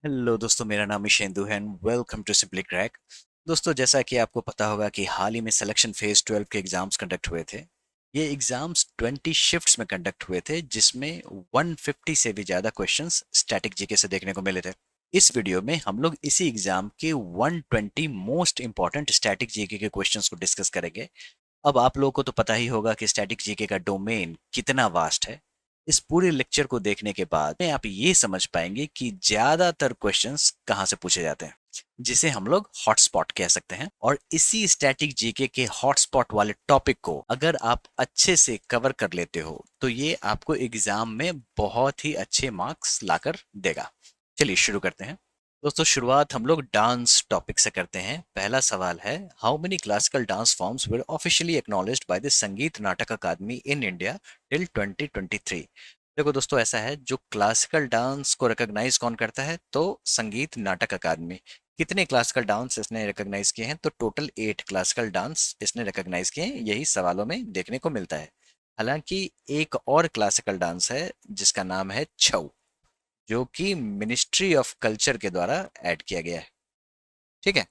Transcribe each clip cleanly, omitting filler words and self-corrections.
Hello दोस्तों, मेरा नाम ईशेंदु है and welcome to simply crack. दोस्तों, जैसा कि आपको पता होगा कि हाल ही में सिलेक्शन फेज 12 के एग्जाम्स कंडक्ट हुए थे। ये एग्जाम्स 20 शिफ्ट्स में कंडक्ट हुए थे, जिसमें 150 से भी ज़्यादा क्वेश्चंस स्टैटिक जीके से देखने को मिले थे। इस वीडियो में हम लोग इसी एग्जाम के 120 मोस्ट इंपॉर्टेंट स्टैटिक जीके के क्वेश्चंस को डिस्कस करेंगे। अब आप लोगों को तो पता ही होगा कि स्टैटिक जीके का डोमेन कितना वास्ट है। इस पूरे लेक्चर को देखने के बाद में आप ये समझ पाएंगे कि ज्यादातर क्वेश्चंस कहाँ से पूछे जाते हैं, जिसे हम लोग हॉटस्पॉट कह सकते हैं। और इसी स्टैटिक जीके के हॉटस्पॉट वाले टॉपिक को अगर आप अच्छे से कवर कर लेते हो तो ये आपको एग्जाम में बहुत ही अच्छे मार्क्स लाकर देगा। चलिए शुरू करते हैं। दोस्तों, शुरुआत हम लोग डांस टॉपिक से करते हैं। पहला सवाल है, how many classical dance forms were officially acknowledged by the संगीत नाटक अकादमी इन इंडिया टिल 2023। देखो दोस्तों, ऐसा है, जो क्लासिकल डांस को रिकॉग्नाइज कौन करता है, तो संगीत नाटक अकादमी। कितने क्लासिकल डांस इसने रिकॉग्नाइज किए हैं, तो टोटल 8 क्लासिकल डांस इसने रिकॉग्नाइज किए हैं। यही सवालों में देखने को मिलता है। हालांकि एक और क्लासिकल डांस है जिसका नाम है छऊ, जो कि मिनिस्ट्री ऑफ कल्चर के द्वारा ऐड किया गया है। ठीक है,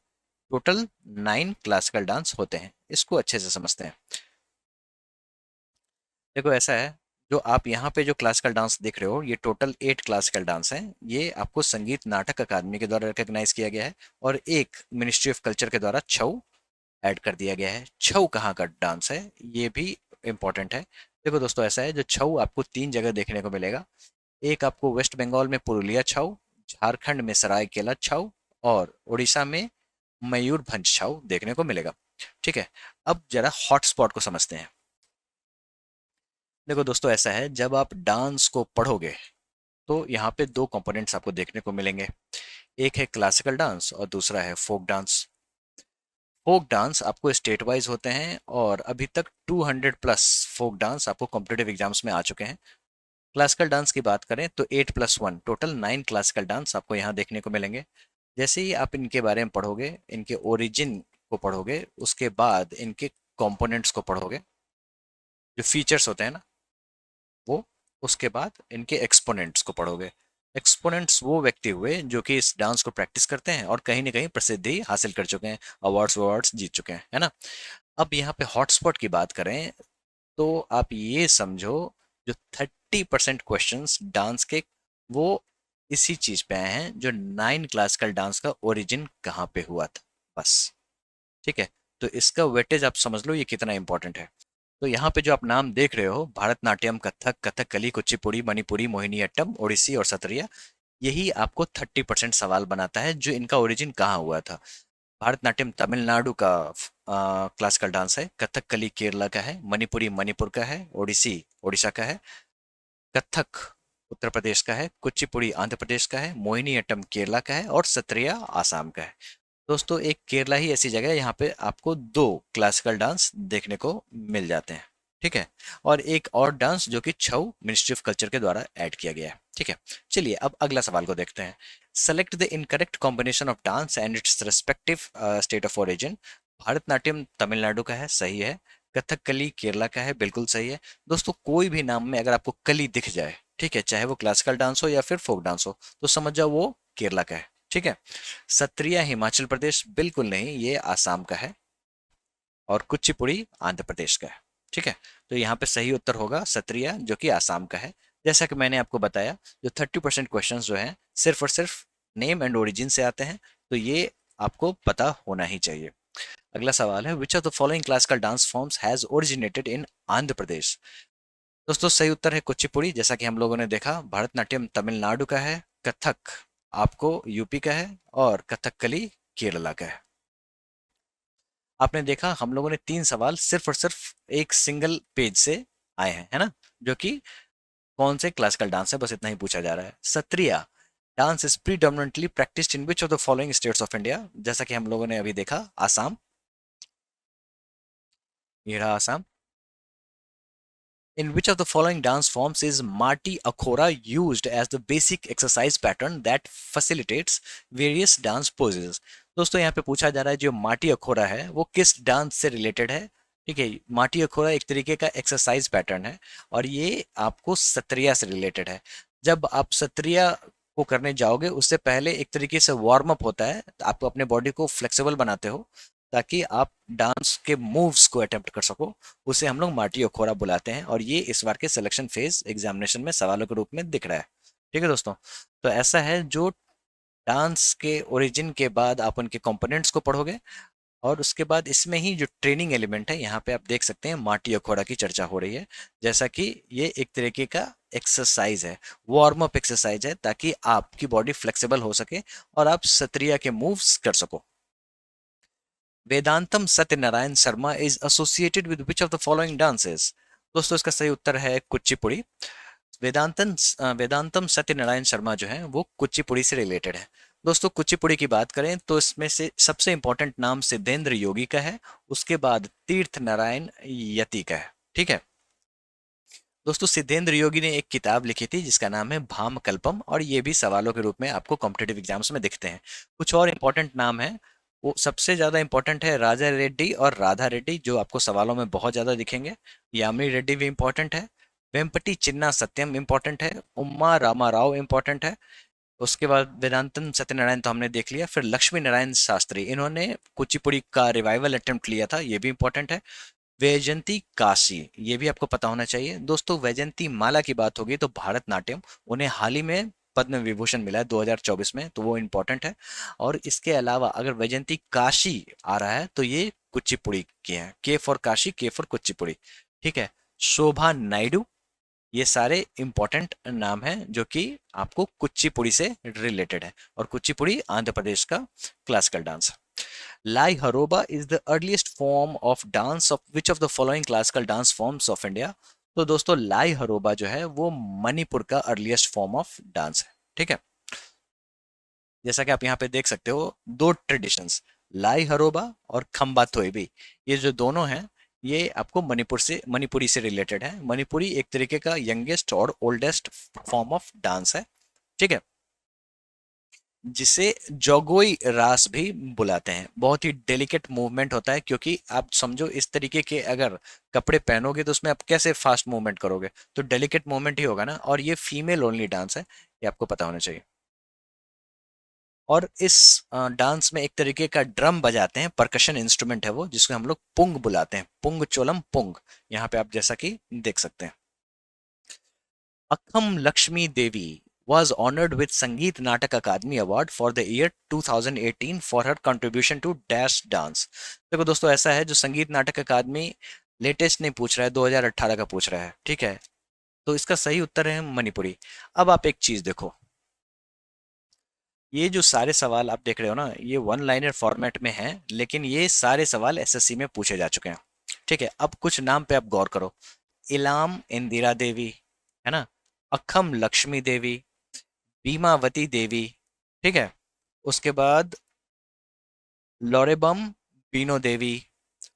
टोटल 9 क्लासिकल डांस होते हैं, इसको अच्छे से समझते हैं। देखो ऐसा है, जो आप यहाँ पे जो क्लासिकल डांस देख रहे हो, ये टोटल 8 क्लासिकल डांस हैं। ये आपको संगीत नाटक अकादमी के द्वारा रिकॉग्नाइज किया गया है, और एक मिनिस्ट्री ऑफ कल्चर के द्वारा छऊ ऐड कर दिया गया है। छऊ कहाँ का डांस है, ये भी इंपॉर्टेंट है। देखो दोस्तों, ऐसा है, जो छऊ आपको 3 जगह देखने को मिलेगा। एक आपको वेस्ट बंगाल में पुरुलिया छऊ, झारखंड में सरायकेला छऊ, और उड़ीसा में मयूरभंज छऊ देखने को मिलेगा। ठीक है, अब जरा हॉटस्पॉट को समझते हैं। देखो दोस्तों, ऐसा है, जब आप डांस को पढ़ोगे तो यहाँ पे दो कंपोनेंट्स आपको देखने को मिलेंगे। एक है क्लासिकल डांस और दूसरा है फोक डांस। फोक डांस आपको स्टेट वाइज होते हैं, और अभी तक 200 प्लस फोक डांस आपको कॉम्पिटेटिव एग्जाम्स में आ चुके हैं। क्लासिकल डांस की बात करें तो 8+1 टोटल 9 क्लासिकल डांस आपको यहाँ देखने को मिलेंगे। जैसे ही आप इनके बारे में पढ़ोगे, इनके ओरिजिन को पढ़ोगे, उसके बाद इनके कंपोनेंट्स को पढ़ोगे, जो फीचर्स होते हैं ना वो, उसके बाद इनके एक्सपोनेंट्स को पढ़ोगे। एक्सपोनेंट्स वो व्यक्ति हुए जो कि इस डांस को प्रैक्टिस करते हैं और कहीं ना कहीं प्रसिद्धि हासिल कर चुके हैं, अवार्ड्स अवार्ड्स जीत चुके हैं, है ना। अब यहाँ पे हॉटस्पॉट की बात करें तो आप ये समझो, जो 30% क्वेश्चंस डांस के, वो इसी चीज पे आए हैं, जो 9 क्लासिकल डांस का ओरिजिन कहाँ पे हुआ था, बस। ठीक है, तो इसका वेटेज आप समझ लो ये कितना इंपॉर्टेंट है। तो यहाँ पे जो आप नाम देख रहे हो, भरतनाट्यम, कथक, कथकली, कुचिपुड़ी, मणिपुरी, मोहिनीअट्टम, ओडिसी और सत्रिया, यही आपको 30% सवाल बनाता है, जो इनका ओरिजिन कहाँ हुआ था। भरतनाट्यम तमिलनाडु का क्लासिकल डांस है, कथकली केरला का है, मणिपुरी मणिपुर का है, ओडिसी उड़ीसा का है, कथक उत्तर प्रदेश का है, कुचिपुड़ी आंध्र प्रदेश का है, मोहिनीअट्टम केरला का है, और सत्रिया आसाम का है। दोस्तों, एक केरला ही ऐसी जगह है यहाँ पे आपको दो क्लासिकल डांस देखने को मिल जाते हैं। ठीक है, और एक और डांस जो कि छऊ मिनिस्ट्री ऑफ कल्चर के द्वारा ऐड किया गया है। ठीक है, चलिए अब अगला सवाल को देखते हैं। Select the incorrect combination of dance and its respective state of origin. Bharatanatyam Tamil Nadu का है, सही है। कथकली केरला का है, बिल्कुल सही है। दोस्तों, कोई भी नाम में अगर आपको कली दिख जाए, ठीक है, चाहे वो क्लासिकल डांस हो या फिर फोक डांस हो, तो समझ जाओ वो केरला का है। ठीक है, सत्रिया हिमाचल प्रदेश, बिल्कुल नहीं, ये आसाम का है। और कुचिपुड़ी आंध्र प्रदेश का है। ठीक है, तो यहाँ पे सही उत्तर होगा सत्रिया, जो कि आसाम का है। जैसा कि मैंने आपको बताया, जो 30% क्वेश्चंस जो हैं सिर्फ और सिर्फ नेम एंड ओरिजिन से आते हैं, तो ये आपको पता होना ही चाहिए। अगला सवाल है, which of the following classical dance forms has originated in Andhra Pradesh. दोस्तों, सही उत्तर है कुचिपुड़ी, जैसा कि हम लोगों ने देखा। भरतनाट्यम तमिलनाडु का है, कथक आपको यूपी का है, और कथकली केरला का है। आपने देखा, हम लोगों ने 3 सवाल सिर्फ और सिर्फ एक सिंगल पेज से आए हैं, है ना, जो कि कौन से क्लासिकल डांस है, बस इतना ही पूछा जा रहा है। Sattriya dance is predominantly practised in which of the following states of India. जैसा कि हम लोगों ने अभी देखा, आसाम, ये रहा Assam. In which of the following dance forms is Marti Akhora used as the basic exercise pattern that facilitates various dance poses? दोस्तों, यहाँ पे पूछा जा रहा है, जो माटी अखोरा है वो किस डांस से रिलेटेड है। ठीक है, माटी अखोरा एक तरीके का एक्सरसाइज पैटर्न है, और ये आपको सत्रिया से रिलेटेड है। जब आप सत्रिया को करने जाओगे उससे पहले एक तरीके से वार्म अप होता है, आप अपने बॉडी को फ्लेक्सिबल बनाते हो ताकि आप डांस के मूव्स को अटेम्प्ट कर सको। उसे हम लोग माटी अखोरा बुलाते हैं और ये इस बार के सिलेक्शन फेज एग्जामिनेशन में सवालों के रूप में दिख रहा है। ठीक है दोस्तों, तो ऐसा है जो डांस के ओरिजिन के बाद आप उनके कंपोनेंट्स को पढ़ोगे और उसके बाद इसमें ही जो ट्रेनिंग एलिमेंट है, यहाँ पे आप देख सकते हैं माटी अखोड़ा की चर्चा हो रही है, जैसा कि ये एक तरीके का एक्सरसाइज है, वार्म अप एक्सरसाइज है ताकि आपकी बॉडी फ्लेक्सिबल हो सके और आप सत्रिया के मूव्स कर सको। Vedantam Satyanarayana Sharma is associated with which of the following dances? दोस्तों इसका सही उत्तर है कुचिपुड़ी। वेदांतन वेदांतम सत्यनारायण शर्मा जो है वो कुचिपुड़ी से रिलेटेड है। दोस्तों कुचिपुड़ी की बात करें तो इसमें से सबसे इंपॉर्टेंट नाम सिद्धेंद्र योगी का है, उसके बाद तीर्थ नारायण यति का है। ठीक है दोस्तों, सिद्धेंद्र योगी ने एक किताब लिखी थी जिसका नाम है भाम कल्पम, और ये भी सवालों के रूप में आपको कॉम्पिटेटिव एग्जाम्स में दिखते हैं। कुछ और इंपॉर्टेंट नाम है, वो सबसे ज्यादा इंपॉर्टेंट है राजा रेड्डी और राधा रेड्डी, जो आपको सवालों में बहुत ज्यादा दिखेंगे। यामिनी रेड्डी भी इंपॉर्टेंट है, वेम्पटी चिन्ना सत्यम इंपॉर्टेंट है, उम्मा रामा राव इंपॉर्टेंट है। उसके बाद वेदांतन सत्यनारायण तो हमने देख लिया, फिर लक्ष्मी नारायण शास्त्री, इन्होंने कुचिपुड़ी का रिवाइवल अटेम्प्ट लिया था, ये भी इंपॉर्टेंट है। वैजयंती काशी, ये भी आपको पता होना चाहिए। दोस्तों वैजयंती माला की बात होगी तो भारतनाट्यम, उन्हें हाल ही में पद्म विभूषण मिला है 2024 में, तो वो इंपॉर्टेंट है। और इसके अलावा अगर वैजयंती काशी आ रहा है तो ये कुचिपुड़ी की है, के फॉर काशी, के फॉर कुचिपुड़ी। ठीक है, शोभा नायडू, ये सारे इंपॉर्टेंट नाम हैं जो कि आपको कुचिपुड़ी से रिलेटेड है, और कुचिपुड़ी आंध्र प्रदेश का क्लासिकल डांस है। लाई हरोबा is the earliest form of dance of which of the following classical dance forms of India? तो दोस्तों लाई हरोबा जो है वो मणिपुर का अर्लीस्ट फॉर्म ऑफ डांस है। ठीक है, जैसा कि आप यहाँ पे देख सकते हो दो ट्रेडिशंस, लाई हरोबा और खम्बा थोईबी, ये जो दोनों हैं ये आपको मणिपुरी से रिलेटेड है। मणिपुरी एक तरीके का यंगेस्ट और ओल्डेस्ट फॉर्म ऑफ डांस है। ठीक है, जिसे जोगोई रास भी बुलाते हैं। बहुत ही डेलिकेट मूवमेंट होता है, क्योंकि आप समझो इस तरीके के अगर कपड़े पहनोगे तो उसमें आप कैसे फास्ट मूवमेंट करोगे, तो डेलिकेट मूवमेंट ही होगा ना। और ये फीमेल ओनली डांस है, ये आपको पता होना चाहिए। और इस डांस में एक तरीके का ड्रम बजाते हैं, परकशन इंस्ट्रूमेंट है वो, जिसको हम लोग पुंग बुलाते हैं, पुंग चोलम पुंग। यहाँ पे आप जैसा कि देख सकते हैं। अक्खम लक्ष्मी देवी was honored with Sangeet Natak Akademi Award for the year 2018 for her contribution to dash dance। देखो दोस्तों ऐसा है, जो संगीत नाटक अकादमी लेटेस्ट नहीं पूछ रहा है, 2018 का पूछ रहा है। ठीक है, तो इसका सही उत्तर है मणिपुरी। अब आप एक चीज देखो, ये जो सारे सवाल आप देख रहे हो ना, ये वन लाइनर फॉर्मेट में है, लेकिन ये सारे सवाल एसएससी में पूछे जा चुके हैं। ठीक है, अब कुछ नाम पे आप गौर करो, इलाम इंदिरा देवी, है ना, अखम लक्ष्मी देवी, बीमावती देवी, ठीक है, उसके बाद लोरेबम बीनो देवी,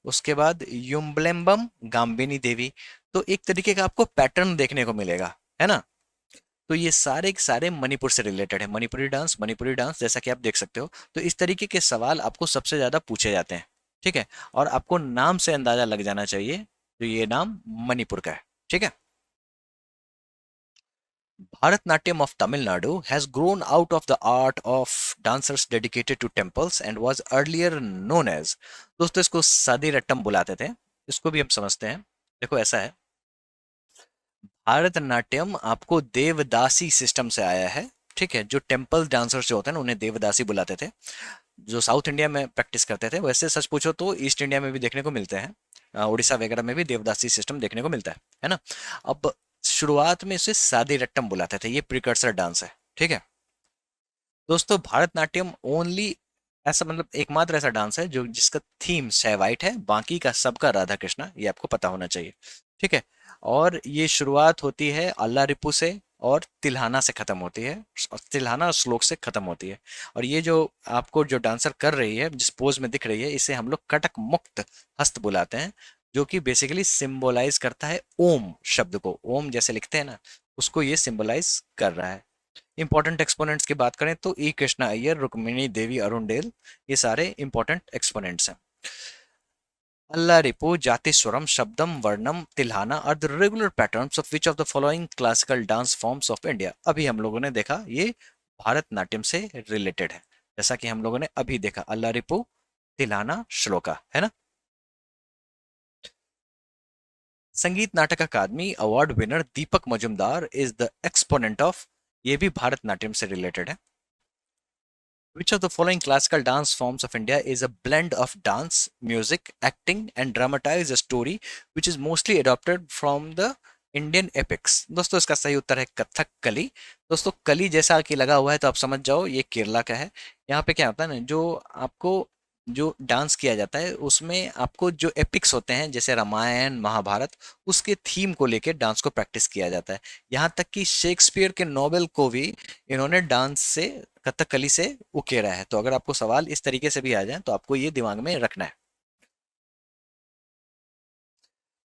उसके बाद युम्बलेम्बम गाम्बिनी देवी। तो एक तरीके का आपको पैटर्न देखने को मिलेगा, है ना। तो ये सारे के सारे मणिपुर से रिलेटेड है, मणिपुरी डांस जैसा कि आप देख सकते हो। तो इस तरीके के सवाल आपको सबसे ज्यादा पूछे जाते हैं। ठीक है, और आपको नाम से अंदाजा लग जाना चाहिए, तो ये नाम मणिपुर का है। ठीक है, Bharatnatyam of Tamil Nadu has grown out of the art of dancers dedicated to temples and was earlier known as। दोस्तों इसको सादी रट्टम बुलाते थे, इसको भी हम समझते हैं। देखो ऐसा है, भारतनाट्यम आपको देवदासी सिस्टम से आया है। ठीक है, जो टेम्पल डांसर्स जो होते हैं ना उन्हें देवदासी बुलाते थे, जो साउथ इंडिया में प्रैक्टिस करते थे। वैसे सच पूछो तो ईस्ट इंडिया में भी देखने को मिलते हैं, उड़ीसा वगैरह में भी देवदासी सिस्टम देखने को मिलता है ना। अब शुरुआत में इसे सादी रट्टम बुलाते थे, ये प्रिकर्सर डांस है। ठीक है दोस्तों, भारतनाट्यम ओनली ऐसा मतलब एकमात्र ऐसा डांस है जो जिसका थीम वाइट है, बाकी का सबका राधा कृष्णा, ये आपको पता होना चाहिए। ठीक है, और ये शुरुआत होती है अल्लाह रिपु से और तिल्हाना से खत्म होती है, और तिल्हाना और श्लोक से खत्म होती है। और ये जो आपको जो डांसर कर रही है, जिस पोज में दिख रही है, इसे हम लोग कटक मुक्त हस्त बुलाते हैं, जो कि बेसिकली सिंबलाइज करता है ओम शब्द को, ओम जैसे लिखते हैं ना, उसको ये सिंबलाइज कर रहा है। इंपॉर्टेंट एक्सपोनेंट्स की बात करें तो ई कृष्णा अय्यर, रुक्मिणी देवी अरुणडेल, ये सारे इंपॉर्टेंट एक्सपोनेंट्स हैं। Alarippu, Jatiswaram, Shabdam, Varnam, Tillana are the regular patterns of which of the following classical dance forms of India? अभी हम लोगों ने देखा ये भारतनाट्यम से रिलेटेड है, जैसा कि हम लोगों ने अभी देखा, अल्लारिपु तिलाना श्लोका, है ना। Sangeet Natak Akademi award winner Deepak Majumdar is the exponent of, ये भी भारतनाट्यम से रिलेटेड है। Which of the following classical dance forms of India is a blend of dance, music, acting, and dramatize a story which is mostly adopted from the Indian epics? दोस्तों इसका सही उत्तर है कथक कली। दोस्तों कली जैसा कि लगा हुआ है तो आप समझ जाओ ये केरला का है। यहाँ पे क्या होता है ना, जो आपको जो डांस किया जाता है उसमें आपको जो एपिक्स होते हैं जैसे रामायण महाभारत, उसके थीम को लेकर डांस को प्रैक्टिस किया जाता है। यहाँ तक कि शेक्सपियर के नॉवेल को भी इन्होंने डांस से, कथकली से उकेरा है। तो अगर आपको सवाल इस तरीके से भी आ जाए तो आपको ये दिमाग में रखना है।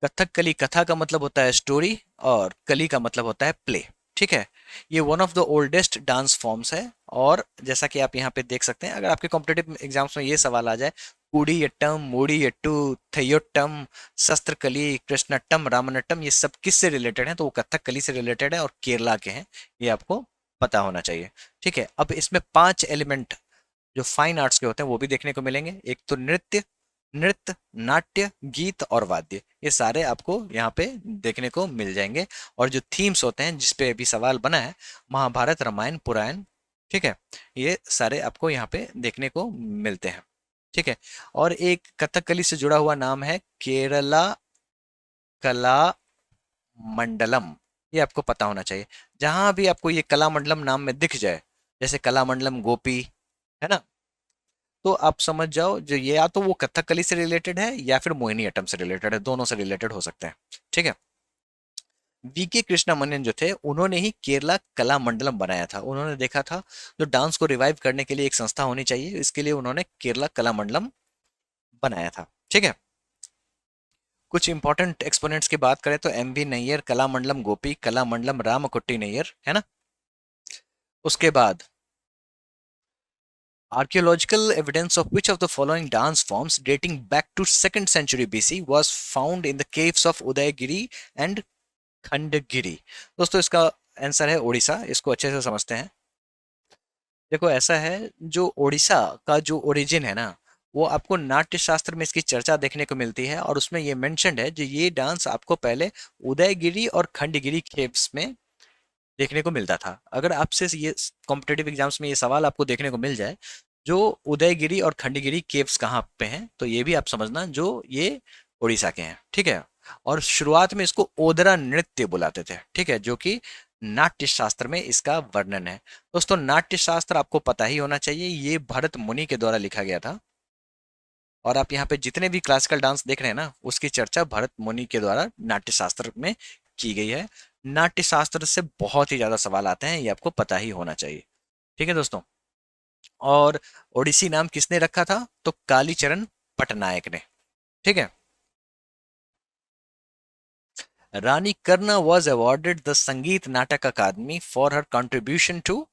कथकली, कथा का मतलब होता है स्टोरी और कली का मतलब होता है प्ले, ठीक है। ये one of the oldest dance forms है। और जैसा कि आप यहाँ पे देख सकते हैं, अगर आपके कॉम्पिटेटिव एग्जाम्स में ये सवाल आ जाए, कुडियट्टम, मोडियट्टू, थेयोट्टम, शस्त्रकली, कृष्णट्टम, रामनट्टम, ये सब किससे रिलेटेड है, तो वो कथकली से रिलेटेड है और केरला के हैं, ये आपको पता होना चाहिए, ठीक है। अब इसमें 5 एलिमेंट जो फाइन आर्ट्स के होते हैं वो भी देखने को मिलेंगे। एक तो नृत्य, नृत्य, नाट्य, गीत और वाद्य, ये सारे आपको यहाँ पे देखने को मिल जाएंगे। और जो थीम्स होते हैं जिसपे अभी सवाल बना है, महाभारत, रामायण, पुराण, ठीक है, ये सारे आपको यहाँ पे देखने को मिलते हैं, ठीक है। और एक कथकली से जुड़ा हुआ नाम है केरला कला मंडलम, ये आपको पता होना चाहिए। जहां भी आपको ये कला मंडलम नाम में दिख जाए, जैसे कला मंडलम गोपी, है ना, तो आप समझ जाओ जो ये या तो वो कथकली से रिलेटेड है या फिर मोहिनीअट्टम से रिलेटेड है, दोनों से रिलेटेड हो सकते हैं, ठीक है। वीके कृष्णामनियन जो थे उन्होंने ही केरला कला मंडलम बनाया था। उन्होंने देखा था जो डांस को रिवाइव करने के लिए एक संस्था होनी चाहिए, इसके लिए उन्होंने केरला कला मंडलम बनाया था, ठीक है। कुछ इंपॉर्टेंट एक्सपोनेंट्स की बात करें तो एम वी नैयर, कला मंडलम गोपी, कला मंडलम रामकुट्टी नैयर, है ना। उसके बाद archaeological evidence of which of the following dance forms dating back to 2nd century BC was found in the caves of Udayagiri and Khandagiri? दोस्तों इसका आंसर है उड़ीसा, इसको अच्छे से समझते हैं। देखो ऐसा है, जो उड़ीसा का जो ओरिजिन है ना, वो आपको नाट्य शास्त्र में इसकी चर्चा देखने को मिलती है और उसमें ये मेंशन्ड है जो ये डांस आपको पहले उदयगिरी और खंडगिरी केव्स में देखने को मिलता था। अगर आपसे ये कॉम्पिटेटिव एग्जाम्स में ये सवाल आपको देखने को मिल जाए, जो उदयगिरी और खंडगिरी केव्स कहाँ पे हैं, तो ये भी आप समझना जो ये उड़ीसा के हैं, ठीक है। और शुरुआत में इसको ओदरा नृत्य बुलाते थे, ठीक है, जो कि नाट्य शास्त्र में इसका वर्णन है। दोस्तों नाट्य शास्त्र आपको पता ही होना चाहिए, ये भरत मुनि के द्वारा लिखा गया था। और आप यहाँ पे जितने भी क्लासिकल डांस देख रहे हैं ना, उसकी चर्चा भरत मुनि के द्वारा नाट्य शास्त्र में की गई है। नाट्य शास्त्र से बहुत ही ज्यादा सवाल आते हैं, ये आपको पता ही होना चाहिए, ठीक है दोस्तों। और ओडिसी नाम किसने रखा था, तो कालीचरण पटनायक ने, ठीक है। रानी कर्णा वॉज अवॉर्डेड द संगीत नाटक अकादमी फॉर हर कंट्रीब्यूशन टू,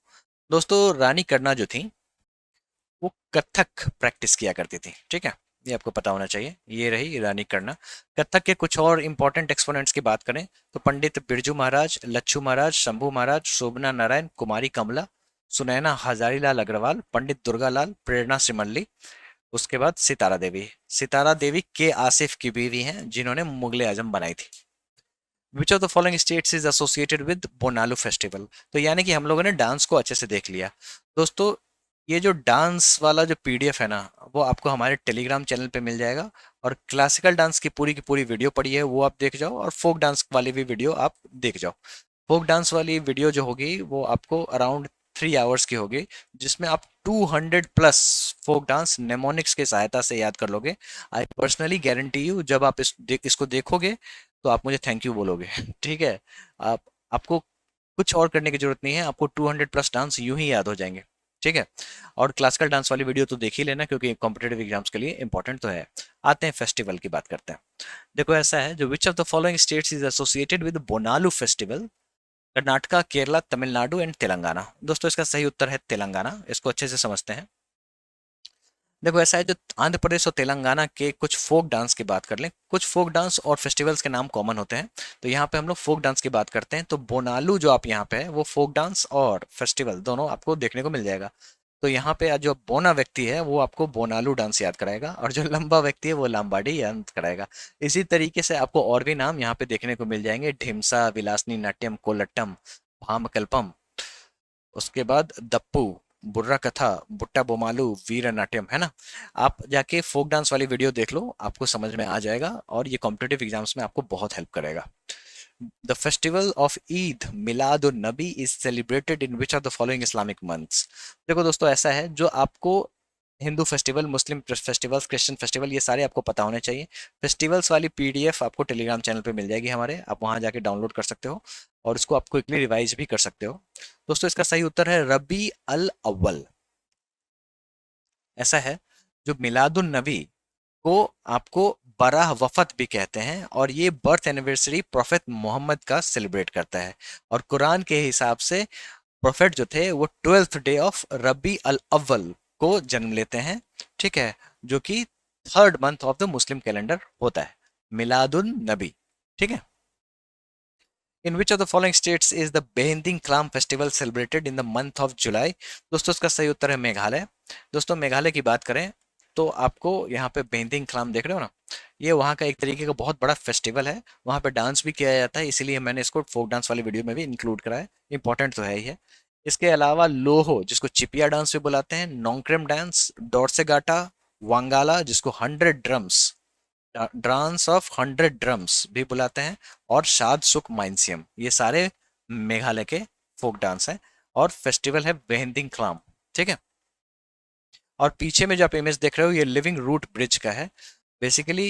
दोस्तों रानी कर्णा जो थी वो कथक प्रैक्टिस किया करती थी, ठीक है, ये आपको पता होना चाहिए। ये रही रानी कर्णा। कथक के कुछ और इंपॉर्टेंट एक्सपोनेंट्स की बात करें तो पंडित बिरजू महाराज, लच्छू महाराज, शंभू महाराज, शोभना नारायण, कुमारी कमला, सुनैना हजारीलाल अग्रवाल, पंडित दुर्गालाल, प्रेरणा श्रीमल्ली। उसके बाद सितारा देवी, सितारा देवी के आसिफ की बीवी हैं जिन्होंने मुगले आजम बनाई थी। विच of the following states is associated with Bonalu festival? तो यानी कि हम लोगों ने डांस को अच्छे से देख लिया। दोस्तों ये जो डांस वाला जो पीडीएफ है ना, वो आपको हमारे टेलीग्राम चैनल पे मिल जाएगा। और क्लासिकल डांस की पूरी वीडियो पड़ी है वो आप देख जाओ, और फोक डांस वाली भी वीडियो आप देख जाओ। फोक डांस वाली वीडियो जो होगी वो आपको अराउंड 3 आवर्स की होगी, जिसमें आप 200 प्लस फोक डांस नेमोनिक्स के सहायता से याद कर लोगे। आई पर्सनली गारंटी यू, जब आप इसको देखोगे तो आप मुझे थैंक यू बोलोगे ठीक है। आप आपको कुछ और करने की जरूरत नहीं है, आपको 200 प्लस डांस यूं ही याद हो जाएंगे, ठीक है। और क्लासिकल डांस वाली वीडियो तो देख ही लेना, क्योंकि कॉम्पिटेटिव एग्जाम्स के लिए इंपॉर्टेंट तो है। आते हैं फेस्टिवल की बात करते हैं। देखो ऐसा है, जो विच of the following states is associated with Bonalu festival? Karnataka, Kerala, Tamil Nadu and Telangana. दोस्तों इसका सही उत्तर है तेलंगाना, इसको अच्छे से समझते हैं। देखो ऐसा है, जो आंध्र प्रदेश और तेलंगाना के कुछ फोक डांस की बात कर लें, कुछ फोक डांस और फेस्टिवल्स के नाम कॉमन होते हैं। तो यहाँ पे हम लोग फोक डांस की बात करते हैं, तो बोनालू जो आप यहाँ पे है वो फोक डांस और फेस्टिवल दोनों आपको देखने को मिल जाएगा। तो यहाँ पे जो बोना व्यक्ति है वो आपको बोनालू डांस याद कराएगा, और जो लंबा व्यक्ति है वो लंबाडी याद कराएगा। इसी तरीके से आपको और भी नाम यहाँ पे देखने को मिल जाएंगे, ढिमसा, विलासनी नाट्यम, कोलट्टम, भामकल्पम, उसके बाद दप्पू, बुर्रा कथा, बुट्टा बोमालू, वीर नाट्यम, है ना। आप जाके फोक डांस वाली वीडियो देख लो, आपको समझ में आ जाएगा, और ये कॉम्पिटेटिव एग्जाम्स में आपको बहुत हेल्प करेगा। The festival of Eid Milad उन नबी is celebrated in which of the following Islamic months. देखो दोस्तों ऐसा है, जो आपको हिंदू फेस्टिवल, मुस्लिम फेस्टिवल्स, क्रिश्चियन फेस्टिवल, ये सारे आपको पता होने चाहिए। फेस्टिवल्स वाली पीडीएफ आपको टेलीग्राम चैनल पे मिल जाएगी हमारे, आप वहां जाके डाउनलोड कर सकते हो और उसको आप क्विकली रिवाइज भी कर सकते हो। दोस्तों इसका सही उत्तर है रबी अल अव्वल। ऐसा है, जो मिलादुन नबी को आपको बराह वफत भी कहते हैं, और ये बर्थ एनिवर्सरी प्रोफेट मोहम्मद का सेलिब्रेट करता है। और कुरान के हिसाब से प्रोफेट जो थे वो 12th डे ऑफ रबी अल अव्वल को जन्म लेते हैं, ठीक है, जो कि third month of the Muslim calendar होता है, मिलादुन नबी, ठीक है। In which of the following states is the Behdien Khlam festival celebrated in the month of July. दोस्तों इसका सही उत्तर है मेघालय। दोस्तों मेघालय की बात करें तो आपको यहाँ पे बेंदिंग क्लाम देख रहे हो ना, ये वहाँ का एक तरीके का बहुत बड़ा फेस्टिवल है, वहाँ पे डांस भी किया जाता है, इसीलिए मैंने इसको फोक डांस वाली वीडियो में भी इंक्लूड करा है, इंपॉर्टेंट तो है ही है। इसके अलावा लोहो, जिसको चिपिया डांस भी बुलाते हैं, नोंगक्रेम डांस, डोरसेगाटा, वांगाला जिसको 100 ड्रम्स, डांस ऑफ 100 ड्रम्स भी बुलाते हैं, और शाद सुक माइंसियम, ये सारे मेघालय के फोक डांस हैं। और फेस्टिवल है वेहंदिंग क्लाम, ठीक है। और पीछे में जो आप इमेज देख रहे हो ये लिविंग रूट ब्रिज का है। बेसिकली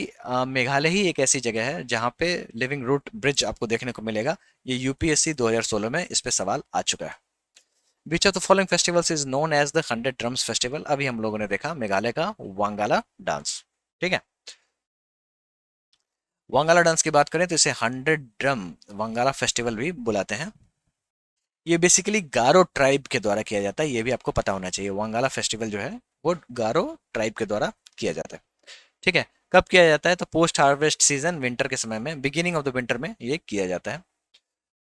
मेघालय ही एक ऐसी जगह है जहाँ पे लिविंग रूट ब्रिज आपको देखने को मिलेगा। ये यूपीएससी 2016 में इस पे सवाल आ चुका है। Which of the following festivals is known as the 100 drums festival. अभी हम लोगों ने देखा मेघालय का वांगाला डांस, ठीक है। वांगाला डांस की बात करें तो इसे 100 ड्रम वांगाला फेस्टिवल भी बुलाते हैं। ये बेसिकली गारो ट्राइब के द्वारा किया जाता है, ये भी आपको पता होना चाहिए। वांगाला फेस्टिवल जो है वो गारो ट्राइब के द्वारा किया जाता है, ठीक है। कब किया जाता है, तो पोस्ट हार्वेस्ट सीजन, विंटर के समय में, बिगिनिंग ऑफ द विंटर में ये किया जाता है।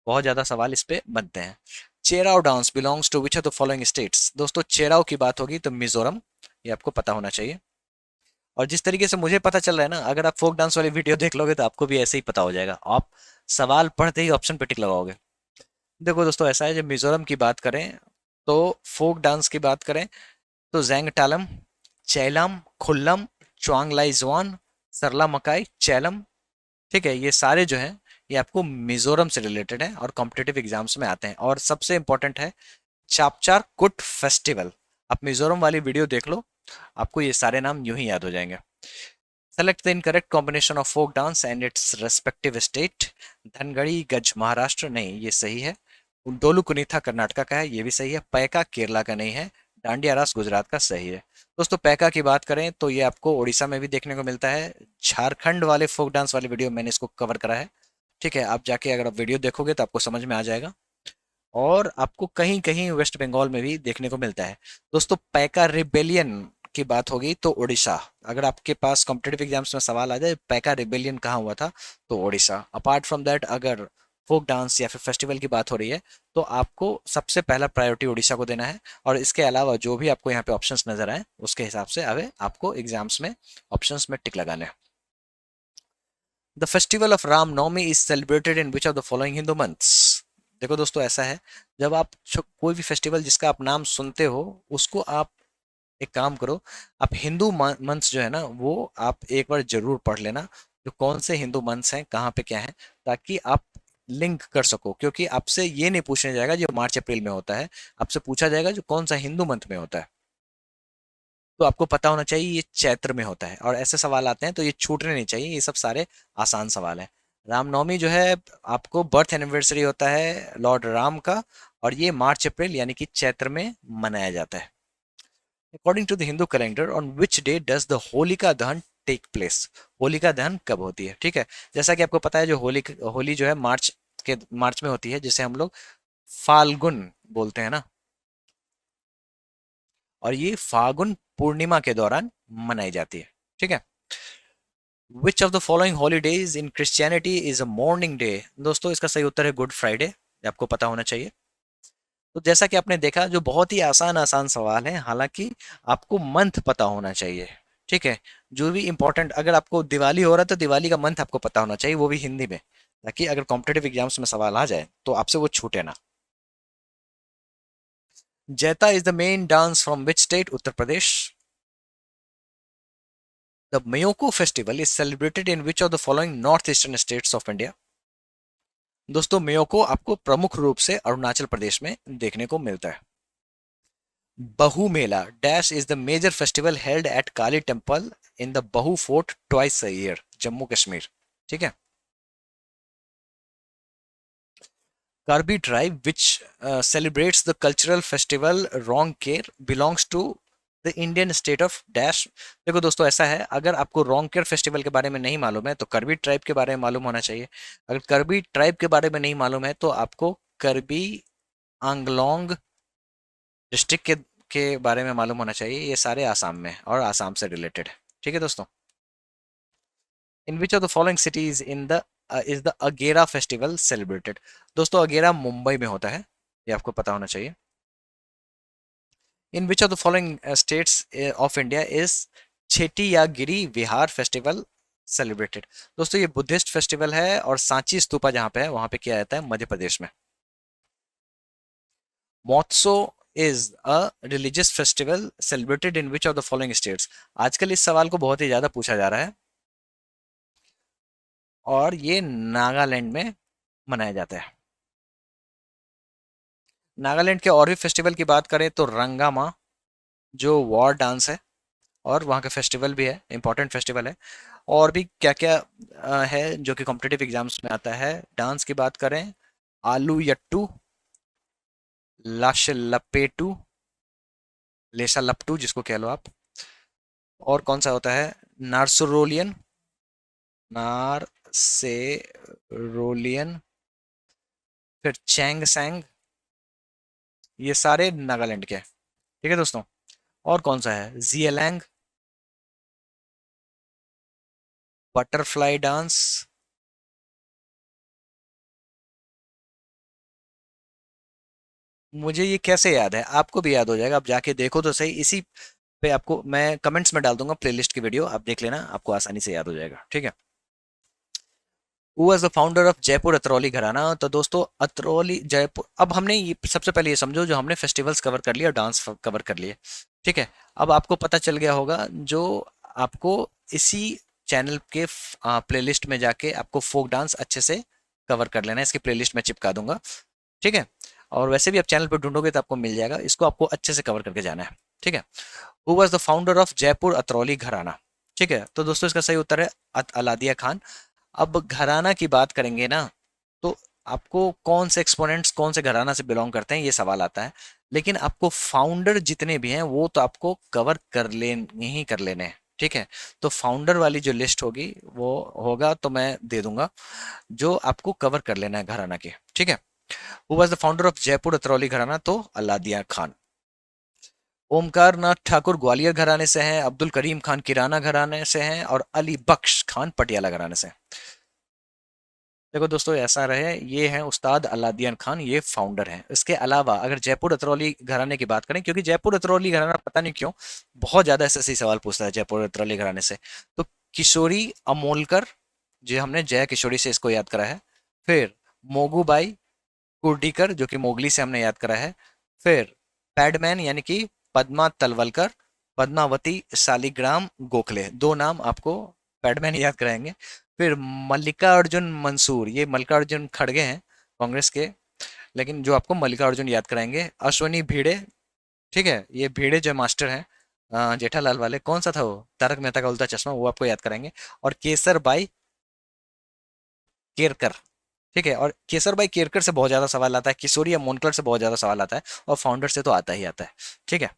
बहुत ज्यादा सवाल इस पे बनते हैं। Cheraw dance belongs to which of the following states. दोस्तों चेराओ की बात होगी तो मिजोरम, ये आपको पता होना चाहिए। और जिस तरीके से मुझे पता चल रहा है ना, अगर आप फोक डांस वाली वीडियो देख लोगे तो आपको भी ऐसे ही पता हो जाएगा, आप सवाल पढ़ते ही ऑप्शन पे टिक लगाओगे। देखो दोस्तों ऐसा है, जब मिजोरम की बात करें तो फोक डांस की बात करें तो जैंग टालम, चैलम, खुल्लम, च्वांगलाई जवान, सरला मकाई, चैलम, ठीक है, ये सारे जो हैं ये आपको मिजोरम से रिलेटेड हैं और कॉम्पिटेटिव एग्जाम्स में आते हैं। और सबसे इंपॉर्टेंट है चापचार कुट फेस्टिवल। आप मिजोरम वाली वीडियो देख लो, आपको ये सारे नाम यूं ही याद हो जाएंगे। Select the incorrect combination of folk dance and its respective state. Dhangari Gaja Maharashtra, नहीं ये सही है। डोलू कुनीथा कर्नाटका का है, ये भी सही है। पैका केरला का नहीं है। डांडिया रास गुजरात का सही है। दोस्तों पैका की बात करें तो ये आपको उड़ीसा में भी देखने को मिलता है। झारखंड वाले फोक डांस वाली वीडियो मैंने इसको कवर करा है, ठीक है, आप जाके अगर आप वीडियो देखोगे तो आपको समझ में आ जाएगा। और आपको कहीं कहीं वेस्ट बंगाल में भी देखने को मिलता है। दोस्तों पैका रिबेलियन की बात होगी तो उड़ीसा। अगर आपके पास कॉम्पिटेटिव एग्जाम्स में सवाल आ जाए पैका रिबेलियन कहाँ हुआ था, तो उड़ीसा। अपार्ट फ्रॉम दैट अगर फोक डांस या फिर फेस्टिवल की बात हो रही है तो आपको सबसे पहला प्रायोरिटी उड़ीसा को देना है। और इसके अलावा जो भी आपको यहाँ पे ऑप्शंस नजर आए उसके हिसाब से अब आपको एग्जाम्स में ऑप्शंस में टिक लगाने हैं। The festival of Ram Navami is celebrated in which of the following Hindu months. देखो दोस्तों ऐसा है, जब आप कोई भी फेस्टिवल जिसका आप नाम सुनते हो उसको आप एक काम करो, आप हिंदू मंथ्स जो है ना वो आप एक बार जरूर पढ़ लेना, जो कौन से हिंदू मंथ्स हैं कहाँ पे क्या है, ताकि आप लिंक कर सको। क्योंकि आपसे ये नहीं पूछने जाएगा जो मार्च अप्रैल में होता है, आपसे पूछा जाएगा जो कौन सा हिंदू मंथ में होता है। तो आपको पता होना चाहिए ये चैत्र में होता है, और ऐसे सवाल आते हैं तो ये छूटने नहीं चाहिए, ये सब सारे आसान सवाल हैं। रामनवमी जो है आपको बर्थ एनिवर्सरी होता है लॉर्ड राम का, और ये मार्च अप्रैल यानी कि चैत्र में मनाया जाता है। According to the Hindu calendar on which day does the Holika Dahan take place. Holika दहन कब होती है, ठीक है। जैसा कि आपको पता है जो होली जो है मार्च में होती है, जिसे हम लोग फाल्गुन बोलते हैं ना। और ये फागुन पूर्णिमा के दौरान मनाई जाती है। ठीक है। Which of the following holidays in Christianity is a morning day? दोस्तों इसका सही उत्तर है गुड फ्राइडे, ये आपको पता होना चाहिए। तो जैसा कि आपने देखा, जो बहुत ही आसान आसान सवाल है, हालांकि आपको मंथ पता होना चाहिए। ठीक है। जो भी इंपॉर्टेंट, अगर आपको दिवाली हो रहा है तो दिवाली का मंथ आपको पता होना चाहिए, वो भी हिंदी में, ताकि अगर कॉम्पिटेटिव एग्जाम्स में सवाल आ जाए तो आपसे वो छूटे ना। Jaita is the main dance from which state? Uttar Pradesh. The Myoko festival is celebrated in which of the following north eastern states of India? दोस्तों मेयोको आपको प्रमुख रूप से अरुणाचल प्रदेश में देखने को मिलता है। Bahu Mela dash is the major festival held at Kali temple in the Bahu fort twice a year, Jammu Kashmir. ठीक है। Karbi tribe which celebrates the cultural festival Rongker belongs to the Indian state of dash? देखो दोस्तों, ऐसा है, अगर आपको रोंगकेर फेस्टिवल के बारे में नहीं मालूम है तो करबी ट्राइब के बारे में मालूम होना चाहिए। अगर करबी ट्राइब के बारे में नहीं मालूम है तो आपको करबी आंगलोंग डिस्ट्रिक्ट के बारे में मालूम होना चाहिए। ये सारे आसाम में और आसाम से रिलेटेड है। ठीक है दोस्तों। In which of the following cities in the is the Agera festival celebrated? दोस्तों अगेरा मुंबई में होता है, ये आपको पता होना चाहिए। In which of the following states of India is Chethiyagiri Vihara festival celebrated? दोस्तों ये बुद्धिस्ट फेस्टिवल है और सांची स्तूपा जहाँ पे है वहां पे किया जाता है, मध्य प्रदेश में। महोत्सव is a religious festival celebrated in which of the following states? आजकल इस सवाल को बहुत ही ज्यादा पूछा जा रहा है और ये नागालैंड में मनाया जाता है। नागालैंड के और भी फेस्टिवल की बात करें तो रंगामा, जो वॉर डांस है और वहाँ का फेस्टिवल भी है, इंपॉर्टेंट फेस्टिवल है। और भी क्या क्या है जो कि कॉम्पिटेटिव एग्जाम्स में आता है। डांस की बात करें, आलू यट्टू, लाश लपेटू, लेसा लपटू जिसको कह लो आप, और कौन सा होता है, नार्सोरोलियन, नारसेरोलियन, फिर चैंग सैंग, ये सारे नागालैंड के हैं। ठीक है दोस्तों। और कौन सा है, जियलैंग, बटरफ्लाई डांस। मुझे ये कैसे याद है, आपको भी याद हो जाएगा, आप जाके देखो तो सही, इसी पे आपको मैं कमेंट्स में डाल दूंगा प्लेलिस्ट की वीडियो, आप देख लेना, आपको आसानी से याद हो जाएगा। ठीक है। Who was the founder of Jaipur Atrauli घराना? तो दोस्तों अतरौली जयपुर, अब हमने ये सबसे पहले ये समझो, जो हमने फेस्टिवल्स कवर कर लिया, डांस कवर कर लिए। ठीक है। अब आपको पता चल गया होगा, जो आपको इसी चैनल के प्लेलिस्ट में जाके आपको फोक डांस अच्छे से कवर कर लेना है, इसकी प्लेलिस्ट में चिपका दूंगा। ठीक है। और वैसे भी आप चैनल पर ढूंढोगे तो आपको मिल जाएगा, इसको आपको अच्छे से कवर करके जाना है। ठीक है। Who was the founder of Jaipur Atrauli घराना? ठीक है, तो दोस्तों इसका सही उत्तर है अलादिया खान। अब घराना की बात करेंगे ना, तो आपको कौन से एक्सपोनेंट्स कौन से घराना से बिलोंग करते हैं ये सवाल आता है, लेकिन आपको फाउंडर जितने भी हैं वो तो आपको कवर कर लेने ही कर लेने हैं। ठीक है। तो फाउंडर वाली जो लिस्ट होगी वो होगा तो मैं दे दूंगा, जो आपको कवर कर लेना है घराना के। ठीक है। Who was the founder of Jaipur Atrauli घराना? तो अलादिया खान। ओमकार नाथ ठाकुर ग्वालियर घराने से हैं, अब्दुल करीम खान किराना घराने से हैं, और अली बख्श खान पटियाला घराने से हैं। देखो दोस्तों ऐसा रहे, ये हैं उस्ताद अलादीन खान, ये फाउंडर हैं। इसके अलावा अगर जयपुर अतरौली घराने की बात करें, क्योंकि जयपुर अतरौली घराना पता नहीं क्यों बहुत ज्यादा ऐसे सवाल पूछता है जयपुर अतरौली घराने से, तो किशोरी अमोलकर, जो हमने जय किशोरी से इसको याद करा है। फिर मोगूबाई कुर्डीकर, जो कि मोगली से हमने याद करा है। फिर पैडमैन यानी कि पद्मा तलवलकर, पद्मावती शालिग्राम गोखले, दो नाम आपको पैडमैन याद कराएंगे। फिर मल्लिकार्जुन मंसूर, ये मल्लिकार्जुन खड़गे हैं कांग्रेस के, लेकिन जो आपको मल्लिकार्जुन याद कराएंगे। अश्वनी भिड़े, ठीक है, ये भिड़े जो मास्टर हैं जेठालाल वाले, कौन सा था वो, तारक मेहता का उल्टा चश्मा, वो आपको याद कराएंगे। और केसर बाई केरकर। ठीक है। और केसर बाई केरकर से बहुत ज्यादा सवाल आता है, किशोरी या मोनकर से बहुत ज्यादा सवाल आता है, और फाउंडर से तो आता ही आता है। ठीक है।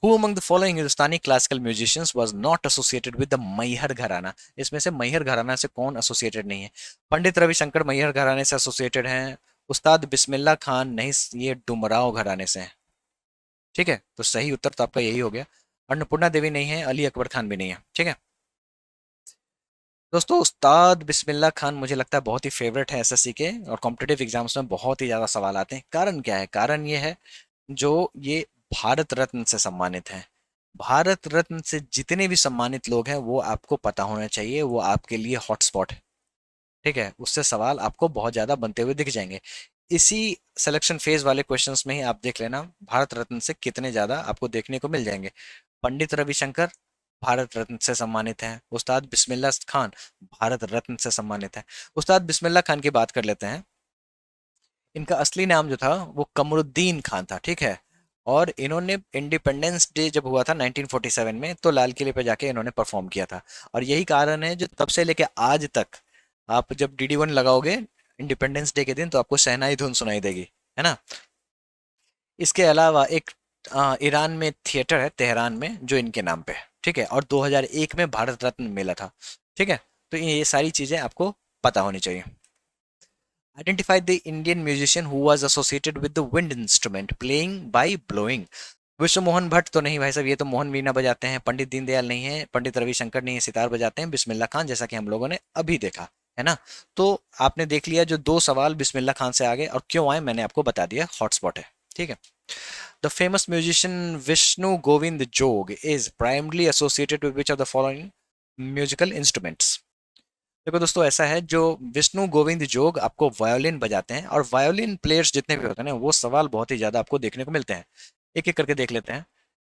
Who among the following Hindustani classical musicians was not associated with the Maihar घराना? इसमें से मैहर घराना से कौन एसोसिएटेड नहीं है? पंडित रविशंकर मैहर घराने से एसोसिएटेड हैं, उस्ताद बिस्मिल्लाह खान नहीं, ये डुमराव घराने से हैं। ठीक है, तो सही उत्तर तो आपका यही हो गया। अन्नपूर्णा देवी नहीं है, अली अकबर खान भी नहीं है, ठीक है। दोस्तों उस्ताद बिस्मिल्लाह खान मुझे लगता है बहुत ही फेवरेट है एसएससी के, और कॉम्पिटेटिव एग्जाम्स में बहुत ही ज़्यादा सवाल आते हैं। कारण क्या है? कारण ये है, जो ये भारत रत्न से सम्मानित हैं। भारत रत्न से जितने भी सम्मानित लोग हैं वो आपको पता होना चाहिए, वो आपके लिए हॉटस्पॉट है, ठीक है। उससे सवाल आपको बहुत ज़्यादा बनते हुए दिख जाएंगे। इसी सिलेक्शन फेज वाले क्वेश्चंस में ही आप देख लेना भारत रत्न से कितने ज़्यादा आपको देखने को मिल जाएंगे। पंडित रविशंकर भारत रत्न से सम्मानित हैं। उस्ताद बिस्मिल्लाह खान भारत रत्न से सम्मानित हैं। उस्ताद बिस्मिल्लाह खान की बात कर लेते हैं। इनका असली नाम जो था वो कमरुद्दीन खान था, ठीक है। और इन्होंने इंडिपेंडेंस डे जब हुआ था 1947 में, तो लाल किले पे जाके इन्होंने परफॉर्म किया था। और यही कारण है जो तब से लेके आज तक आप जब DD1 लगाओगे इंडिपेंडेंस डे के दिन, तो आपको शहनाई धुन सुनाई देगी, है ना। इसके अलावा एक ईरान में थिएटर है तेहरान में जो इनके नाम पे है, ठीक है। और 2001 में भारत रत्न मिला था, ठीक है। तो ये सारी चीजें आपको पता होनी चाहिए। Identify the Indian musician who was associated with the wind instrument playing by blowing। विश्व मोहन भट्ट तो नहीं भाई साहब, ये तो मोहन वीणा बजाते हैं। पंडित दीनदयाल नहीं है, पंडित रविशंकर नहीं है, सितार बजाते हैं। बिस्मिल्लाह खान, जैसा कि हम लोगों ने अभी देखा, है ना। तो आपने देख लिया जो दो सवाल बिस्मिल्लाह खान से आगे और क्यों आए, मैंने आपको बता दिया, हॉटस्पॉट है, ठीक है। The famous musician Vishnu Govind Jog is primarily associated with which of the following musical instruments. देखो दोस्तों, ऐसा है, जो विष्णु गोविंद जोग आपको वायोलिन बजाते हैं, और वायोलिन प्लेयर्स जितने भी होते हैं ना, वो सवाल बहुत ही ज्यादा आपको देखने को मिलते हैं। एक एक करके देख लेते हैं।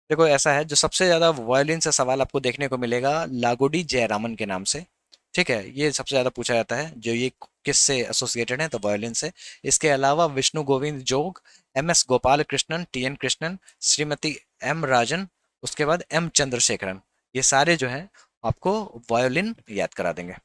देखो ऐसा है, जो सबसे ज्यादा वायोलिन से सवाल आपको देखने को मिलेगा लागोडी जयरामन के नाम से, ठीक है। ये सबसे ज्यादा पूछा जाता है, जो ये किससे एसोसिएटेड है, तो वायोलिन से। इसके अलावा विष्णु गोविंद जोग, MS Gopal Krishnan, TN Krishnan, Shrimati M राजन, उसके बाद M चंद्रशेखरन, ये सारे जो हैं आपको वायोलिन याद करा देंगे।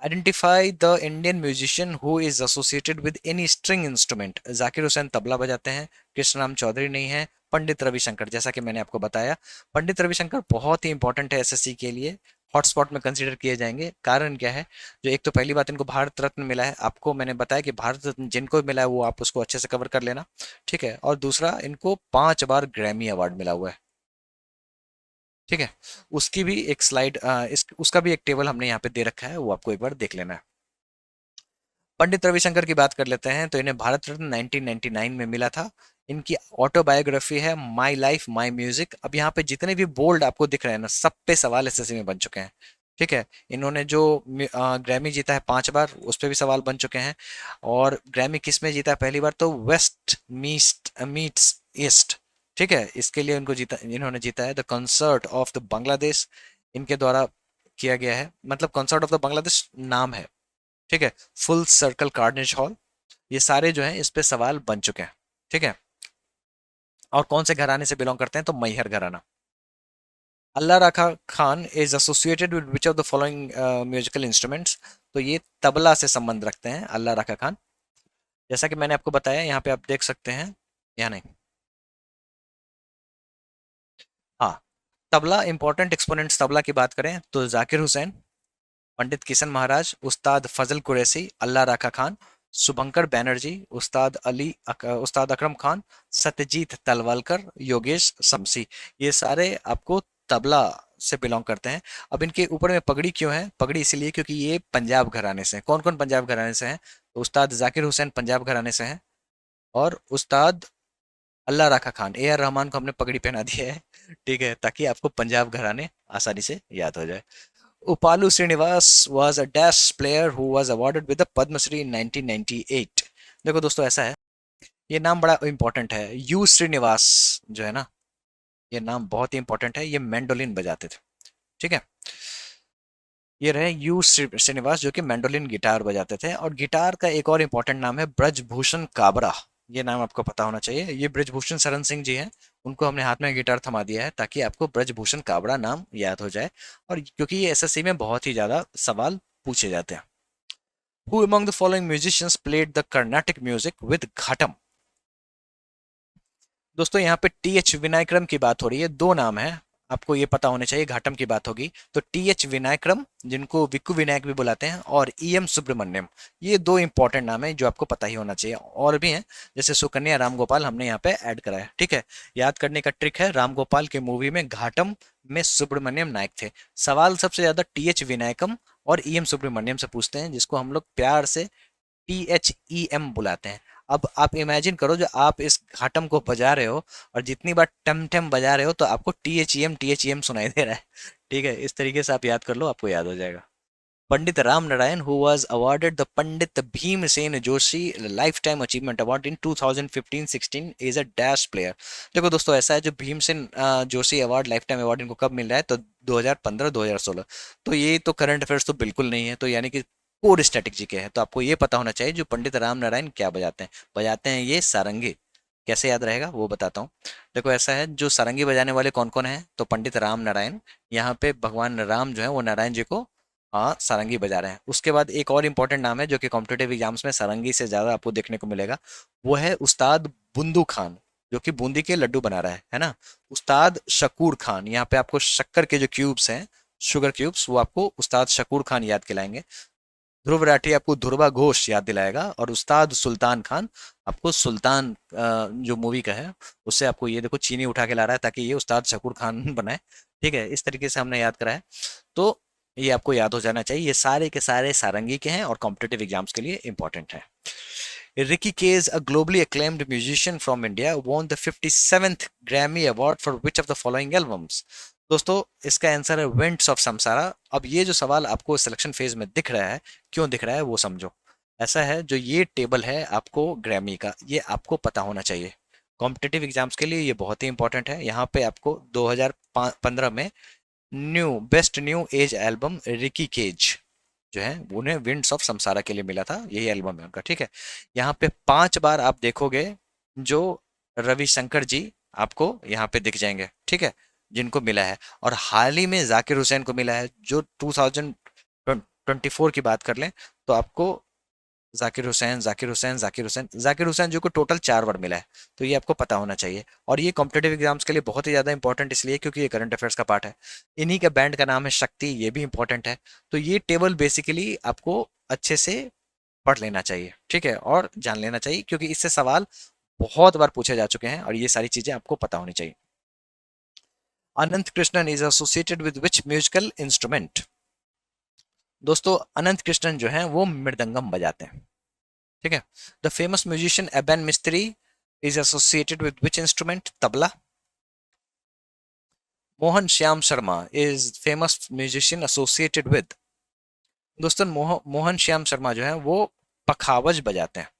Identify the Indian musician who is associated with any string instrument. Zakir Hussain tabla बजाते हैं, कृष्णराम चौधरी नहीं है, पंडित रविशंकर, जैसा कि मैंने आपको बताया। पंडित रविशंकर बहुत ही इंपॉर्टेंट है एसएससी के लिए, हॉटस्पॉट में कंसीडर किए जाएंगे। कारण क्या है, जो एक तो पहली बात, इनको भारत रत्न मिला है, आपको मैंने बताया कि भारत रत्न जिनको मिला है वो आप उसको अच्छे से कवर कर लेना, ठीक है। और दूसरा, इनको 5 बार ग्रैमी अवार्ड मिला हुआ है, ठीक है। उसकी भी एक स्लाइड, उसका भी एक टेबल हमने यहाँ पे दे रखा है, वो आपको एक बार देख लेना है। पंडित रविशंकर की बात कर लेते हैं, तो इन्हें भारत रत्न 1999 में मिला था। इनकी ऑटोबायोग्राफी है माई लाइफ माई म्यूजिक। अब यहाँ पे जितने भी बोल्ड आपको दिख रहे हैं ना, सब पे सवाल एसएससी में बन चुके हैं, ठीक है। इन्होंने जो ग्रैमी जीता है 5 बार, उस पर भी सवाल बन चुके हैं। और ग्रैमी किस में जीता है पहली बार, तो वेस्ट मीट्स ईस्ट, ठीक है। इसके लिए उनको जीता, इन्होंने जीता है the concert of the Bangladesh, इनके द्वारा किया गया है। मतलब कंसर्ट ऑफ द बांग्लादेश नाम है, ठीक है। फुल सर्कल कार्नेज हॉल, ये सारे जो हैं इस पे सवाल बन चुके हैं, ठीक है। और कौन से घराने से बिलोंग करते हैं, तो मैहर घराना। अल्लाह रखा Khan is associated with which of the following musical instruments. तो ये तबला से संबंध रखते हैं अल्लाह रखा खान, जैसा कि मैंने आपको बताया। यहाँ पे आप देख सकते हैं, या नहीं, हाँ, तबला इंपॉर्टेंट एक्सपोनेंट्स तबला की बात करें तो जाकिर हुसैन, पंडित किशन महाराज, उस्ताद फजल कुरैशी, अल्लाह राखा खान, शुभंकर बैनर्जी, उस्ताद अकरम खान, सत्यजीत तलवालकर, योगेश शमसी, ये सारे आपको तबला से बिलोंग करते हैं। अब इनके ऊपर में पगड़ी क्यों है? पगड़ी इसलिए क्योंकि ये पंजाब घराने से हैं। कौन कौन पंजाब घराने से हैं? तो उस्ताद जाकिर हुसैन पंजाब घराने से हैं, और उस्ताद अल्लाह राखा खान, A R रहमान को हमने पगड़ी पहना दी है, ठीक है, ताकि आपको पंजाब घराने आसानी से याद हो जाए। Upalu Srinivas was a dash player who was awarded with the Padma Shri in 1998। देखो दोस्तों, ऐसा है, ये नाम बड़ा इंपॉर्टेंट है। यू श्रीनिवास जो है ना, ये नाम बहुत ही इंपॉर्टेंट है। ये मैंडोलिन बजाते थे, ठीक है। ये रहे श्रीनिवास, जो कि मैंडोलिन गिटार बजाते थे। और गिटार का एक और इम्पोर्टेंट नाम है ब्रजभूषण काबरा, ये नाम आपको पता होना चाहिए। ये ब्रजभूषण शरण सिंह जी हैं, उनको हमने हाथ में गिटार थमा दिया है ताकि आपको ब्रजभूषण काबरा नाम याद हो जाए। और क्योंकि ये एसएससी में बहुत ही ज्यादा सवाल पूछे जाते हैं। Who among the following musicians played the Carnatic music with Ghatam? दोस्तों यहाँ पे TH विनायकरम की बात हो रही है, दो नाम है। आपको ये पता होना चाहिए, घाटम की बात होगी तो टी एच विनायकरम, जिनको विक्कू विनायक भी बुलाते हैं, और ई एम सुब्रमण्यम, ये दो इंपॉर्टेंट नाम है जो आपको पता ही होना चाहिए। और भी हैं जैसे सुकन्या राम गोपाल, हमने यहाँ पे ऐड करा है। ठीक है, याद करने का ट्रिक है, राम गोपाल के मूवी में घाटम में सुब्रमण्यम नायक थे। सवाल सबसे ज्यादा टी एच विनायकम और ई एम सुब्रमण्यम से पूछते हैं, जिसको हम लोग प्यार से THEM बुलाते हैं। अब आप इमेजिन करो, जो आप इस घाटम को बजा रहे हो और जितनी बार टम टम बजा रहे हो तो आपको THEM सुनाई दे रहा है। ठीक है, इस तरीके से आप याद कर लो, आपको याद हो जाएगा। Pandit Ram Narayan, who was awarded the Pandit Bhimsen Joshi life time achievement award in 2015-16, is a dash player. देखो दोस्तों, ऐसा है, जो Bhimsen Joshi award, life time award, इनको कब मिल रहा है, तो 2015-2016। तो ये तो करंट अफेयर्स तो बिल्कुल नहीं है, तो यानी कि कोर स्ट्रेटेजी के है। तो आपको ये पता होना चाहिए जो पंडित राम नारायण क्या बजाते हैं। बजाते हैं ये सारंगी। कैसे याद रहेगा वो बताता हूँ। देखो ऐसा है, जो सारंगी बजाने वाले कौन कौन है, तो पंडित राम नारायण, यहाँ पे भगवान राम जो है वो नारायण जी को हाँ सारंगी बजा रहे हैं। उसके बाद एक और इम्पोर्टेंट नाम है जो कि कॉम्पिटेटिव एग्जाम्स में सारंगी से ज्यादा आपको देखने को मिलेगा, वो है उस्ताद बुंदू खान, जो कि बूंदी के लड्डू बना रहा है ना। उस्ताद शकूर खान, यहाँ पे आपको शक्कर के जो क्यूब्स हैं, शुगर क्यूब्स, वो आपको उस्ताद शकूर खान याद दिलाएंगे। ध्रुव राठी आपको ध्रुवा घोष याद दिलाएगा, और उस्ताद सुल्तान खान आपको सुल्तान जो मूवी का है उससे आपको, ये देखो चीनी उठा के ला रहा है ताकि ये उस्ताद शकूर खान बनाए। ठीक है, इस तरीके से हमने याद करा है। तो ये आपको याद हो जाना चाहिए, ये सारे के सारे सारंगी के हैं और कॉम्पिटेटिव एग्जाम्स के लिए इंपॉर्टेंट है। Ricky Case, a globally acclaimed musician from India, won the 57th Grammy Award for which of the following albums? दोस्तों, इसका आंसर है विंड्स ऑफ समसारा। अब ये जो सवाल आपको सिलेक्शन फेज में दिख रहा है, क्यों दिख रहा है वो समझो। ऐसा है, जो ये टेबल है आपको ग्रैमी का, ये आपको पता होना चाहिए। कॉम्पिटेटिव एग्जाम्स के लिए ये बहुत ही इंपॉर्टेंट है। यहाँ पे आपको 2015 में new best new age album Ricky Kej जो है, उन्हें विंड्स ऑफ समसारा के लिए मिला था, यही एल्बम है उनका। ठीक है, यहाँ पे 5 बार आप देखोगे जो रविशंकर जी आपको यहाँ पे दिख जाएंगे। ठीक है, जिनको मिला है, और हाल ही में जाकिर हुसैन को मिला है। जो 2024 की बात कर लें तो आपको जाकिर हुसैन, जाकिर हुसैन, जाकिर हुसैन, जाकिर हुसैन जी को टोटल 4 बार मिला है। तो ये आपको पता होना चाहिए, और ये कॉम्पिटेटिव एग्जाम्स के लिए बहुत ही ज़्यादा इंपॉर्टेंट इसलिए क्योंकि ये करंट अफेयर्स का पार्ट है। इन्हीं के बैंड का नाम है शक्ति, ये भी इंपॉर्टेंट है। तो ये टेबल बेसिकली आपको अच्छे से पढ़ लेना चाहिए, ठीक है, और जान लेना चाहिए, क्योंकि इससे सवाल बहुत बार पूछे जा चुके हैं और ये सारी चीज़ें आपको पता होनी चाहिए। Anant Krishnan is associated with which musical instrument? दोस्तों, अनंत कृष्णन जो है वो मृदंगम बजाते हैं। ठीक है, द फेमस म्यूजिशियन एबेन मिस्त्री is associated with which instrument? Tabla. Mohan Shyam Sharma is famous musician associated with? दोस्तों, मोहन श्याम शर्मा जो है वो पखावज बजाते हैं।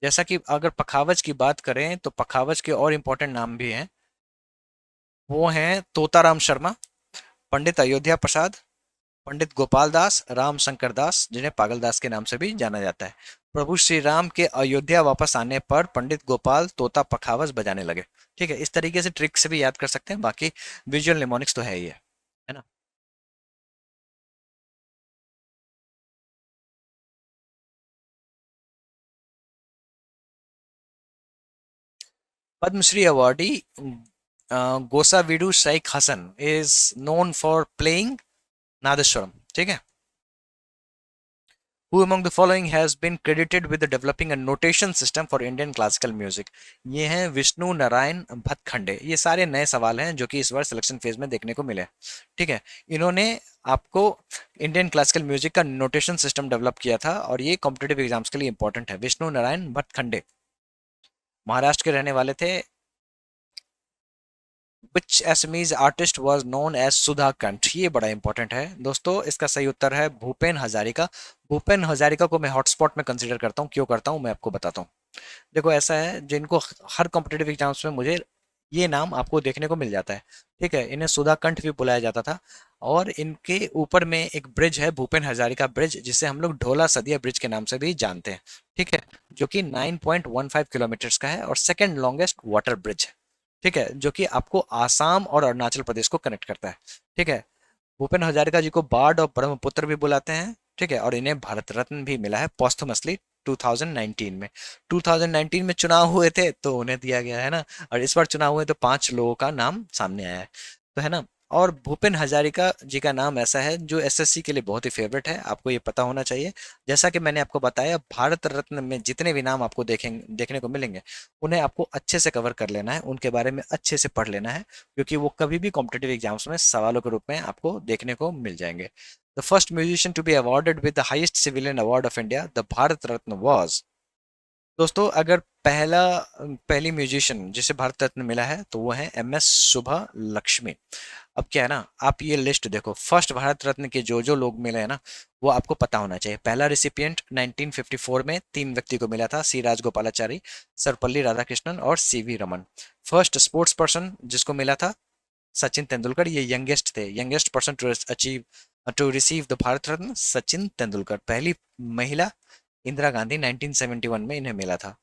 जैसा कि अगर पखावज की बात करें तो पखावज के और इंपॉर्टेंट नाम भी हैं, वो हैं तोताराम शर्मा, पंडित अयोध्या प्रसाद, पंडित गोपाल दास, राम शंकर दास, जिन्हें पागल दास के नाम से भी जाना जाता है। प्रभु श्री राम के अयोध्या वापस आने पर पंडित गोपाल तोता पखावज बजाने लगे। ठीक है, इस तरीके से ट्रिक से भी याद कर सकते हैं, बाकी विजुअल निमोनिक्स तो है ही है ना। Padmashri awardee Gosaveedu Shaik Hasan is known for playing Nadaswaram. ठीक है, Who among the following has been credited with developing a notation system for Indian classical music? ये हैं विष्णु नारायण भतखंडे। ये सारे नए सवाल हैं जो कि इस बार सिलेक्शन फेज में देखने को मिले। ठीक है, इन्होंने आपको इंडियन क्लासिकल म्यूजिक का नोटेशन सिस्टम डेवलप किया था और ये कॉम्पिटेटिव एग्जाम्स के लिए इंपॉर्टेंट है। विष्णु नारायण भटखंडे महाराष्ट्र के रहने वाले थे। Which Assamese artist was known as सुधा कंठ? ये बड़ा इंपॉर्टेंट है दोस्तों, इसका सही उत्तर है भूपेन हजारिका। भूपेन हजारिका को मैं हॉटस्पॉट में कंसीडर करता हूँ, क्यों करता हूँ मैं आपको बताता हूँ। देखो ऐसा है, जिनको हर कॉम्पिटेटिव एग्जाम्स में मुझे ये नाम आपको देखने को मिल जाता है। ठीक है, इन्हें सुधा कंठ भी बुलाया जाता था, और इनके ऊपर में एक ब्रिज है, भूपेन हजारिका ब्रिज, जिसे हम लोग ढोला सदिया ब्रिज के नाम से भी जानते हैं। ठीक है, जो कि 9.15 किलोमीटर का है और सेकेंड लॉन्गेस्ट वाटर ब्रिज है। ठीक है, जो कि आपको आसाम और अरुणाचल प्रदेश को कनेक्ट करता है। ठीक है, भूपेन हजारिका जी को बार्ड और ब्रह्मपुत्र भी बुलाते हैं। ठीक है, और इन्हें भारत रत्न भी मिला है पॉस्थुमसली 2019 में। 2019 में चुनाव हुए थे तो उन्हें दिया गया है ना, और इस बार चुनाव हुए तो 5 लोगों का नाम सामने आया है, तो है ना। और भूपेन हजारिका जी का नाम ऐसा है जो एसएससी के लिए बहुत ही फेवरेट है, आपको ये पता होना चाहिए। जैसा कि मैंने आपको बताया, भारत रत्न में जितने भी नाम आपको देखने को मिलेंगे, उन्हें आपको अच्छे से कवर कर लेना है, उनके बारे में अच्छे से पढ़ लेना है, क्योंकि वो कभी भी कॉम्पिटेटिव एग्जाम्स में सवालों के रूप में आपको देखने को मिल जाएंगे। The first musician to be awarded with the highest civilian award of India, the Bharat Ratna was. दोस्तों, अगर पहली म्यूजिशियन जिसे भारत रत्न मिला है तो वो है एम एस सुब्बा लक्ष्मी। अब क्या है ना, आप ये लिस्ट देखो, फर्स्ट भारत रत्न के जो जो लोग मिले हैं ना, वो आपको पता होना चाहिए। पहला रिसिपिएंट 1954 में 3 व्यक्ति को मिला था, सी राजगोपालाचारी, सर्वपल्ली राधाकृष्णन और C V Raman. First sports person जिसको मिला था, सचिन तेंदुलकर, ये यंगेस्ट थे, youngest person to receive the Bharat Ratna, Sachin Tendulkar. पहली महिला इंदिरा गांधी, 1971 में इन्हें मिला था।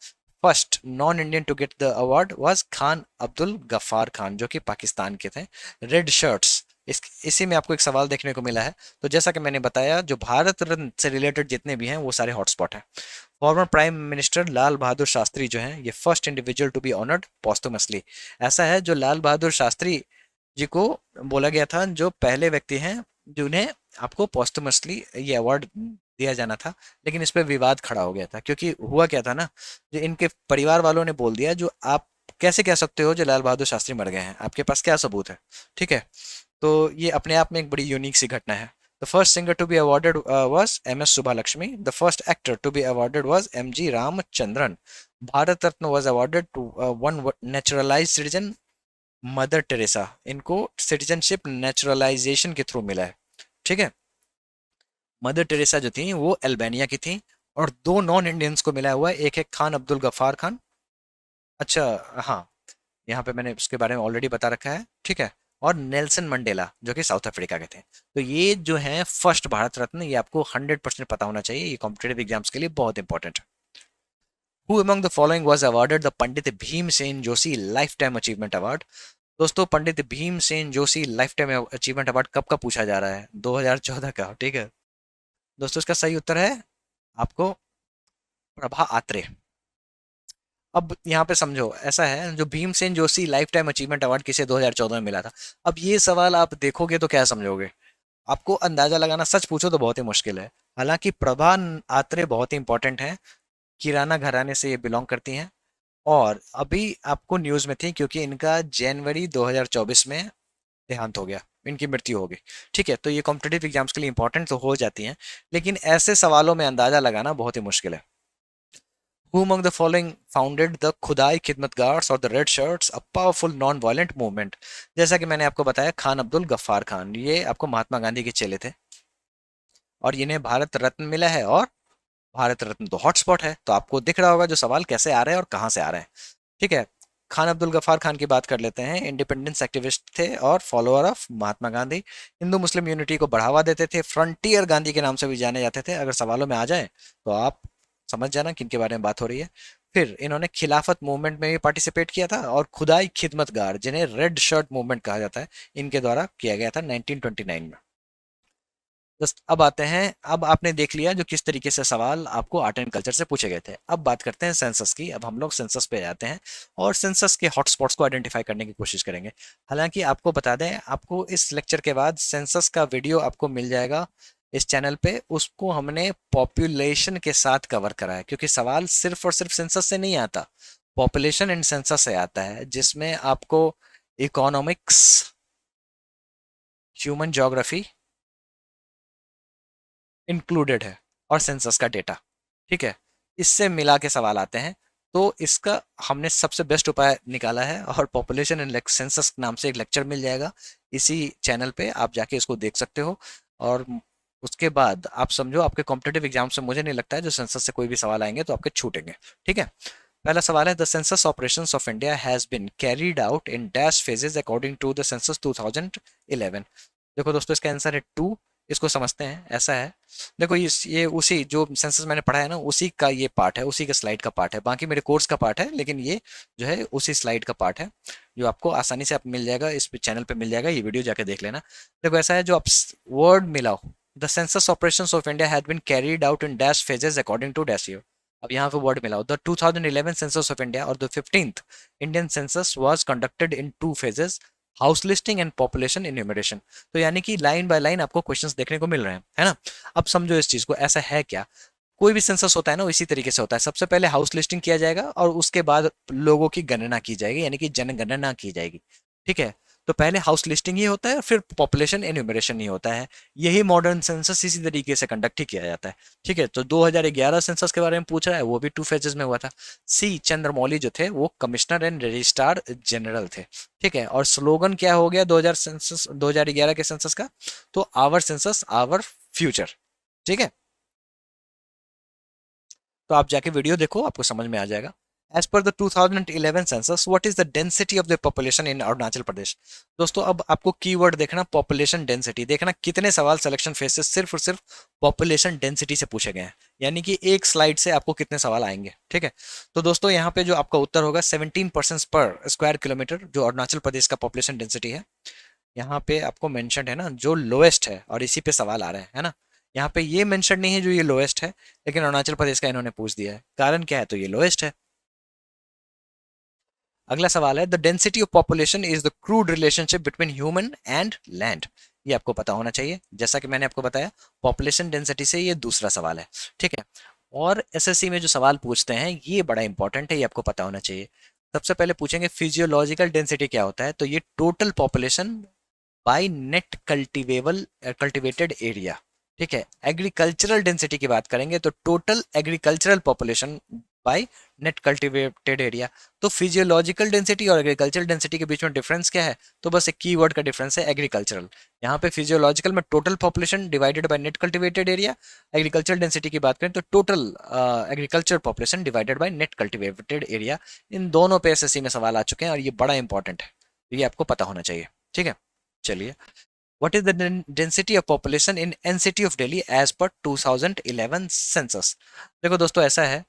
First non Indian to get the award was Khan Abdul Ghaffar Khan, जो कि पाकिस्तान के थे। रेड शर्ट्स, इसी में आपको एक सवाल देखने को मिला है। तो जैसा कि मैंने बताया, जो भारत रत्न से रिलेटेड जितने भी हैं वो सारे हॉटस्पॉट हैं। Former prime minister Lal Bahadur Shastri जो हैं, ये first individual to be honoured posthumously. ऐसा है, जो लाल बहादुर शास्त्री जी को बोला गया था जो पहले व्यक्ति हैं जिन्हें आपको पोस्टमसली ये अवार्ड दिया जाना था, लेकिन इस पे विवाद खड़ा हो गया था। क्योंकि हुआ क्या था ना, जो इनके परिवार वालों ने बोल दिया, जो आप कैसे कह सकते हो जो लाल बहादुर शास्त्री मर गए हैं, आपके पास क्या सबूत है? ठीक है, तो ये अपने आप में एक बड़ी यूनिक सी घटना है। The first singer to be awarded was M S Subbulakshmi. The first actor to be awarded was M G Ramachandran. Bharat Ratna was awarded to one naturalised citizen, Mother Teresa. इनको सिटीजनशिप नेचुरलाइजेशन के थ्रू मिला है। ठीक है, मदर टेरेसा जो थी वो Albania की थी। और 2 नॉन इंडियंस को मिला हुआ है, एक है खान अब्दुल गफ्फार खान। अच्छा, हाँ, यहाँ पे मैंने उसके बारे में ऑलरेडी बता रखा है। ठीक है, और नेल्सन मंडेला जो कि साउथ अफ्रीका के थे। तो ये जो है फर्स्ट भारत रत्न, ये आपको 100% पता होना चाहिए, ये कॉम्पिटेटिव एग्जाम्स के लिए बहुत इंपॉर्टेंट है। Who among the following was awarded the Pandit Bhimsen Joshi life time achievement award? दोस्तों, Pandit Bhimsen Joshi life time achievement award कब का पूछा जा रहा है? 2014 का। ठीक है दोस्तों, इसका सही उत्तर है आपको प्रभा आत्रे। अब यहाँ पे समझो, ऐसा है, जो Bhimsen Joshi life time achievement award किसे 2014 में मिला था? अब ये सवाल आप देखोगे तो क्या समझोगे? आपको अंदाजा लगाना, सच पूछो तो बहुत ही मुश्किल है। हालांकि प्रभा आत्रे बहुत ही इंपॉर्टेंट है, किराना घराने से ये बिलोंग करती हैं, और अभी आपको न्यूज़ में थी क्योंकि इनका जनवरी 2024 में देहांत हो गया, इनकी मृत्यु हो गई। ठीक है, तो ये कॉम्पिटेटिव एग्जाम्स के लिए इंपॉर्टेंट तो हो जाती हैं, लेकिन ऐसे सवालों में अंदाजा लगाना बहुत ही मुश्किल है। Who among the following founded the खुदाई खिदमत गार्ड्स और the red shirts, a powerful non violent movement? जैसा कि मैंने आपको बताया, खान अब्दुल गफ्फार खान, ये आपको महात्मा गांधी के चेले थे, और इन्हें भारत रत्न मिला है। और भारत रत्न तो हॉटस्पॉट है, तो आपको दिख रहा होगा जो सवाल कैसे आ रहे हैं और कहाँ से आ रहे हैं। ठीक है, खान अब्दुल गफ्फार खान की बात कर लेते हैं। इंडिपेंडेंस एक्टिविस्ट थे और follower of Mahatma Gandhi. Hindu Muslim unity को बढ़ावा देते थे, फ्रंटियर गांधी के नाम से भी जाने जाते थे। अगर सवालों में आ जाए तो आप समझ जाना किन के बारे में बात हो रही है। फिर इन्होंने खिलाफत मूवमेंट में भी पार्टिसिपेट किया था, और खुदाई खिदमतगार, जिन्हें रेड शर्ट मूवमेंट कहा जाता है, इनके द्वारा किया गया था 1929 में। जस्ट अब आते हैं, अब आपने देख लिया जो किस तरीके से सवाल आपको आर्ट एंड कल्चर से पूछे गए थे। अब बात करते हैं सेंसस की। अब हम लोग सेंसस पे जाते हैं और सेंसस के हॉटस्पॉट्स को आइडेंटिफाई करने की कोशिश करेंगे। हालांकि आपको बता दें, आपको इस लेक्चर के बाद सेंसस का वीडियो आपको मिल जाएगा इस चैनल पे। उसको हमने पॉपुलेशन के साथ कवर करा है, क्योंकि सवाल सिर्फ और सिर्फ सेंसस से नहीं आता, पॉपुलेशन एंड सेंसस से आता है, जिसमें आपको इकोनॉमिक्स, ह्यूमन ज्योग्राफी इंक्लूडेड है, और सेंसस का डेटा। ठीक है, इससे मिला के सवाल आते हैं। तो इसका हमने सबसे बेस्ट उपाय निकाला है, और पॉपुलेशन एंड सेंसस नाम से एक लेक्चर मिल जाएगा इसी चैनल पे, आप जाके इसको देख सकते हो। और उसके बाद आप समझो, आपके कॉम्पिटेटिव एग्जाम से मुझे नहीं लगता है जो सेंसस से कोई भी सवाल आएंगे तो आपके छूटेंगे। ठीक है, पहला सवाल है, the census operations of India has been carried out in dash phases according to the census 2011। देखो दोस्तों, इसका आंसर है 2। इसको समझते हैं, ऐसा है, देखो ये उसी जो सेंसस मैंने पढ़ा है ना, उसी का ये पार्ट है, उसी के स्लाइड का पार्ट है। बाकी मेरे कोर्स का पार्ट है, लेकिन ये जो है उसी स्लाइड का पार्ट है, जो आपको आसानी से आप मिल जाएगा, इस चैनल पे मिल जाएगा, ये वीडियो जाके देख लेना। देखो ऐसा है, जो आप वर्ड मिलाओ, the census operations of India had been carried out in dash phases according to dash year. अब यहाँ पे वर्ड मिलाओ, द 2011 सेंसस ऑफ इंडिया और the 15th Indian census was conducted in 2 phases, house listing and population enumeration. तो यानी कि line by line आपको questions देखने को मिल रहे हैं, है ना। अब समझो इस चीज को, ऐसा है क्या, कोई भी सेंसस होता है ना, इसी तरीके से होता है। सबसे पहले हाउस लिस्टिंग किया जाएगा और उसके बाद लोगों की गणना की जाएगी, यानी कि जनगणना की जाएगी, ठीक है। तो पहले हाउस लिस्टिंग ही होता है और फिर पॉपुलेशन एन्यूमरेशन ही होता है। यही मॉडर्न सेंसस इसी तरीके से कंडक्ट ही किया जाता है, ठीक है। तो 2011 सेंसस के बारे में पूछ रहा है, वो भी 2 phases में हुआ था। सी चंद्रमौली जो थे वो कमिश्नर एंड रजिस्ट्रार जनरल थे, ठीक है। और स्लोगन क्या हो गया 2011 के सेंसस का, तो आवर सेंसस आवर फ्यूचर, ठीक है। तो आप जाके वीडियो देखो, आपको समझ में आ जाएगा। As per the 2011 census, what is the density of the population in Arunachal Pradesh. दोस्तों अब आपको कीवर्ड देखना, पॉपुलेशन डेंसिटी। देखना कितने सवाल सिलेक्शन फेज से सिर्फ और सिर्फ पॉपुलेशन डेंसिटी से पूछे गए हैं, यानी कि एक स्लाइड से आपको कितने सवाल आएंगे, ठीक है। तो दोस्तों यहाँ पे जो आपका उत्तर होगा 17% पर स्क्वायर किलोमीटर, जो अरुणाचल प्रदेश का पॉपुलेशन डेंसिटी है। यहाँ पे आपको मेंशन है ना जो लोएस्ट है, और इसी पे सवाल आ रहा है ना। यहाँ पे ये मेंशन नहीं है जो ये लोएस्ट है, लेकिन अरुणाचल प्रदेश का इन्होंने पूछ दिया है। कारण क्या है, तो ये लोएस्ट है। अगला सवाल है, the density of population is the crude relationship between human and land. ये आपको पता होना चाहिए, जैसा कि मैंने आपको बताया पॉपुलेशन डेंसिटी से ये दूसरा सवाल है, ठीक है। और एसएससी में जो सवाल पूछते हैं ये बड़ा इंपॉर्टेंट है, ये आपको पता होना चाहिए। सबसे पहले पूछेंगे फिजियोलॉजिकल डेंसिटी क्या होता है, तो ये total population bye net cultivated area, ठीक है। एग्रीकल्चरल डेंसिटी की बात करेंगे तो total agricultural population bye net cultivated area. तो फिजियोलॉजिकल डेंसिटी और एग्रीकल्चरल डेंसिटी के बीच में डिफरेंस क्या है, तो बस एक कीवर्ड का डिफरेंस है, एग्रीकल्चरल। यहाँ पे फिजियोलॉजिकल में total population divided by net cultivated area, agricultural density की बात करें तो total agriculture population divided by net cultivated area. इन दोनों पे एसएससी में सवाल आ चुके हैं और ये बड़ा इंपॉर्टेंट है, तो ये आपको पता होना चाहिए, ठीक है। चलिए, what is the density of population in NCT of Delhi as per 2011 census। देखो दोस्तों ऐसा है,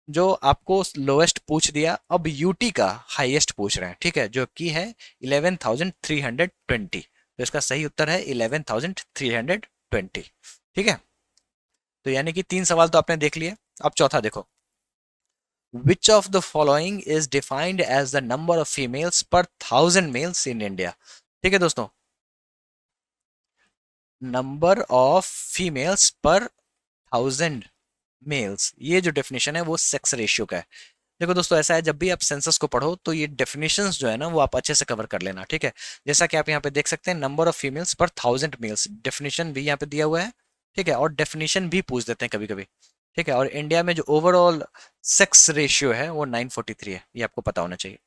जो आपको लोएस्ट पूछ दिया, अब यूटी का हाईएस्ट पूछ रहे हैं, ठीक है, जो कि है 11,320। तो इसका सही उत्तर है 11,320, ठीक है। तो यानी कि 3 सवाल तो आपने देख लिए। अब चौथा देखो, which of the following is defined as the number of females per 1,000 males in India. ठीक है दोस्तों, number of females per 1,000 mails, ये जो डेफिनेशन है वो सेक्स रेशियो का है। देखो दोस्तों ऐसा है, जब भी आप सेंसस को पढ़ो तो ये डेफिनेशंस जो है ना वो आप अच्छे से कवर कर लेना, ठीक है। जैसा कि आप यहाँ पे देख सकते हैं, number of females per 1,000 mails, definition भी यहाँ पे दिया हुआ है, ठीक है। और डेफिनेशन भी पूछ देते हैं कभी कभी, ठीक है। और इंडिया में जो ओवरऑल सेक्स रेशियो है वो 943 है, ये आपको पता होना चाहिए।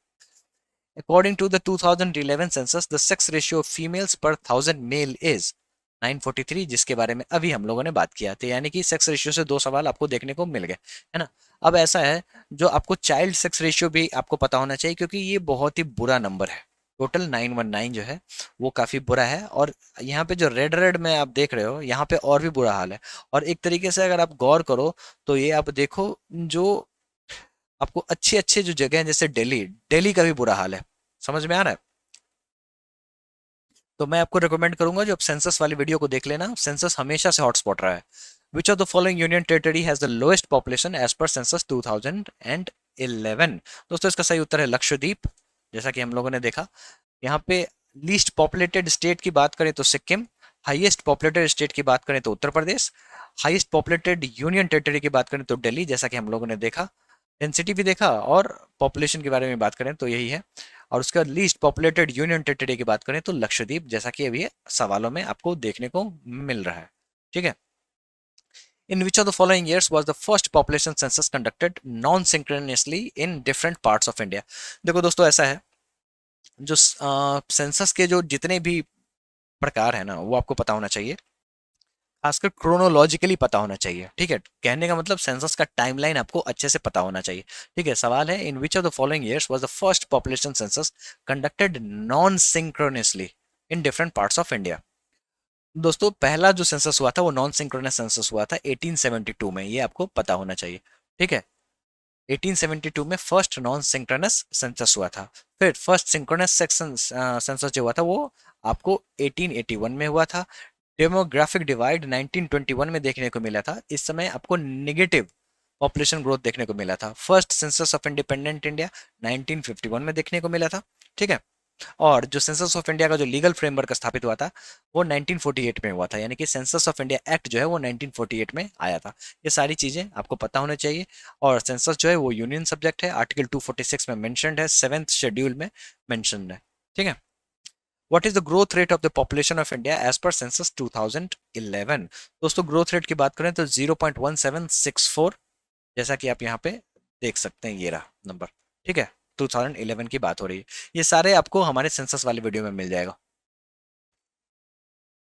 According to the 2011 census, the sex ratio of females per 1,000 male is 943, जिसके बारे में अभी हम लोगों ने बात किया था। यानी कि सेक्स रेशियो से 2 सवाल आपको देखने को मिल गए, है ना। अब ऐसा है, जो आपको चाइल्ड सेक्स रेशियो भी आपको पता होना चाहिए, क्योंकि ये बहुत ही बुरा नंबर है। टोटल 919 जो है वो काफी बुरा है। और यहाँ पे जो रेड रेड में आप देख रहे हो, यहाँ पे और भी बुरा हाल है। और एक तरीके से अगर आप गौर करो तो ये आप देखो, जो आपको अच्छे अच्छे जो जगह हैं जैसे दिल्ली, दिल्ली का भी बुरा हाल है। समझ में आ रहा है। तो मैं आपको रिकमेंड करूंगा जो आप सेंसस वाली वीडियो को देख लेना, सेंसस हमेशा से हॉटस्पॉट रहा है। Which of the following union territory has the lowest population as per census 2011। दोस्तों इसका सही उत्तर है लक्षद्वीप, जैसा कि हम लोगों ने देखा। यहाँ पे लीस्ट पॉपुलेटेड स्टेट की बात करें तो सिक्किम, हाईएस्ट पॉपुलेटेड स्टेट की बात करें तो Uttar Pradesh, highest populated union territory की बात करें तो दिल्ली, जैसा कि हम लोगों ने देखा। डेंसिटी भी देखा और पॉपुलेशन के बारे में बात करें तो यही है। और उसका लीस्ट पॉपुलेटेड यूनियन टेरिटरी की बात करें तो लक्षद्वीप, जैसा कि अभी सवालों में आपको देखने को मिल रहा है, ठीक है। In which of the following years was the first population census conducted non synchronously in different parts of India. देखो दोस्तों ऐसा है, जो सेंसस के जो जितने भी प्रकार है ना वो आपको पता होना चाहिए, खासकर क्रोनोलॉजिकली पता होना चाहिए, ठीक है। कहने का मतलब सेंसस का टाइमलाइन आपको अच्छे से पता होना चाहिए, ठीक है। सवाल है, in which of the following years was the first population census conducted non synchronously in different parts of India. दोस्तों पहला जो सेंसस हुआ था वो नॉन सिंक्रोनस सेंसस हुआ था 1872 में, ये आपको पता होना चाहिए, ठीक है। 1872 में फर्स्ट नॉन सिंक्रोनस सेंसस हुआ था। फिर फर्स्ट सिंक्रोनस सेक्शन सेंसस जो हुआ था वो आपको 1881 में हुआ था। डेमोग्राफिक डिवाइड 1921 में देखने को मिला था। इस समय आपको निगेटिव पॉपुलेशन ग्रोथ देखने को मिला था। First census of independent India 1951 में देखने को मिला था, ठीक है। और जो सेंसस ऑफ इंडिया का जो लीगल फ्रेमवर्क स्थापित हुआ था वो 1948 में हुआ था, यानी कि सेंसस ऑफ इंडिया एक्ट जो है वो 1948 में आया था। ये सारी चीजें आपको पता होनी चाहिए। और सेंसस जो है वो यूनियन सब्जेक्ट है, आर्टिकल 246 में मेंशन्ड है, 7th शेड्यूल में मेंशन्ड है, ठीक है। What is the growth rate of the population of India as per census 2011? दोस्तों ग्रोथ रेट की बात करें तो 0.1764, जैसा कि आप यहाँ पे देख सकते हैं, ये रहा नंबर, ठीक है। 2011 की बात हो रही है। ये सारे आपको हमारे सेंसस वाले वीडियो में मिल जाएगा।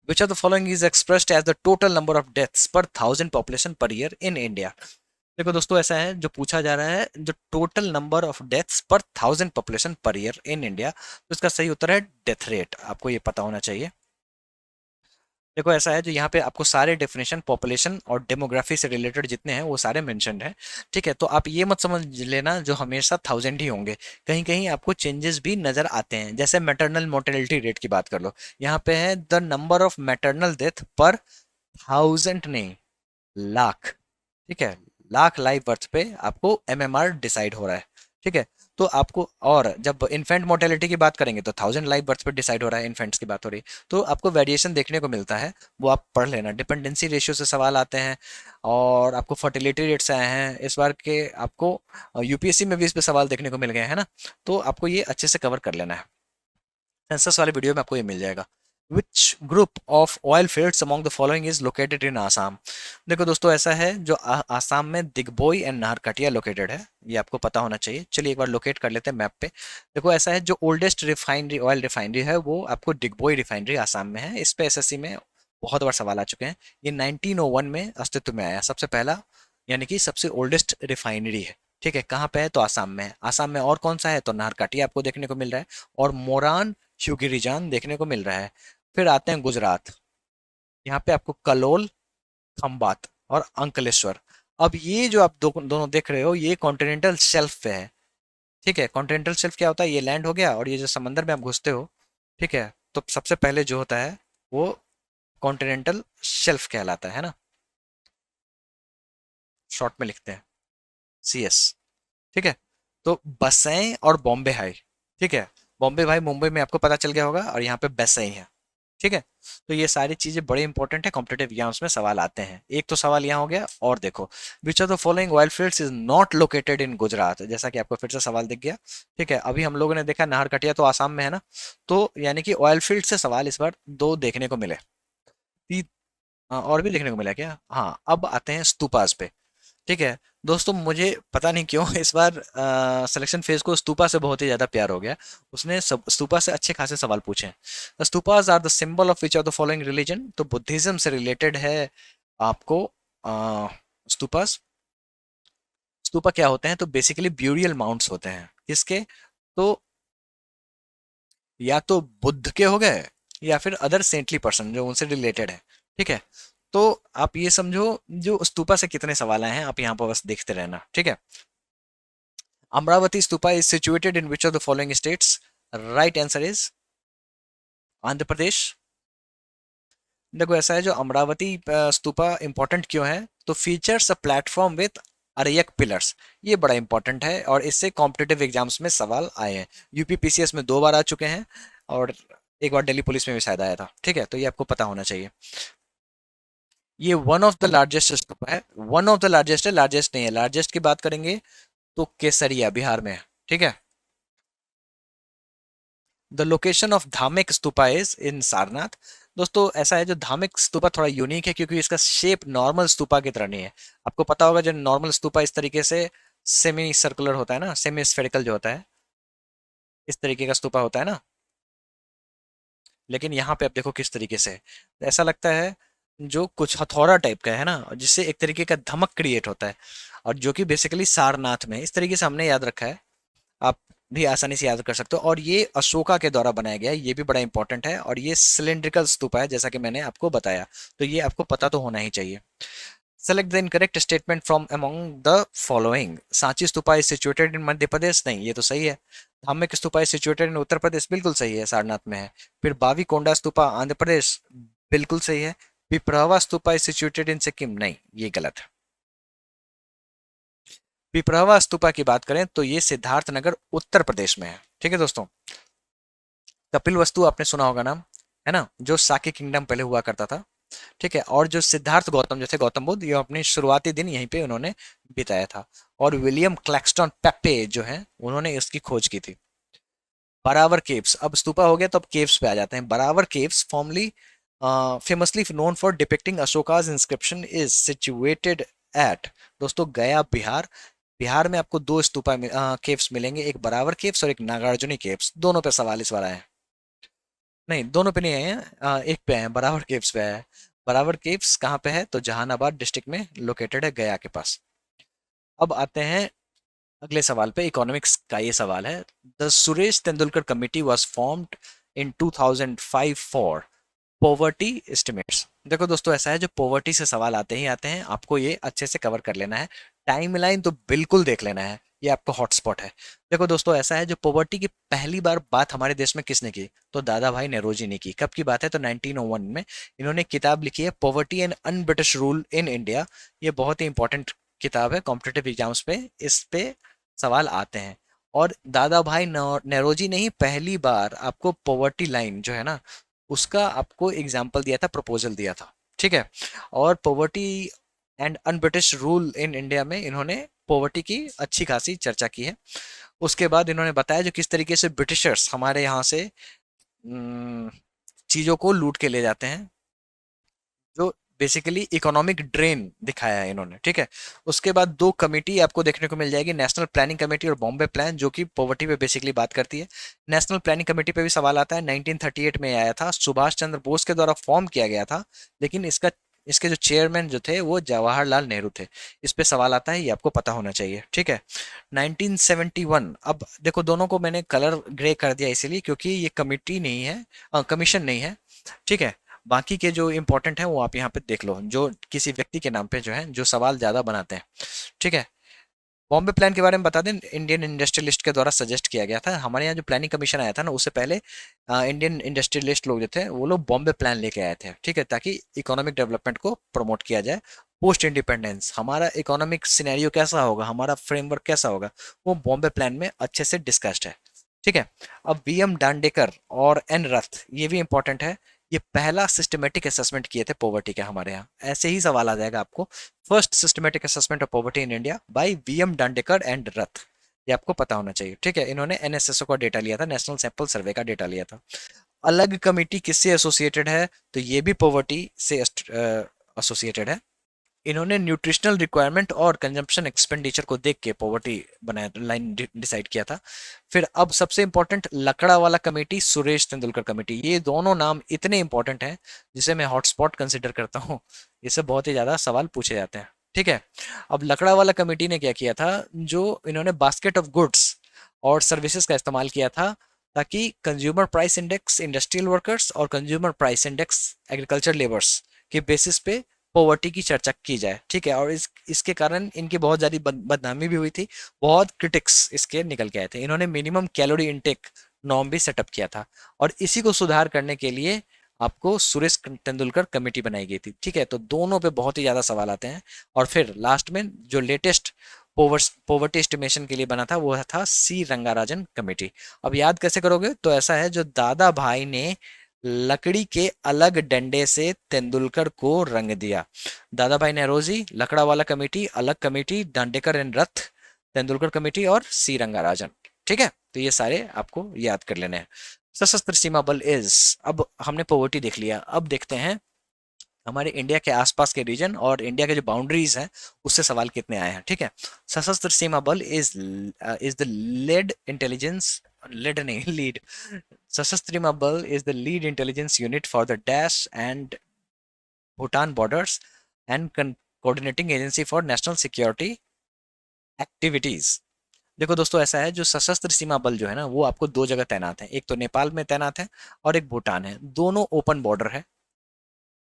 Which of the following is expressed as the total number of deaths per thousand population per year in India? देखो दोस्तों, ऐसा है, जो पूछा जा रहा है जो टोटल नंबर ऑफ डेथ्स पर thousand population per year in India, तो इसका सही उत्तर है डेथ रेट। आपको ये पता होना चाहिए। देखो ऐसा है, जो यहाँ पे आपको सारे डेफिनेशन पॉपुलेशन और डेमोग्राफी से रिलेटेड जितने हैं वो सारे मेंशन्ड हैं, ठीक है। तो आप ये मत समझ लेना जो हमेशा थाउजेंड ही होंगे, कहीं कहीं आपको चेंजेस भी नजर आते हैं। जैसे मैटरनल मोर्टेलिटी रेट की बात कर लो, यहाँ पे है the number of maternal death पर थाउजेंड नहीं, लाख, ठीक है। लाख लाइव बर्थ पे आपको एमएमआर डिसाइड हो रहा है, ठीक है। तो आपको, और जब इन्फेंट मोर्टेलिटी की बात करेंगे तो थाउजेंड लाइव बर्थ पे डिसाइड हो रहा है, इन्फेंट्स की बात हो रही है। तो आपको वेरिएशन देखने को मिलता है, वो आप पढ़ लेना। डिपेंडेंसी रेशियो से सवाल आते हैं, और आपको फर्टिलिटी रेट से आए हैं इस बार के। आपको यूपीएससी में भी इस पे सवाल देखने को मिल गए हैं ना, तो आपको ये अच्छे से कवर कर लेना है। सेंसस वाले वीडियो में आपको ये मिल जाएगा। Which group of oil fields among the following is located in Assam? देखो दोस्तों, ऐसा है, जो आसाम में दिग्बोई एंड नाहरकटिया लोकेटेड है, ये आपको पता होना चाहिए। चलिए एक बार लोकेट कर लेते हैं मैप पे। देखो ऐसा है, जो ओल्डेस्ट रिफाइनरी, ऑयल रिफाइनरी है, वो आपको दिग्बोई रिफाइनरी आसाम में है। इस पे एसएससी में बहुत बार सवाल आ चुके हैं। ये 1901 में अस्तित्व में आया, सबसे पहला, यानी कि सबसे ओल्डेस्ट रिफाइनरी है, ठीक है। कहाँ पे है? तो आसाम में है। आसाम में और कौन सा है? तो नाहरकटिया आपको देखने को मिल रहा है, और मोरान ह्यूगिरिजान देखने को मिल रहा है। फिर आते हैं गुजरात, यहाँ पे आपको कलोल, खंबात और अंकलेश्वर। अब ये जो आप दोनों देख रहे हो, ये कॉन्टिनेंटल शेल्फ पे है, ठीक है। कॉन्टिनेंटल शेल्फ क्या होता है? ये लैंड हो गया, और ये जो समंदर में आप घुसते हो, ठीक है, तो सबसे पहले जो होता है वो कॉन्टिनेंटल शेल्फ कहलाता है ना, शॉर्ट में लिखते हैं सीएस, ठीक है। तो बसई और बॉम्बे हाई, ठीक है। बॉम्बे भाई मुंबई में आपको पता चल गया होगा, और यहाँ पे बसई है, ठीक है। तो ये सारी चीजें बड़े इंपॉर्टेंट है, कॉम्पिटेटिव एग्जाम्स में सवाल आते हैं। एक तो सवाल यहाँ हो गया, और देखो, which of the following oil fields is not located in Gujarat? जैसा कि आपको फिर से सवाल दिख गया, ठीक है। अभी हम लोगों ने देखा नाहरकटिया तो आसाम में है ना, तो यानी कि ऑयल फील्ड से सवाल इस बार दो देखने को मिले। और भी देखने को मिला क्या? हाँ, अब आते हैं स्तूपास पे, ठीक है। दोस्तों मुझे पता नहीं क्यों इस बार सिलेक्शन फेज को स्तूपा से बहुत ही ज्यादा प्यार हो गया। उसने सब स्तूपा से अच्छे खासे सवाल पूछे हैं। Stupas are the symbol of which of the following religion? तो बुद्धिज्म से रिलेटेड है आपको स्तूपास। स्तूपा क्या होते हैं? तो बेसिकली ब्यूरियल माउंट्स होते हैं, किसके? तो या तो बुद्ध के हो गए, या फिर अदर सेंटली पर्सन जो उनसे रिलेटेड है, ठीक है। तो आप ये समझो, जो स्तूपा से कितने सवाल आए हैं आप यहाँ पर बस देखते रहना, ठीक है। Amaravati stupa is situated in which of the following states? Right answer is Andhra Pradesh. देखो ऐसा है, जो अमरावती स्तूपा इंपॉर्टेंट क्यों है? तो features a platform with Ayaka pillars, ये बड़ा इंपॉर्टेंट है, और इससे कॉम्पिटेटिव एग्जाम्स में सवाल आए हैं। यूपी पीसीएस में 2 बार आ चुके हैं, और एक बार दिल्ली पुलिस में भी शायद आया था, ठीक है। तो ये आपको पता होना चाहिए। ये one of the largest stupa है, वन ऑफ द लार्जेस्ट है, लार्जेस्ट नहीं है। लार्जेस्ट की बात करेंगे तो केसरिया बिहार में है, ठीक है। The location of Dhamek stupa is in Sarnath. दोस्तों ऐसा है, जो धामिक स्तूपा थोड़ा यूनिक है, क्योंकि इसका शेप नॉर्मल स्तूपा की तरह नहीं है। आपको पता होगा, जो नॉर्मल स्तूपा इस तरीके से सेमी सर्कुलर होता है ना, सेमी स्फेरिकल जो होता है, इस तरीके का स्तूपा होता है ना। लेकिन यहाँ पे आप देखो किस तरीके से है। ऐसा लगता है जो कुछ हथौड़ा टाइप का है ना, जिससे एक तरीके का धमक क्रिएट होता है, और जो कि बेसिकली सारनाथ में इस तरीके से हमने याद रखा है। आप भी आसानी से याद कर सकते हो। और ये अशोका के द्वारा बनाया गया है, ये भी बड़ा इंपॉर्टेंट है। और ये सिलेंड्रिकल स्तूपा है, जैसा कि मैंने आपको बताया, तो ये आपको पता तो होना ही चाहिए। Select the incorrect statement from among the following. Sanchi stupa is situated in Madhya Pradesh, नहीं, ये तो सही है। Dhamek stupa is situated in Uttar Pradesh, बिल्कुल सही है, सारनाथ में है। फिर बावी कोंडा स्तूपा आंध्र प्रदेश, बिल्कुल सही है। पिपरावा स्तूपा इज सिचुएटेड इन सिक्किम, नहीं, ये गलत है। पिपरावा स्तूपा की बात करें तो ये सिद्धार्थ नगर उत्तर प्रदेश में है। ठीक है दोस्तों। कपिल वस्तु आपने सुना होगा नाम, है ना, जो साके किंगडम पहले हुआ करता था। ठीक है। और जो सिद्धार्थ गौतम जो थे, गौतम बुद्ध, ये अपने शुरुआती दिन यहीं पे उन्होंने बिताया था। और विलियम क्लैक्सटन पेप्पे जो है, उन्होंने इसकी खोज की थी। बरावर केव्स, अब स्तूपा हो गया तो अब केव्स पे आ जाते हैं। Barabar caves formerly famously known for depicting Ashoka's inscription is situated at, दोस्तों, गया बिहार। बिहार में आपको दो स्तूपा केव्स मिलेंगे, एक बरावर केव्स और एक नागार्जुनी केव्स। दोनों पे सवाल इस बार आए हैं। नहीं, दोनों पे नहीं आए हैं, एक पे हैं, बरावर केव्स पे है। बरावर केव्स कहाँ पे है, तो जहानाबाद डिस्ट्रिक्ट में लोकेटेड है, गया के पास। अब आते हैं अगले सवाल पे। इकोनॉमिक्स का ये सवाल है। The Suresh Tendulkar committee was formed in 2005 for poverty estimates. देखो दोस्तों, ऐसा है, जो पॉवर्टी से सवाल आते ही आते हैं, आपको ये अच्छे से कवर कर लेना है। टाइमलाइन तो बिल्कुल देख लेना है, ये आपका हॉटस्पॉट है। देखो दोस्तों, ऐसा है, जो पॉवर्टी की पहली बार बात हमारे देश में किसने की, तो दादा भाई नेहरूजी ने की। कब की बात है, तो 1901 में। इन्होंने किताब लिखी है poverty and un British rule in India. ये बहुत ही इंपॉर्टेंट किताब है, कॉम्पिटेटिव एग्जाम्स पे इस पे सवाल आते हैं। और दादा भाई नेहरूजी ने ही पहली बार आपको पॉवर्टी लाइन जो है ना, उसका आपको एग्जाम्पल दिया था, प्रपोजल दिया था। ठीक है। और poverty and un British rule in India में इन्होंने पॉवर्टी की अच्छी खासी चर्चा की है। उसके बाद इन्होंने बताया जो किस तरीके से ब्रिटिशर्स हमारे यहाँ से चीज़ों को लूट के ले जाते हैं, जो बेसिकली इकोनॉमिक ड्रेन दिखाया है इन्होंने। ठीक है। उसके बाद दो कमेटी आपको देखने को मिल जाएगी, नेशनल प्लानिंग कमेटी और बॉम्बे प्लान, जो कि पॉवर्टी पे बेसिकली बात करती है। नेशनल प्लानिंग कमेटी पे भी सवाल आता है, 1938 में आया था, सुभाष चंद्र बोस के द्वारा फॉर्म किया गया था, लेकिन इसके जो चेयरमैन जो थे वो जवाहरलाल नेहरू थे। इस पे सवाल आता है, ये आपको पता होना चाहिए। ठीक है। 1971, अब देखो दोनों को मैंने कलर ग्रे कर दिया इसीलिए क्योंकि ये कमिटी नहीं है, कमीशन नहीं है। ठीक है। बाकी के जो इंपॉर्टेंट है वो आप यहाँ पे देख लो, जो किसी व्यक्ति के नाम पे जो है, जो सवाल ज्यादा बनाते हैं। ठीक है। बॉम्बे प्लान के बारे में बता दें, इंडियन इंडस्ट्रियलिस्ट के द्वारा सजेस्ट किया गया था। हमारे यहाँ जो प्लानिंग कमीशन आया था ना, उससे पहले इंडियन इंडस्ट्रियलिस्ट लोग जो थे, वो लोग बॉम्बे प्लान लेके आए थे। ठीक है। ताकि इकोनॉमिक डेवलपमेंट को प्रमोट किया जाए। पोस्ट इंडिपेंडेंस हमारा इकोनॉमिक सिनेरियो कैसा होगा, हमारा फ्रेमवर्क कैसा होगा, वो बॉम्बे प्लान में अच्छे से डिस्कस्ड है। ठीक है। अब वी.एम. दांडेकर और एन रथ, ये भी इंपॉर्टेंट है। ये पहला सिस्टमेटिक असेसमेंट किए थे पॉवर्टी का हमारे यहाँ। ऐसे ही सवाल आ जाएगा आपको, first systematic assessment of poverty in India by वी.एम. दांडेकर एंड रथ। ये आपको पता होना चाहिए। ठीक है। इन्होंने एनएसएसओ का डेटा लिया था, नेशनल सैंपल सर्वे का डेटा लिया था। अलग कमिटी किससे एसोसिएटेड है, तो ये भी पॉवर्टी से एसोसिएटेड है। इन्होंने न्यूट्रिशनल रिक्वायरमेंट और कंजम्पशन एक्सपेंडिचर को देख के पॉवर्टी बनाया, लाइन डिसाइड किया था। फिर अब सबसे इंपॉर्टेंट, लकड़ा वाला कमेटी, सुरेश तेंदुलकर कमेटी, ये दोनों नाम इतने इंपॉर्टेंट हैं जिसे मैं हॉटस्पॉट कंसिडर करता हूँ। इससे बहुत ही ज़्यादा सवाल पूछे जाते हैं। ठीक है। अब लकड़ा वाला कमेटी ने क्या किया था, जो इन्होंने बास्केट ऑफ गुड्स और सर्विसेज का इस्तेमाल किया था, ताकि consumer price index industrial workers और consumer price index agriculture labours के बेसिस पे पॉवर्टी की चर्चा की जाए। ठीक है। और इसके कारण इनकी बहुत ज़्यादा बदनामी भी हुई थी, बहुत क्रिटिक्स इसके निकल के आए थे। इन्होंने मिनिमम कैलोरी इनटेक नॉर्म भी सेटअप किया था, और इसी को सुधार करने के लिए आपको सुरेश तेंदुलकर कमेटी बनाई गई थी। ठीक है। तो दोनों पे बहुत ही ज़्यादा सवाल आते हैं। और फिर लास्ट में जो लेटेस्ट पॉवर्टी एस्टिमेशन के लिए बना था, वो था सी रंगाराजन कमेटी। अब याद कैसे करोगे, तो ऐसा है, जो दादा भाई ने लकड़ी के अलग डंडे से तेंदुलकर को रंग दिया। दादा भाई नेहरूजी, लकड़ा वाला कमेटी, अलग committee, Dandekar and Rath, Tendulkar committee और सी रंगाराजन। ठीक है। तो ये सारे आपको याद कर लेने हैं। सशस्त्र सीमा बल इज, अब हमने पॉवर्टी देख लिया, अब देखते हैं हमारे इंडिया के आसपास के रीजन और इंडिया के जो बाउंड्रीज हैं, उससे सवाल कितने आए हैं। ठीक है। Sashastra Seema Bal is the led intelligence, led नहीं, lead, Sashastra Seema Bal is the lead intelligence unit for the dash and Bhutan borders and coordinating agency for national security activities. देखो दोस्तों, ऐसा है, जो सशस्त्र सीमा बल जो है ना, वो आपको दो जगह तैनात है, एक तो नेपाल में तैनात है और एक भूटान है। दोनों ओपन बॉर्डर है।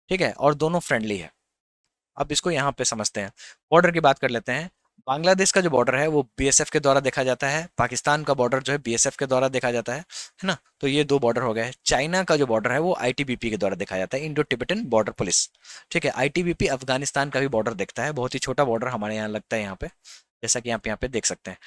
ठीक है। और दोनों फ्रेंडली है। अब इसको यहाँ पे समझते हैं। बॉर्डर की बात कर लेते हैं। बांग्लादेश का जो बॉर्डर है वो बीएसएफ के द्वारा देखा जाता है, पाकिस्तान का बॉर्डर जो है बीएसएफ के द्वारा देखा जाता है ना। तो ये दो बॉर्डर हो गए। चाइना का जो बॉर्डर है वो आईटीबीपी के द्वारा देखा जाता है, इंडो टिबेटन बॉर्डर पुलिस। ठीक है। आईटीबीपी अफगानिस्तान का भी बॉर्डर देखता है, बहुत ही छोटा बॉर्डर हमारे यहाँ लगता है यहाँ पे। जैसा कि आप यहाँ पे देख सकते हैं।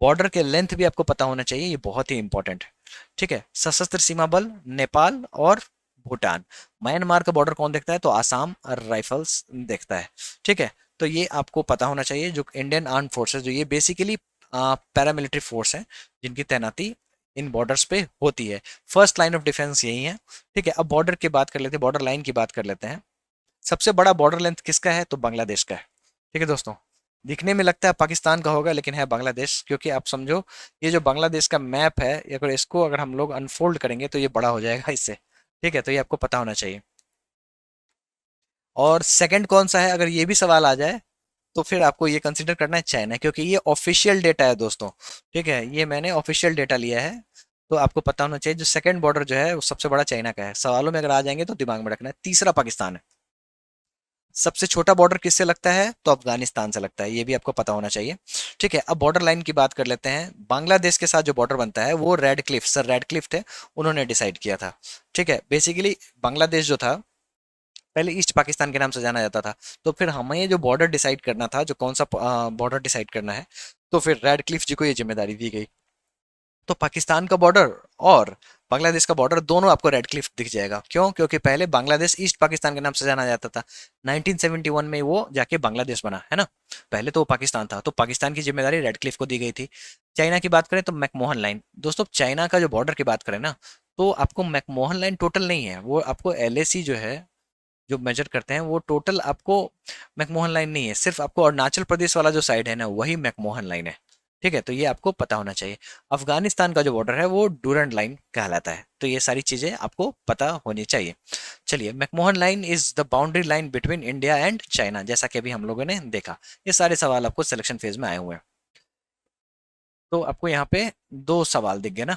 बॉर्डर के लेंथ भी आपको पता होना चाहिए, ये बहुत ही इंपॉर्टेंट है। ठीक है, सशस्त्र सीमा बल नेपाल और भूटान। म्यांमार का बॉर्डर कौन देखता है, तो आसाम राइफल्स देखता है। ठीक है, तो ये आपको पता होना चाहिए। जो इंडियन आर्म फोर्सेस, जो ये बेसिकली पैरामिलिट्री फोर्स है, जिनकी तैनाती इन बॉर्डर्स पे होती है। फर्स्ट लाइन ऑफ डिफेंस यही है। ठीक है, अब बॉर्डर की बात कर लेते हैं, बॉर्डर लाइन की बात कर लेते हैं। सबसे बड़ा बॉर्डर लेंथ किसका है, तो बांग्लादेश का है। ठीक है दोस्तों, दिखने में लगता है पाकिस्तान का होगा, लेकिन है बांग्लादेश, क्योंकि आप समझो ये जो बांग्लादेश का मैप है, अगर इसको अगर हम लोग अनफोल्ड करेंगे तो ये बड़ा हो जाएगा इससे। ठीक है, तो ये आपको पता होना चाहिए। और सेकंड कौन सा है, अगर ये भी सवाल आ जाए तो फिर आपको ये कंसिडर करना है चाइना, क्योंकि ये ऑफिशियल डेटा है दोस्तों। ठीक है, ये मैंने ऑफिशियल डेटा लिया है। तो आपको पता होना चाहिए जो सेकंड बॉर्डर जो है वो सबसे बड़ा चाइना का है। सवालों में अगर आ जाएंगे तो दिमाग में रखना है। तीसरा पाकिस्तान है। सबसे छोटा बॉर्डर किससे लगता है, तो अफगानिस्तान से लगता है, ये भी आपको पता होना चाहिए। ठीक है, अब बॉर्डर लाइन की बात कर लेते हैं। बांग्लादेश के साथ जो बॉर्डर बनता है वो red Cliff, sir red Cliff थे, उन्होंने डिसाइड किया था। ठीक है, बेसिकली बांग्लादेश जो था पहले ईस्ट पाकिस्तान के नाम से जाना जाता था। तो फिर हमें जो बॉर्डर डिसाइड करना था, जो कौन सा बॉर्डर डिसाइड करना है, तो फिर रेड क्लिफ जी को ये जिम्मेदारी दी गई। तो पाकिस्तान का बॉर्डर और बांग्लादेश का बॉर्डर दोनों आपको रेड क्लिफ दिख जाएगा। क्यों, क्योंकि पहले बांग्लादेश ईस्ट पाकिस्तान के नाम से जाना जाता था। 1971 में वो जाके बांग्लादेश बना है ना। पहले तो वो पाकिस्तान था, तो पाकिस्तान की जिम्मेदारी रेड क्लिफ को दी गई थी। चाइना की बात करें तो मैकमोहन लाइन। दोस्तों चाइना का जो बॉर्डर की बात करें ना, तो आपको मैकमोहन लाइन टोटल नहीं है, वो आपको एलएसी जो है, जो मेजर करते हैं, वो टोटल आपको मैकमोहन लाइन नहीं है। सिर्फ आपको अरुणाचल प्रदेश वाला जो साइड है ना, वही मैकमोहन लाइन है। ठीक है, तो ये आपको पता होना चाहिए। अफगानिस्तान का जो बॉर्डर है वो डूरंड लाइन कहलाता है। तो ये सारी चीजें आपको पता होनी चाहिए। चलिए, McMahon line is the boundary line between India and China, जैसा कि अभी हम लोगों ने देखा। ये सारे सवाल आपको सिलेक्शन फेज में आए हुए हैं। तो आपको यहाँ पे दो सवाल दिख गए ना।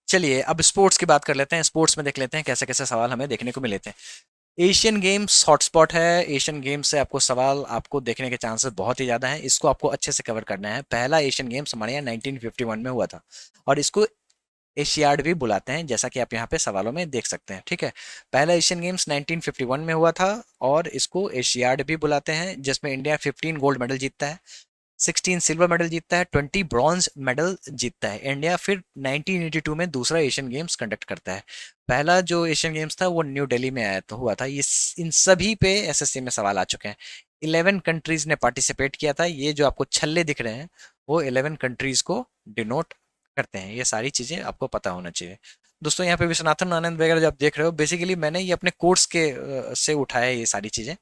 चलिए, अब स्पोर्ट्स की बात कर लेते हैं। स्पोर्ट्स में देख लेते हैं कैसे कैसे सवाल हमें देखने को मिले थे। एशियन गेम्स हॉटस्पॉट है। एशियन गेम्स से आपको सवाल आपको देखने के चांसेस बहुत ही ज़्यादा हैं। इसको आपको अच्छे से कवर करना है। पहला एशियन गेम्स हमारे यहाँ 1951 में हुआ था, और इसको एशियाड भी बुलाते हैं, जैसा कि आप यहाँ पे सवालों में देख सकते हैं। ठीक है, पहला एशियन गेम्स 1951 में हुआ था, और इसको एशियाड भी बुलाते हैं, जिसमें इंडिया 15 गोल्ड मेडल जीतता है, 16 सिल्वर मेडल जीतता है, 20 ब्रॉन्ज मेडल जीतता है। इंडिया फिर 1982 में दूसरा एशियन गेम्स कंडक्ट करता है। पहला जो एशियन गेम्स था वो न्यू दिल्ली में आया तो हुआ था। ये इन सभी पे एसएससी में सवाल आ चुके हैं। 11 कंट्रीज ने पार्टिसिपेट किया था। ये जो आपको छल्ले दिख रहे हैं वो 11 कंट्रीज को डिनोट करते हैं। ये सारी चीजें आपको पता होना चाहिए। दोस्तों यहाँ पे विश्वनाथन आनंद वगैरह जो आप देख रहे हो, बेसिकली मैंने ये अपने कोर्स के से उठाया है ये सारी चीजें,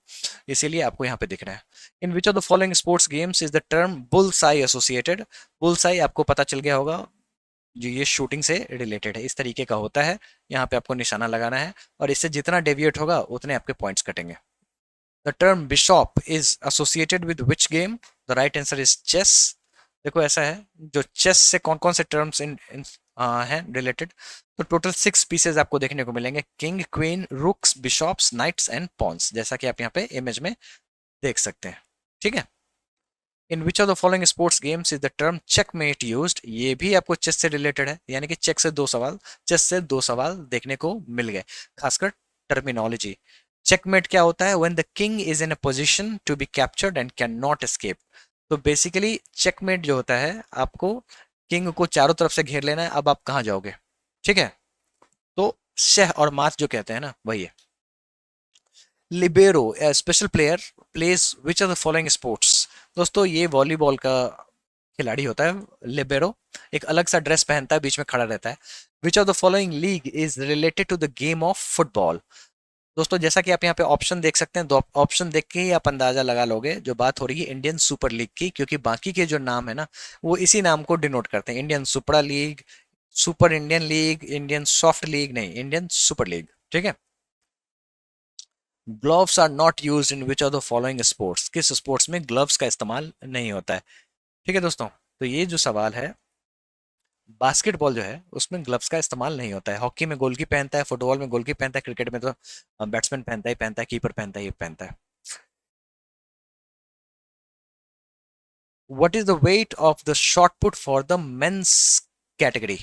इसीलिए आपको यहाँ पे दिख रहा है। In which of the following sports games is the term bull's eye associated. Bull's eye आपको पता चल गया होगा, जो ये शूटिंग से रिलेटेड है, इस तरीके का होता है। यहाँ पे आपको निशाना लगाना है, और इससे जितना डेविएट होगा उतने आपके पॉइंट्स कटेंगे। The term bishop is associated with which game, the right answer is chess. देखो ऐसा है, जो चेस से कौन कौन से टर्म्स इन हैं रिलेटेड, तो टोटल 6 पीसेज आपको देखने को मिलेंगे। King, queen, rooks, bishops, knights and pawns, जैसा कि आप यहाँ पे इमेज में देख सकते हैं। ठीक है, in which of the following sports games is the term checkmate used. ये भी आपको चेस से रिलेटेड है, यानी कि चेक से दो सवाल, चेस से दो सवाल देखने को मिल गए, खासकर टर्मिनोलॉजी। चेकमेट क्या होता है, when the king is in a position to be captured and can not escape. तो बेसिकली चेकमेट जो होता है, आपको किंग को चारों तरफ से घेर लेना है, अब आप कहाँ जाओगे। ठीक है, तो शह और मात जो कहते हैं ना, वही है। Libero special player plays which are the following sports. दोस्तों ये वॉलीबॉल का खिलाड़ी होता है लिबेरो। एक अलग सा ड्रेस पहनता है, बीच में खड़ा रहता है। Which of the following league is related to the game of football. दोस्तों जैसा कि आप यहाँ पे ऑप्शन देख सकते हैं, दो ऑप्शन देख के ही आप अंदाजा लगा लोगे, जो बात हो रही है इंडियन सुपर लीग की, क्योंकि बाकी के जो नाम है ना, वो इसी नाम को डिनोट करते हैं। Indian supra league, super Indian league, Indian soft league नहीं, इंडियन सुपर लीग। ठीक है, gloves are not use in which of the following sports. किस स्पोर्ट्स में ग्लव्स का इस्तेमाल नहीं होता है। ठीक है दोस्तों, तो ये जो सवाल है, बास्केटबॉल जो है उसमें ग्लव्स का इस्तेमाल नहीं होता है। हॉकी में गोलकी पहनता है, फुटबॉल में गोलकी पहनता है, क्रिकेट में तो बैट्समैन पहनता ही पहनता है, कीपर पहनता ही पहनता है। What is the weight of the shot put for the men's category.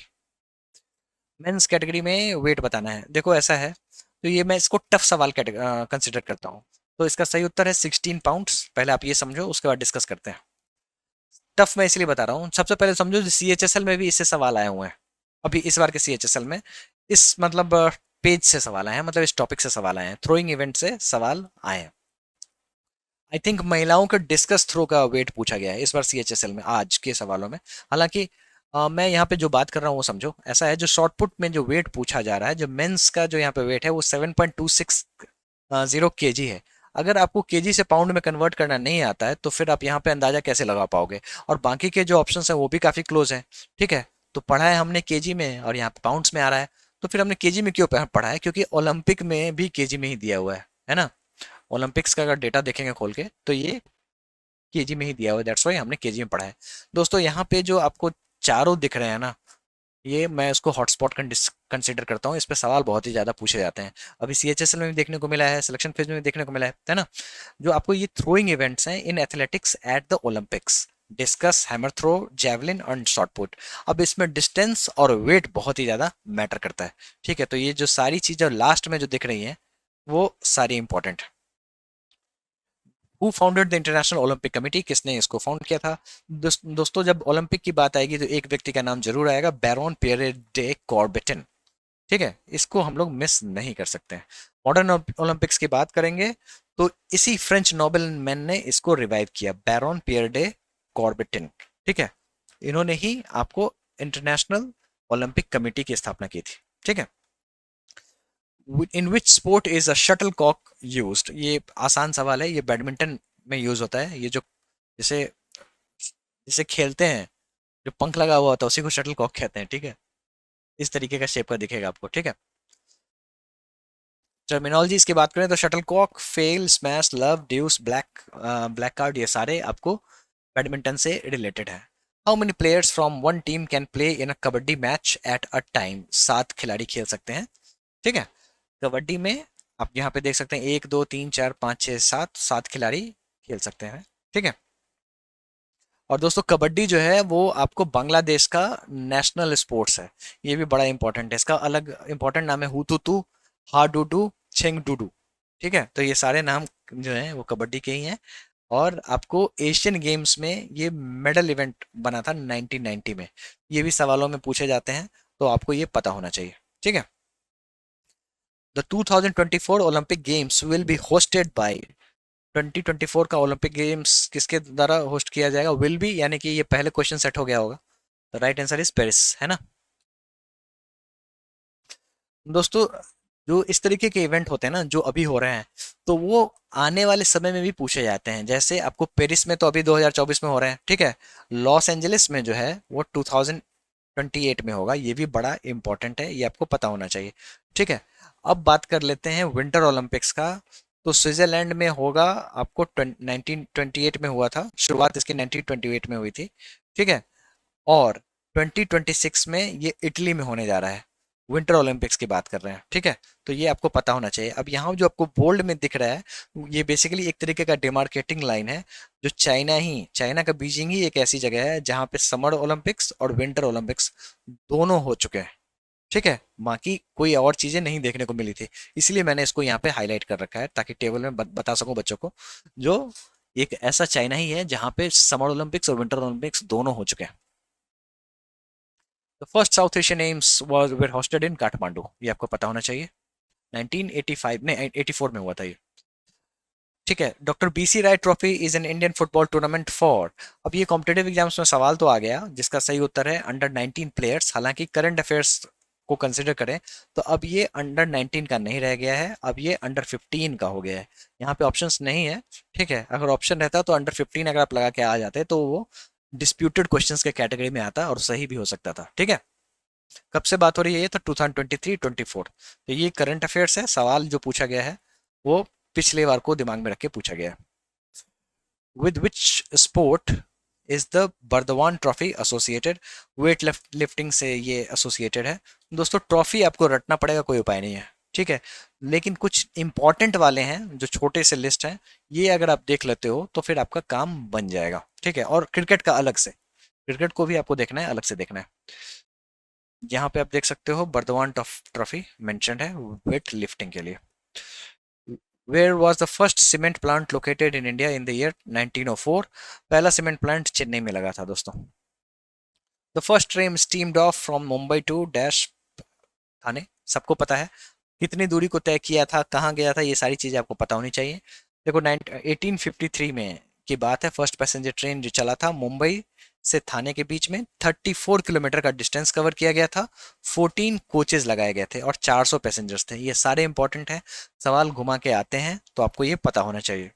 Men's category में वेट बताना है, देखो ऐसा है, तो ये मैं इसको टफ सवाल कंसिडर करता हूँ। तो इसका सही उत्तर है 16 पाउंड्स। पहले आप ये समझो, उसके बाद डिस्कस करते हैं। टफ मैं इसलिए बता रहा हूँ, सबसे पहले समझो CHSL में भी इससे सवाल आए हुए हैं। अभी इस बार के CHSL में इस मतलब पेज से सवाल आए हैं, मतलब इस टॉपिक से सवाल आए हैं, थ्रोइंग इवेंट से सवाल आए हैं। आई थिंक महिलाओं के डिस्कस थ्रो का वेट पूछा गया है इस बार CHSL में आज के सवालों में। हालांकि मैं यहाँ पे जो बात कर रहा हूँ वो समझो, ऐसा है जो शॉर्ट पुट में जो वेट पूछा जा रहा है, जो मेंस का जो यहाँ पे वेट है वो 7.26 है। अगर आपको केजी से पाउंड में कन्वर्ट करना नहीं आता है तो फिर आप यहाँ पे अंदाजा कैसे लगा पाओगे? और बाकी के जो ऑप्शन है वो भी काफी क्लोज है। ठीक है, तो पढ़ा है हमने केजी में और यहाँ पे पाउंड्स में आ रहा है, तो फिर हमने केजी में क्यों पढ़ा है? क्योंकि ओलंपिक में भी केजी में ही दिया हुआ है ना। ओलंपिक्स का अगर डेटा देखेंगे खोल के तो ये केजी में ही दिया हुआ है, दैट्स वाई हमने केजी में पढ़ा है। दोस्तों यहाँ पे जो आपको चारों दिख रहे हैं ना, ये मैं इसको हॉटस्पॉट कंसिडर करता हूँ, इस पे सवाल बहुत ही ज्यादा पूछे जाते हैं। अभी CHSL में भी देखने को मिला है, सिलेक्शन फेज में भी देखने को मिला है ना। जो आपको ये थ्रोइंग इवेंट्स हैं in athletics at the Olympics, discus, hammer throw, javelin and shot put. अब इसमें डिस्टेंस और वेट बहुत ही ज्यादा मैटर करता है। ठीक है, तो ये जो सारी चीजें लास्ट में जो दिख रही हैं वो सारी इंपॉर्टेंट है। Who founded the international Olympic committee, किसने इसको फाउंड किया था? दोस्तों जब ओलंपिक की बात आएगी तो एक व्यक्ति का नाम जरूर आएगा, बैरोन पियरे डे कॉर्बेटिन। ठीक है, इसको हम लोग मिस नहीं कर सकते हैं। मॉडर्न ओलंपिक्स की बात करेंगे तो इसी फ्रेंच नोबेल मैन ने इसको रिवाइव किया, बैरोन पियर डे कॉर्बेटिन। ठीक है, इन्होंने ही आपको इंटरनेशनल ओलंपिक कमेटी की स्थापना की थी। ठीक है, in which sport is a shuttle cock used? ये आसान सवाल है, ये बैडमिंटन में यूज होता है। ये जो जिसे जिसे खेलते हैं, जो पंख लगा हुआ होता है उसी को शटल कॉक कहते हैं। ठीक है, इस तरीके का शेप का दिखेगा आपको। ठीक है, टर्मिनोलॉजीज की बात करें तो shuttle cock, fail, smash, love, deuce, black black card, ये सारे आपको बैडमिंटन से रिलेटेड है। How many players from one team can play in a kabaddi match at a time? 7 खिलाड़ी खेल सकते हैं। ठीक है, कबड्डी में आप यहाँ पे देख सकते हैं 1 2 3 4 5 6 7, 7 खिलाड़ी खेल सकते हैं। ठीक है, और दोस्तों कबड्डी जो है वो आपको बांग्लादेश का नेशनल स्पोर्ट्स है। ये भी बड़ा इंपॉर्टेंट है, इसका अलग इंपॉर्टेंट नाम है हुतुतु, हाडुडू, छेंगडुडू। ठीक है, तो ये सारे नाम जो हैं वो कबड्डी के ही हैं। और आपको एशियन गेम्स में ये मेडल इवेंट बना था 1990 में। ये भी सवालों में पूछे जाते हैं, तो आपको ये पता होना चाहिए। ठीक है, the 2024 Olympic games will be hosted by, 2024 का ओलंपिक गेम्स किसके द्वारा होस्ट किया जाएगा? विल बी यानी कि ये पहले क्वेश्चन सेट हो गया होगा, तो राइट आंसर इज पेरिस, है ना। दोस्तों जो इस तरीके के इवेंट होते हैं ना जो अभी हो रहे हैं, तो वो आने वाले समय में भी पूछे जाते हैं। जैसे आपको पेरिस में तो अभी 2024 में हो रहे हैं। ठीक है, लॉस एंजलिस में जो है वो 2028 में होगा। ये भी बड़ा इंपॉर्टेंट है, ये आपको पता होना चाहिए। ठीक है, अब बात कर लेते हैं विंटर ओलंपिक्स का। तो स्विट्जरलैंड में होगा, आपको 1928 में हुआ था, शुरुआत इसकी 1928 में हुई थी। ठीक है, और 2026 में ये इटली में होने जा रहा है। विंटर ओलंपिक्स की बात कर रहे हैं। ठीक है, तो ये आपको पता होना चाहिए। अब यहाँ जो आपको बोल्ड में दिख रहा है, ये बेसिकली एक तरीके का डिमार्केटिंग लाइन है। जो चाइना का बीजिंग ही एक ऐसी जगह है जहाँ पे समर ओलंपिक्स और विंटर ओलंपिक्स दोनों हो चुके हैं। ठीक है, बाकी कोई और चीजें नहीं देखने को मिली थी, इसलिए मैंने इसको यहाँ पे हाईलाइट कर रखा है ताकि टेबल में बता सकूं बच्चों को। जो एक ऐसा चाइना ही है जहाँ पे समर ओलंपिक्स और विंटर ओलंपिक्स दोनों हो चुके हैं। The first South Asian games was were hosted in Kathmandu, ये आपको पता होना चाहिए। 1985 नहीं 84 में हुआ था ये। ठीक है, doctor BC Roy trophy is an Indian football tournament for. अब ये कॉम्पिटेटिव एग्जाम्स में सवाल तो आ गया जिसका सही उत्तर है अंडर 19 प्लेयर्स। हालांकि करंट अफेयर्स को कंसिडर करें तो अब ये अंडर 19 का नहीं रह गया है, अब ये अंडर 15 का हो गया है। यहाँ पे ऑप्शंस नहीं है। ठीक है, अगर ऑप्शन रहता तो अंडर 15 अगर आप लगा के आ जाते तो वो डिस्प्यूटेड क्वेश्चंस के कैटेगरी में आता और सही भी हो सकता था। ठीक है, कब से बात हो रही है? ये तो 2023-24। तो ये करंट अफेयर्स है, सवाल जो पूछा गया है वो पिछले बार को दिमाग में रख के पूछा गया है। With which sport is the Burdwan trophy associated? Weight lifting से ये एसोसिएटेड है। दोस्तों ट्रॉफी आपको रटना पड़ेगा, कोई उपाय नहीं है। ठीक है, लेकिन कुछ इंपॉर्टेंट वाले हैं जो छोटे से लिस्ट हैं, ये अगर आप देख लेते हो तो फिर आपका काम बन जाएगा। ठीक है, और क्रिकेट का अलग से, क्रिकेट को भी आपको देखना है, अलग से देखना है। यहाँ पे आप देख सकते हो बर्दवान ट्रॉफी मेंशन्ड है वेट लिफ्टिंग के लिए। Where was the first cement plant located in India in the year 1904? पहला सीमेंट प्लांट चेन्नई में लगा था दोस्तों। The first train steamed off from Mumbai to dash Thane, सबको पता है कितनी दूरी को तय किया था, कहाँ गया था, ये सारी चीजें आपको पता होनी चाहिए। देखो 1853 में की बात है, फर्स्ट पैसेंजर ट्रेन जो चला था मुंबई से थाने के बीच में 34 किलोमीटर का डिस्टेंस कवर किया गया था, 14 कोचेज लगाए गए थे और 400 पैसेंजर्स थे। ये सारे इंपॉर्टेंट हैं, सवाल घुमा के आते हैं तो आपको ये पता होना चाहिए।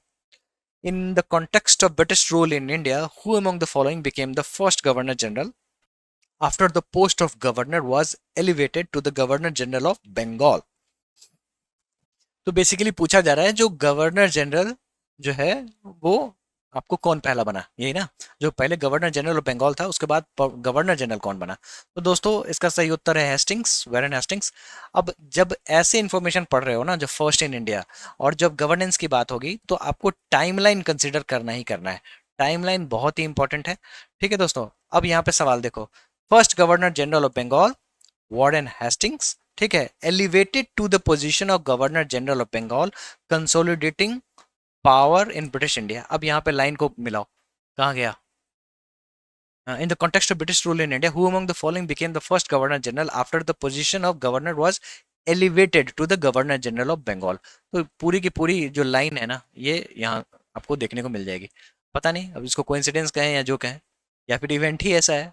In the context of British rule in India, who among the following became the first governor general after the post of governor was elevated to the governor general of Bengal? तो बेसिकली पूछा जा रहा है जो गवर्नर जनरल जो है वो आपको कौन पहला बना, यही ना, जो पहले गवर्नर जनरल ऑफ बंगाल था उसके बाद गवर्नर जनरल कौन बना? तो दोस्तों इसका सही उत्तर है हेस्टिंग्स, वारेन हेस्टिंग्स। अब जब ऐसे इंफॉर्मेशन पढ़ रहे हो ना, जो फर्स्ट इन इंडिया और जब गवर्नेंस की बात होगी तो आपको टाइमलाइन कंसिडर करना ही करना है, टाइमलाइन बहुत ही इंपॉर्टेंट है। ठीक है दोस्तों, अब यहाँ पे सवाल देखो, first governor general of Bengal Warren Hastings, ठीक है, elevated to the position of governor general of Bengal, consolidating power in British India. अब यहाँ पे लाइन को मिलाओ, कहाँ गया? In the context of British rule in India, who among the following became the first Governor General after the position of Governor was elevated to the Governor General of Bengal? तो पूरी की पूरी जो line है ना, ये यहाँ आपको देखने को मिल जाएगी। पता नहीं अब इसको कोइंसिडेंस कहें या जो कहें, या फिर इवेंट ही ऐसा है।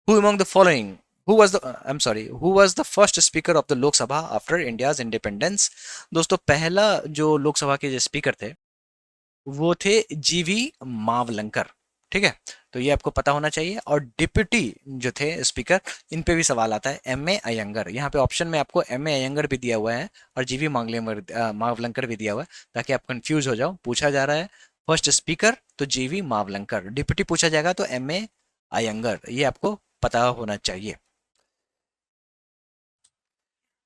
Who among the following? Who was the first speaker of the Lok Sabha after India's independence? दोस्तों पहला जो लोकसभा के जो स्पीकर थे वो थे जीवी मावलंकर। ठीक है, तो ये आपको पता होना चाहिए। और डिप्यूटी जो थे स्पीकर, इन पे भी सवाल आता है, एम ए अयंगर। यहाँ पे ऑप्शन में आपको एम ए अयंगर भी दिया हुआ है और जीवी मावलंकर भी दिया हुआ है, ताकि आप कंफ्यूज हो जाओ। पूछा जा रहा है फर्स्ट स्पीकर तो जीवी मावलंकर, डिप्यूटी पूछा जाएगा तो एम ए अयंगर, ये आपको पता होना चाहिए।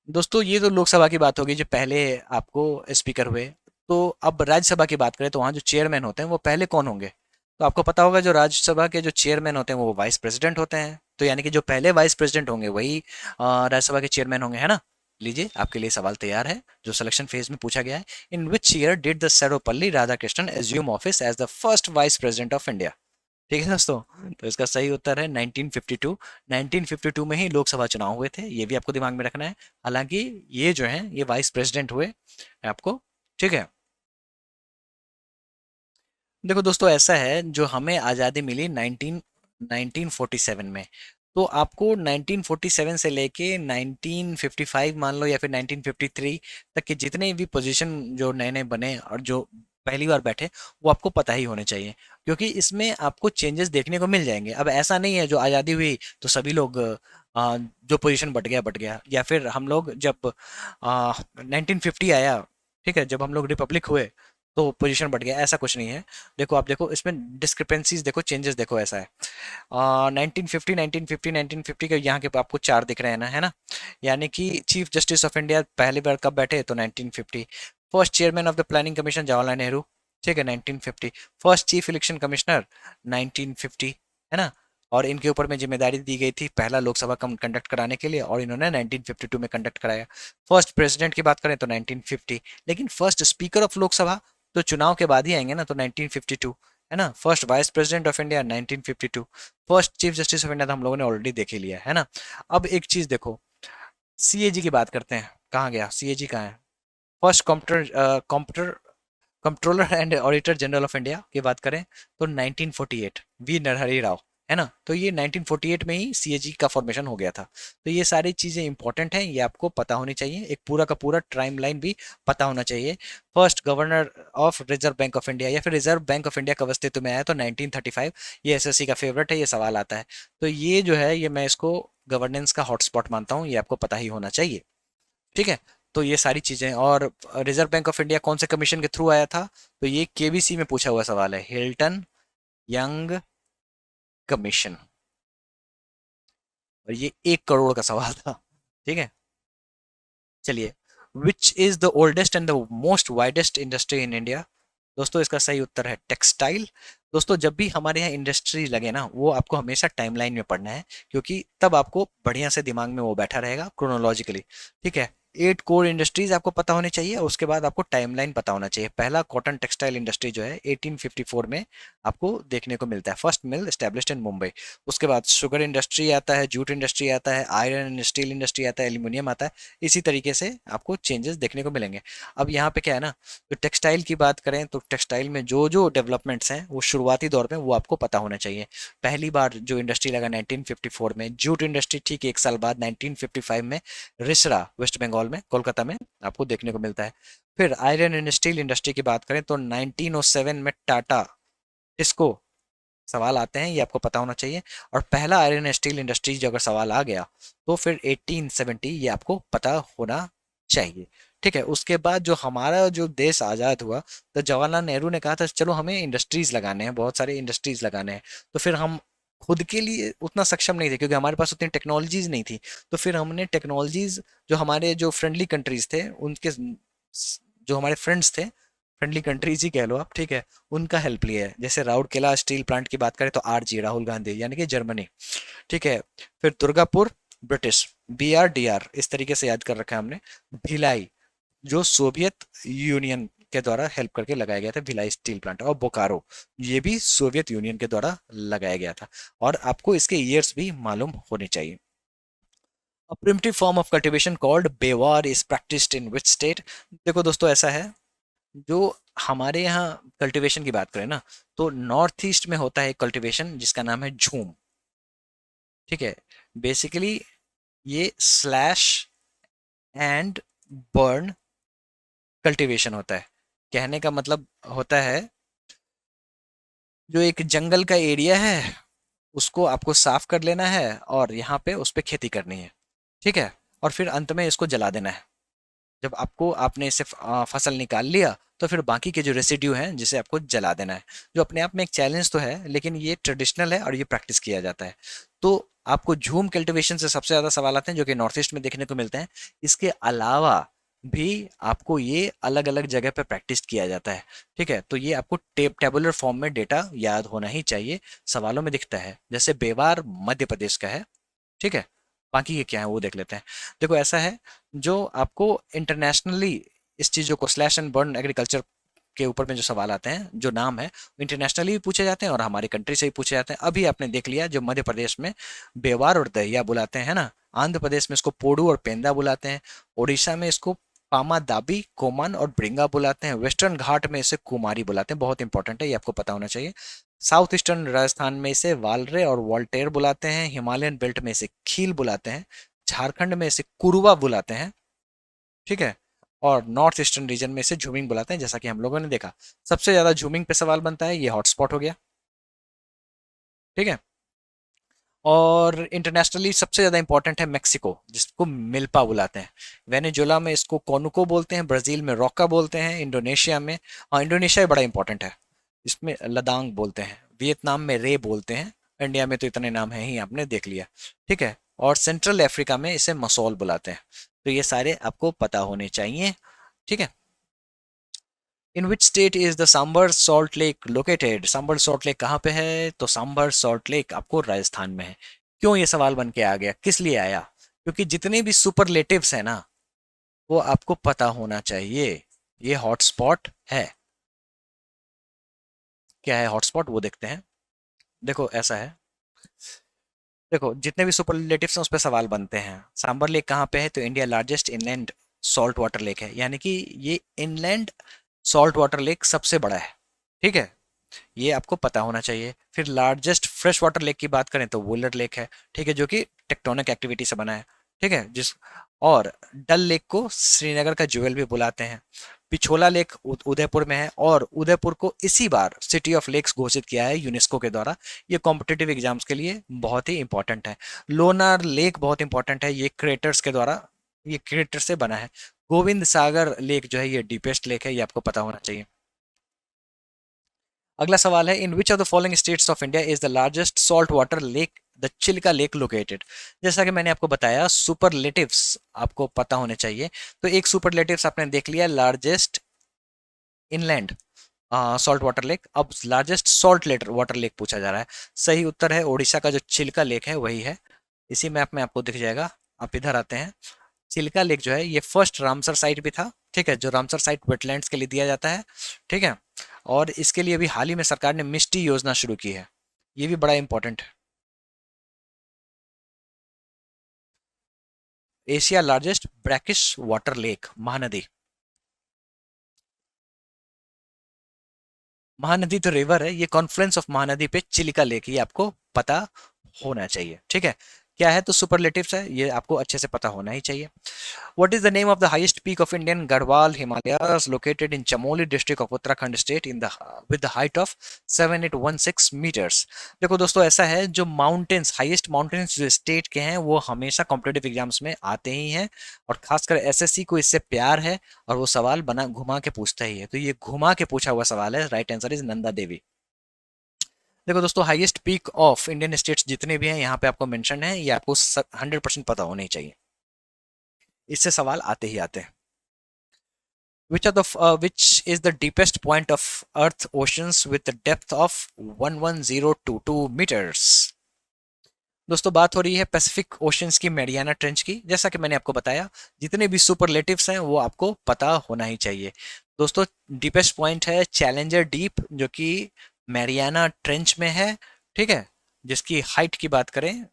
दोस्तों ये तो लोकसभा की बात होगी जो पहले आपको स्पीकर हुए। तो अब राज्यसभा की बात करें तो वहाँ जो चेयरमैन होते हैं वो पहले कौन होंगे? तो आपको पता होगा जो राज्यसभा के जो चेयरमैन होते हैं वो वाइस प्रेसिडेंट होते हैं, तो यानी कि जो पहले वाइस प्रेसिडेंट होंगे वही राज्यसभा के चेयरमैन होंगे, है ना। लीजिए आपके लिए सवाल तैयार है जो सिलेक्शन फेज में पूछा गया है। In which year did the Sarvepalli Radhakrishnan assume office as the first vice president of India? ठीक है दोस्तों, तो इसका सही उत्तर है 1952। 1952 में ही लोकसभा चुनाव हुए थे, ये भी आपको दिमाग में रखना है। हालांकि ये जो है ये वाइस प्रेसिडेंट हुए आपको। ठीक है, देखो दोस्तों ऐसा है, जो हमें आज़ादी मिली 1947 में, तो आपको 1947 से लेके 1955 मान लो या फिर 1953 तक के जितने भी पोजीशन जो नए नए बने और जो पहली बार बैठे, वो आपको पता ही होने चाहिए, क्योंककि इसमें आपको चेंजेस देखने को मिल जाएंगे। अब ऐसा नहीं है जो आज़ादी हुई तो सभी लोग जो पोजीशन बट गया, या फिर हम लोग जब 1950 आया, ठीक है, जब हम लोग रिपब्लिक हुए तो पोजीशन बढ़ गया, ऐसा कुछ नहीं है। देखो आप देखो इसमें डिस्क्रिपेंसीज देखो, चेंजेस देखो, ऐसा है 1950 1950 1950 के यहाँ के आपको चार दिख रहे हैं ना, है ना। यानी कि चीफ जस्टिस ऑफ इंडिया पहली बार कब बैठे तो 1950। First chairman of the planning commission Jawaharlal Nehru, ठीक है 1950। फर्स्ट चीफ इलेक्शन कमिश्नर 1950, है ना। और इनके ऊपर में जिम्मेदारी दी गई थी पहला लोकसभा कंडक्ट कराने के लिए, और इन्होंने 1952 में कंडक्ट कराया। फर्स्ट प्रेसिडेंट की बात करें तो 1950, लेकिन फर्स्ट स्पीकर ऑफ लोकसभा तो चुनाव के बाद ही आएंगे ना, तो 1952, है ना। First vice president of India 1952। First chief justice of India तो हम लोगों ने ऑलरेडी देख ही लिया है ना। अब एक चीज देखो, सीएजी की बात करते हैं, कहाँ गया सीएजी, कहाँ है? First computer controller and auditor general of India की बात करें तो 1948 वी नरहरि राव, है ना। तो ये 1948 में ही सीएजी का फॉर्मेशन हो गया था। तो ये सारी चीज़ें इंपॉर्टेंट हैं, ये आपको पता होनी चाहिए, एक पूरा का पूरा टाइम लाइन भी पता होना चाहिए। First governor of reserve bank of India या फिर रिजर्व बैंक ऑफ इंडिया कब अस्तित्व में आया तो 1935। ये एसएससी का फेवरेट है, ये सवाल आता है। तो ये जो है ये मैं इसको गवर्नेंस का हॉटस्पॉट मानता हूँ, ये आपको पता ही होना चाहिए। ठीक है, तो ये सारी चीजें। और रिजर्व बैंक ऑफ इंडिया कौन से कमीशन के थ्रू आया था? तो ये केबीसी में पूछा हुआ सवाल है, हिल्टन यंग कमीशन, और ये 1 करोड़ का सवाल था। ठीक है, चलिए, which is the oldest and the most widest industry in India? दोस्तों इसका सही उत्तर है टेक्सटाइल। दोस्तों जब भी हमारे यहाँ इंडस्ट्री लगे ना, वो आपको हमेशा टाइमलाइन में पढ़ना है, क्योंकि तब आपको बढ़िया से दिमाग में वो बैठा रहेगा क्रोनोलॉजिकली। ठीक है, 8 कोर इंडस्ट्रीज आपको पता होनी चाहिए और उसके बाद आपको टाइमलाइन पता होना चाहिए। पहला कॉटन टेक्सटाइल इंडस्ट्री जो है 1854 में आपको देखने को मिलता है, first mill established in Mumbai. उसके बाद शुगर इंडस्ट्री आता है, जूट इंडस्ट्री आता है, आयरन एंड स्टील इंडस्ट्री आता है, एल्यूमिनियम आता है। इसी तरीके से आपको चेंजेस देखने को मिलेंगे। अब यहाँ पे क्या है ना, तो टेक्सटाइल की बात करें तो टेक्सटाइल में जो जो डेवलपमेंट्स हैं वो शुरुआती दौर में वो आपको पता होना चाहिए। पहली बार जो इंडस्ट्री लगा 1954 में, जूट इंडस्ट्री ठीक एक साल बाद 1955 में रिसरा वेस्ट बंगाल में कोलकाता में आपको देखने को मिलता है। फिर आयरन एंड स्टील इंडस्ट्री की बात करें तो 1907 में टाटा टिस्को सवाल आते हैं, ये आपको पता होना चाहिए। और पहला आयरन एंड स्टील इंडस्ट्री जो अगर सवाल आ गया तो फिर 1870 ये आपको पता होना चाहिए। ठीक है, उसके बाद जो हमारा जो देश आज़ाद हुआ तो जवाहरलाल नेहरू ने कहा था चलो हमें इंडस्ट्रीज लगाने हैं, बहुत सारे इंडस्ट्रीज लगाने हैं। तो फिर हम खुद के लिए उतना सक्षम नहीं थे क्योंकि हमारे पास उतनी टेक्नोलॉजीज नहीं थी। तो फिर हमने टेक्नोलॉजीज जो हमारे जो फ्रेंडली कंट्रीज थे उनके, जो हमारे फ्रेंड्स थे, फ्रेंडली कंट्रीज ही कह लो आप, ठीक है, उनका हेल्प लिया है। जैसे राउरकेला स्टील प्लांट की बात करें तो आरजी राहुल गांधी यानी कि जर्मनी। ठीक है, फिर दुर्गापुर ब्रिटिश, BRDR इस तरीके से याद कर रखा है हमने। भिलाई जो सोवियत यूनियन के द्वारा हेल्प करके लगाया गया था, भिलाई स्टील प्लांट। और बोकारो ये भी सोवियत यूनियन के द्वारा लगाया गया था। और आपको इसके ईयर्स भी मालूम होने चाहिए। A primitive form of cultivation called Bewar is practiced in which state? देखो दोस्तों ऐसा है, जो हमारे यहाँ कल्टीवेशन की बात करें ना, तो नॉर्थ ईस्ट में होता है एक कल्टीवेशन जिसका नाम है झूम। ठीक है, बेसिकली ये स्लैश एंड बर्न कल्टीवेशन होता है। कहने का मतलब होता है जो एक जंगल का एरिया है उसको आपको साफ कर लेना है और यहाँ पे उस पर खेती करनी है। ठीक है, और फिर अंत में इसको जला देना है। जब आपको आपने इसे फसल निकाल लिया तो फिर बाकी के जो रेसिड्यू हैं जिसे आपको जला देना है। जो अपने आप में एक चैलेंज तो है, लेकिन ये ट्रेडिशनल है और ये प्रैक्टिस किया जाता है। तो आपको झूम कल्टीवेशन से सबसे ज़्यादा सवाल आते हैं जो कि नॉर्थ ईस्ट में देखने को मिलते हैं। इसके अलावा भी आपको ये अलग अलग जगह पे प्रैक्टिस किया जाता है। ठीक है, तो ये आपको टेबुलर फॉर्म में डेटा याद होना ही चाहिए, सवालों में दिखता है। जैसे बेवार मध्य प्रदेश का है। ठीक है, बाकी ये क्या है वो देख लेते हैं। देखो ऐसा है, जो आपको इंटरनेशनली इस चीज़ों को स्लैश एंड बर्न एग्रीकल्चर के ऊपर में जो सवाल आते हैं, जो नाम है इंटरनेशनली भी पूछे जाते हैं और हमारी कंट्री से भी पूछे जाते हैं। अभी आपने देख लिया जो मध्य प्रदेश में बेवार और दहिया बुलाते हैं ना, आंध्र प्रदेश में इसको पोडू और पेंदा बुलाते हैं, उड़ीसा में इसको पामा दाबी कोमन और ब्रिंगा बुलाते हैं, वेस्टर्न घाट में इसे कुमारी बुलाते हैं। बहुत इंपॉर्टेंट है, ये आपको पता होना चाहिए। साउथ ईस्टर्न राजस्थान में इसे वालरे और वॉल्टेर बुलाते हैं, हिमालयन बेल्ट में इसे खील बुलाते हैं, झारखंड में इसे कुरुवा बुलाते हैं। ठीक है, और नॉर्थ ईस्टर्न रीजन में इसे झूमिंग बुलाते हैं, जैसा कि हम लोगों ने देखा। सबसे ज्यादा झूमिंग पे सवाल बनता है, ये हॉटस्पॉट हो गया। ठीक है, और इंटरनेशनली सबसे ज्यादा इंपॉर्टेंट है मेक्सिको, जिसको मिल्पा बुलाते हैं। वेनेजुला में इसको कोनुको बोलते हैं, ब्राजील में रोका बोलते हैं, इंडोनेशिया में, हाँ इंडोनेशिया भी बड़ा इंपॉर्टेंट है, इसमें लदांग बोलते हैं, वियतनाम में रे बोलते हैं, इंडिया में तो इतने नाम हैं ही, आपने देख लिया। ठीक है, और सेंट्रल अफ्रीका में इसे मसोल बुलाते हैं। तो ये सारे आपको पता होने चाहिए। ठीक है, in which state is the Sambhar salt lake located? Sambhar salt lake कहाँ पे है? तो सांबर सॉल्ट लेक आपको राजस्थान में है। क्यों ये सवाल बन के आ गया, किस लिए आया? क्योंकि जितने भी सुपरलेटिव्स है ना, वो आपको पता होना चाहिए। ये हॉटस्पॉट है। क्या है हॉटस्पॉट वो देखते हैं। देखो ऐसा है, देखो जितने भी सुपरलेटिव्स हैं उस पर सवाल बनते हैं। सांबर लेक कहाँ पे है? तो India largest inland salt water lake है, यानी कि ये इनलैंड सॉल्ट वाटर लेक सबसे बड़ा है। ठीक है, ये आपको पता होना चाहिए। फिर लार्जेस्ट फ्रेश वाटर लेक की बात करें तो वुलर लेक है। ठीक है, जो कि टेक्टोनिक एक्टिविटी से बना है। ठीक है, जिस और डल लेक को श्रीनगर का ज्वेल भी बुलाते हैं। पिछोला लेक उदयपुर में है और उदयपुर को इसी बार सिटी ऑफ लेक्स घोषित किया है यूनेस्को के द्वारा। ये कॉम्पिटिटिव एग्जाम्स के लिए बहुत ही इंपॉर्टेंट है। लोनार लेक बहुत इंपॉर्टेंट है, ये क्रेटर्स के द्वारा, ये क्रेटर से बना है। गोविंद सागर लेक जो है ये डीपेस्ट लेक है, ये आपको पता होना चाहिए। अगला सवाल है, in which of the following states of India is the largest salt water lake the Chilika lake located? जैसा कि मैंने आपको बताया, सुपरलेटिव्स आपको पता होने चाहिए। तो एक सुपरलेटिव्स आपने देख लिया, largest inland. Salt water lake. अब लार्जेस्ट सॉल्ट वाटर लेक पूछा जा रहा है। सही उत्तर है ओडिशा का जो चिल्का लेक है वही है। इसी मैप में आपको दिख जाएगा। आप इधर आते हैं। चिल्का लेक जो है ये फर्स्ट रामसर साइट भी था, ठीक है, जो रामसर साइट वेटलैंड्स के लिए दिया जाता है, ठीक है। और इसके लिए अभी हाल ही में सरकार ने मिष्टी योजना शुरू की है, ये भी बड़ा इंपॉर्टेंट है। Asia largest brackish water lake Mahanadi. Mahanadi तो रिवर है, ये कॉन्फ्लुएंस ऑफ महानदी पे चिलिका लेक, ये आपको पता होना चाहिए, ठीक है। क्या है तो सुपरलेटिव्स है, ये आपको अच्छे से पता होना ही चाहिए। What is the name of the highest peak of Indian Garhwal Himalayas located in Chamoli district of Uttarakhand state in the with the height of 7816 meters? देखो दोस्तों, ऐसा है जो माउंटेन्स, हाईएस्ट माउंटेन्स जो स्टेट के हैं वो हमेशा कॉम्पिटेटिव एग्जाम्स में आते ही हैं, और खासकर एसएससी को इससे प्यार है, और वो सवाल बना घुमा के पूछता ही है, तो ये घुमा के पूछा हुआ सवाल है। Right answer is Nanda Devi. देखो दोस्तों, highest peak of Indian states जितने भी हैं यहाँ पे आपको मेंशन है, ये आपको 100% पता होने ही चाहिए, इससे सवाल आते ही आते हैं। Which is the deepest point of Earth oceans with the depth of 11022 meters? दोस्तों, बात हो रही है पैसिफिक ओशंस की मेरियाना ट्रेंच की। जैसा कि मैंने आपको बताया, जितने भी सुपरलेटिव्स हैं वो आपको पता होना ही चाहिए। दोस्तों, डीपेस्ट पॉइंट है चैलेंजर डीप, जो कि मेरियाना ट्रेंच में है, ठीक है। जिसकी हाइट की बात करें,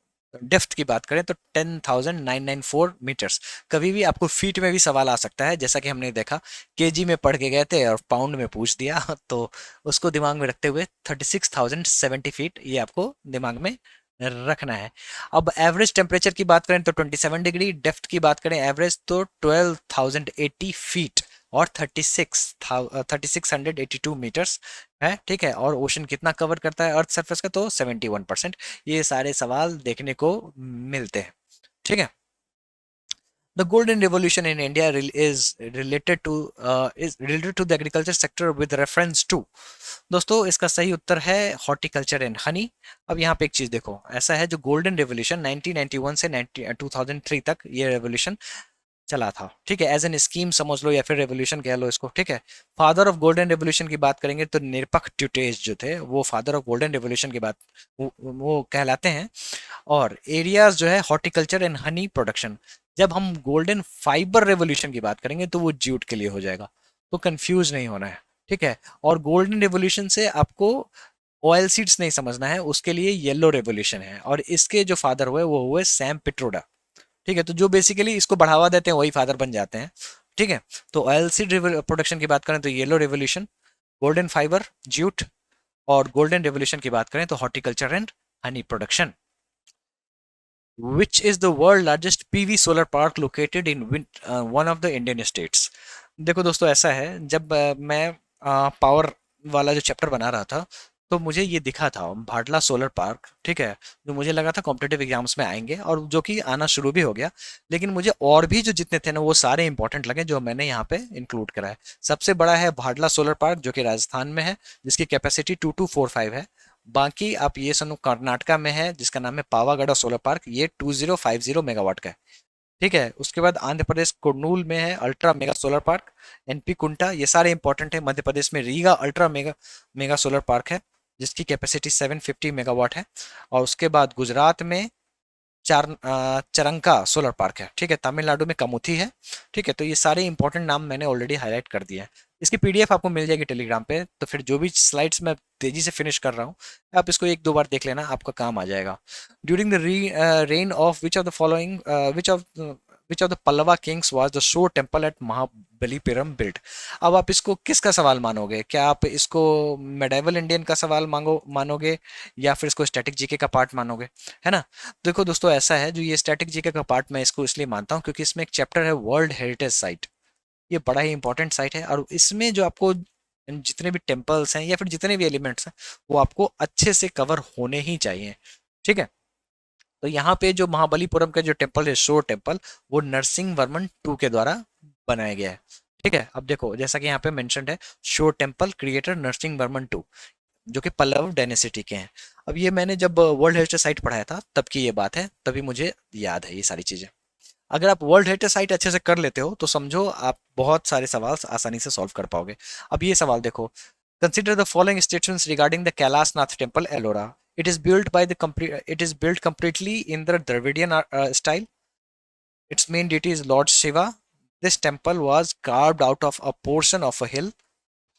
डेप्थ की बात करें तो 10,994 मीटर्स। कभी भी आपको फीट में भी सवाल आ सकता है, जैसा कि हमने देखा केजी में पढ़ के गए थे और पाउंड में पूछ दिया तो उसको दिमाग में रखते हुए 36,070 फीट ये आपको दिमाग में रखना है। अब एवरेज टेम्परेचर की बात करें तो 27 डिग्री, डेप्थ की बात करें एवरेज तो 12,080 फीट और 36,682 मीटर्स है, ठीक है। और ओशन कितना कवर करता है अर्थ सरफेस का, तो 71%। ये सारे सवाल देखने को मिलते हैं, ठीक है। The golden revolution in India is related to the agriculture sector with reference to। दोस्तों, इसका सही उत्तर है हॉर्टिकल्चर एंड हनी। अब यहाँ पे एक चीज देखो, ऐसा है जो गोल्डन रेवोल्यूशन 1991 से 2003 तक ये रेवोल्यूशन चला था, ठीक है। एज एन स्कीम समझ लो या फिर रेवोल्यूशन कह लो इसको, ठीक है। फादर ऑफ गोल्डन रेवोल्यूशन की बात करेंगे तो निरपख ट्यूटेज जो थे वो फादर ऑफ गोल्डन रेवोल्यूशन की बात वो कहलाते हैं। और एरियाज जो है हॉर्टिकल्चर एंड हनी प्रोडक्शन। जब हम गोल्डन फाइबर रेवोल्यूशन की बात करेंगे तो वो जूट के लिए हो जाएगा, तो कंफ्यूज नहीं होना है, ठीक है। और गोल्डन रेवोल्यूशन से आपको ऑयल सीड्स नहीं समझना है, उसके लिए येलो रेवोल्यूशन है, और इसके जो फादर हुए वो हुए सैम पिट्रोडा, ठीक है। तो जो बेसिकली इसको बढ़ावा देते हैं वही फादर बन जाते हैं, ठीक है। तो ऑयल सीड प्रोडक्शन की बात करें तो yellow revolution, golden fibre jute, और गोल्डन रेवोल्यूशन की बात करें तो horticulture and honey production. Which is the world largest PV solar park located in one of the Indian states? देखो दोस्तों, ऐसा है जब मैं पावर वाला जो चैप्टर बना रहा था तो मुझे ये दिखा था भाडला सोलर पार्क, ठीक है। जो मुझे लगा था कॉम्पिटेटिव एग्जाम्स में आएंगे और जो कि आना शुरू भी हो गया, लेकिन मुझे और भी जो जितने थे ना वो सारे इंपॉर्टेंट लगे जो मैंने यहाँ पे इंक्लूड करा है। सबसे बड़ा है भाडला सोलर पार्क जो कि राजस्थान में है, जिसकी कैपेसिटी 2245 है। बाकी आप ये सुनो कर्नाटका में है जिसका नाम है पावागढ़ सोलर पार्क, ये 2050 मेगावाट का है, ठीक है। उसके बाद आंध्र प्रदेश कुर्नूल में है ultra mega solar park, NP कुंटा, ये सारे इंपॉर्टेंट है। मध्य प्रदेश में Riga ultra mega mega solar park है जिसकी कैपेसिटी 750 मेगावाट है। और उसके बाद गुजरात में चरंका सोलर पार्क है, ठीक है। तमिलनाडु में कमुथी है, ठीक है। तो ये सारे इंपॉर्टेंट नाम मैंने ऑलरेडी हाईलाइट कर दिए हैं। इसकी पीडीएफ आपको मिल जाएगी टेलीग्राम पे, तो फिर जो भी स्लाइड्स मैं तेजी से फिनिश कर रहा हूँ आप इसको एक दो बार देख लेना, आपका काम आ जाएगा। During the rain of which of the following which of the Pallava Kings was the shore temple at Mahabalipuram built. अब आप इसको किसका सवाल मानोगे, क्या आप इसको मेडाइवल इंडियन का सवाल मानोगे या फिर इसको स्टैटिक जीके का पार्ट मानोगे, है ना। देखो दोस्तों, ऐसा है जो ये स्टैटिक जीके का पार्ट मैं इसको इसलिए मानता हूँ क्योंकि इसमें एक चैप्टर है वर्ल्ड हेरिटेज साइट। ये बड़ा ही इंपॉर्टेंट साइट है और इसमें जो आपको जितने भी टेम्पल्स हैं या फिर जितने भी एलिमेंट्स हैं वो आपको अच्छे से कवर होने ही चाहिए, ठीक है। तो यहाँ पे जो महाबलीपुरम का जो टेम्पल है शोर टेम्पल, वो नरसिंह वर्मन टू के द्वारा बनाया गया है, ठीक है। अब देखो जैसा कि यहाँ पे मेंशन्ड है shore temple creator Narasimha Varman two, जो कि पल्लव डायनेसिटी के हैं। अब ये मैंने जब वर्ल्ड हेरिटेज साइट पढ़ाया था तब की ये बात है, तभी मुझे याद है ये सारी चीजें। अगर आप वर्ल्ड हेरिटेज साइट अच्छे से कर लेते हो तो समझो आप बहुत सारे सवाल आसानी से सॉल्व कर पाओगे। अब ये सवाल देखो, Consider the following statements regarding the Kailasnath temple, Ellora. It is built completely in the Dravidian style. Its main deity is Lord Shiva. This temple was carved out of a portion of a hill.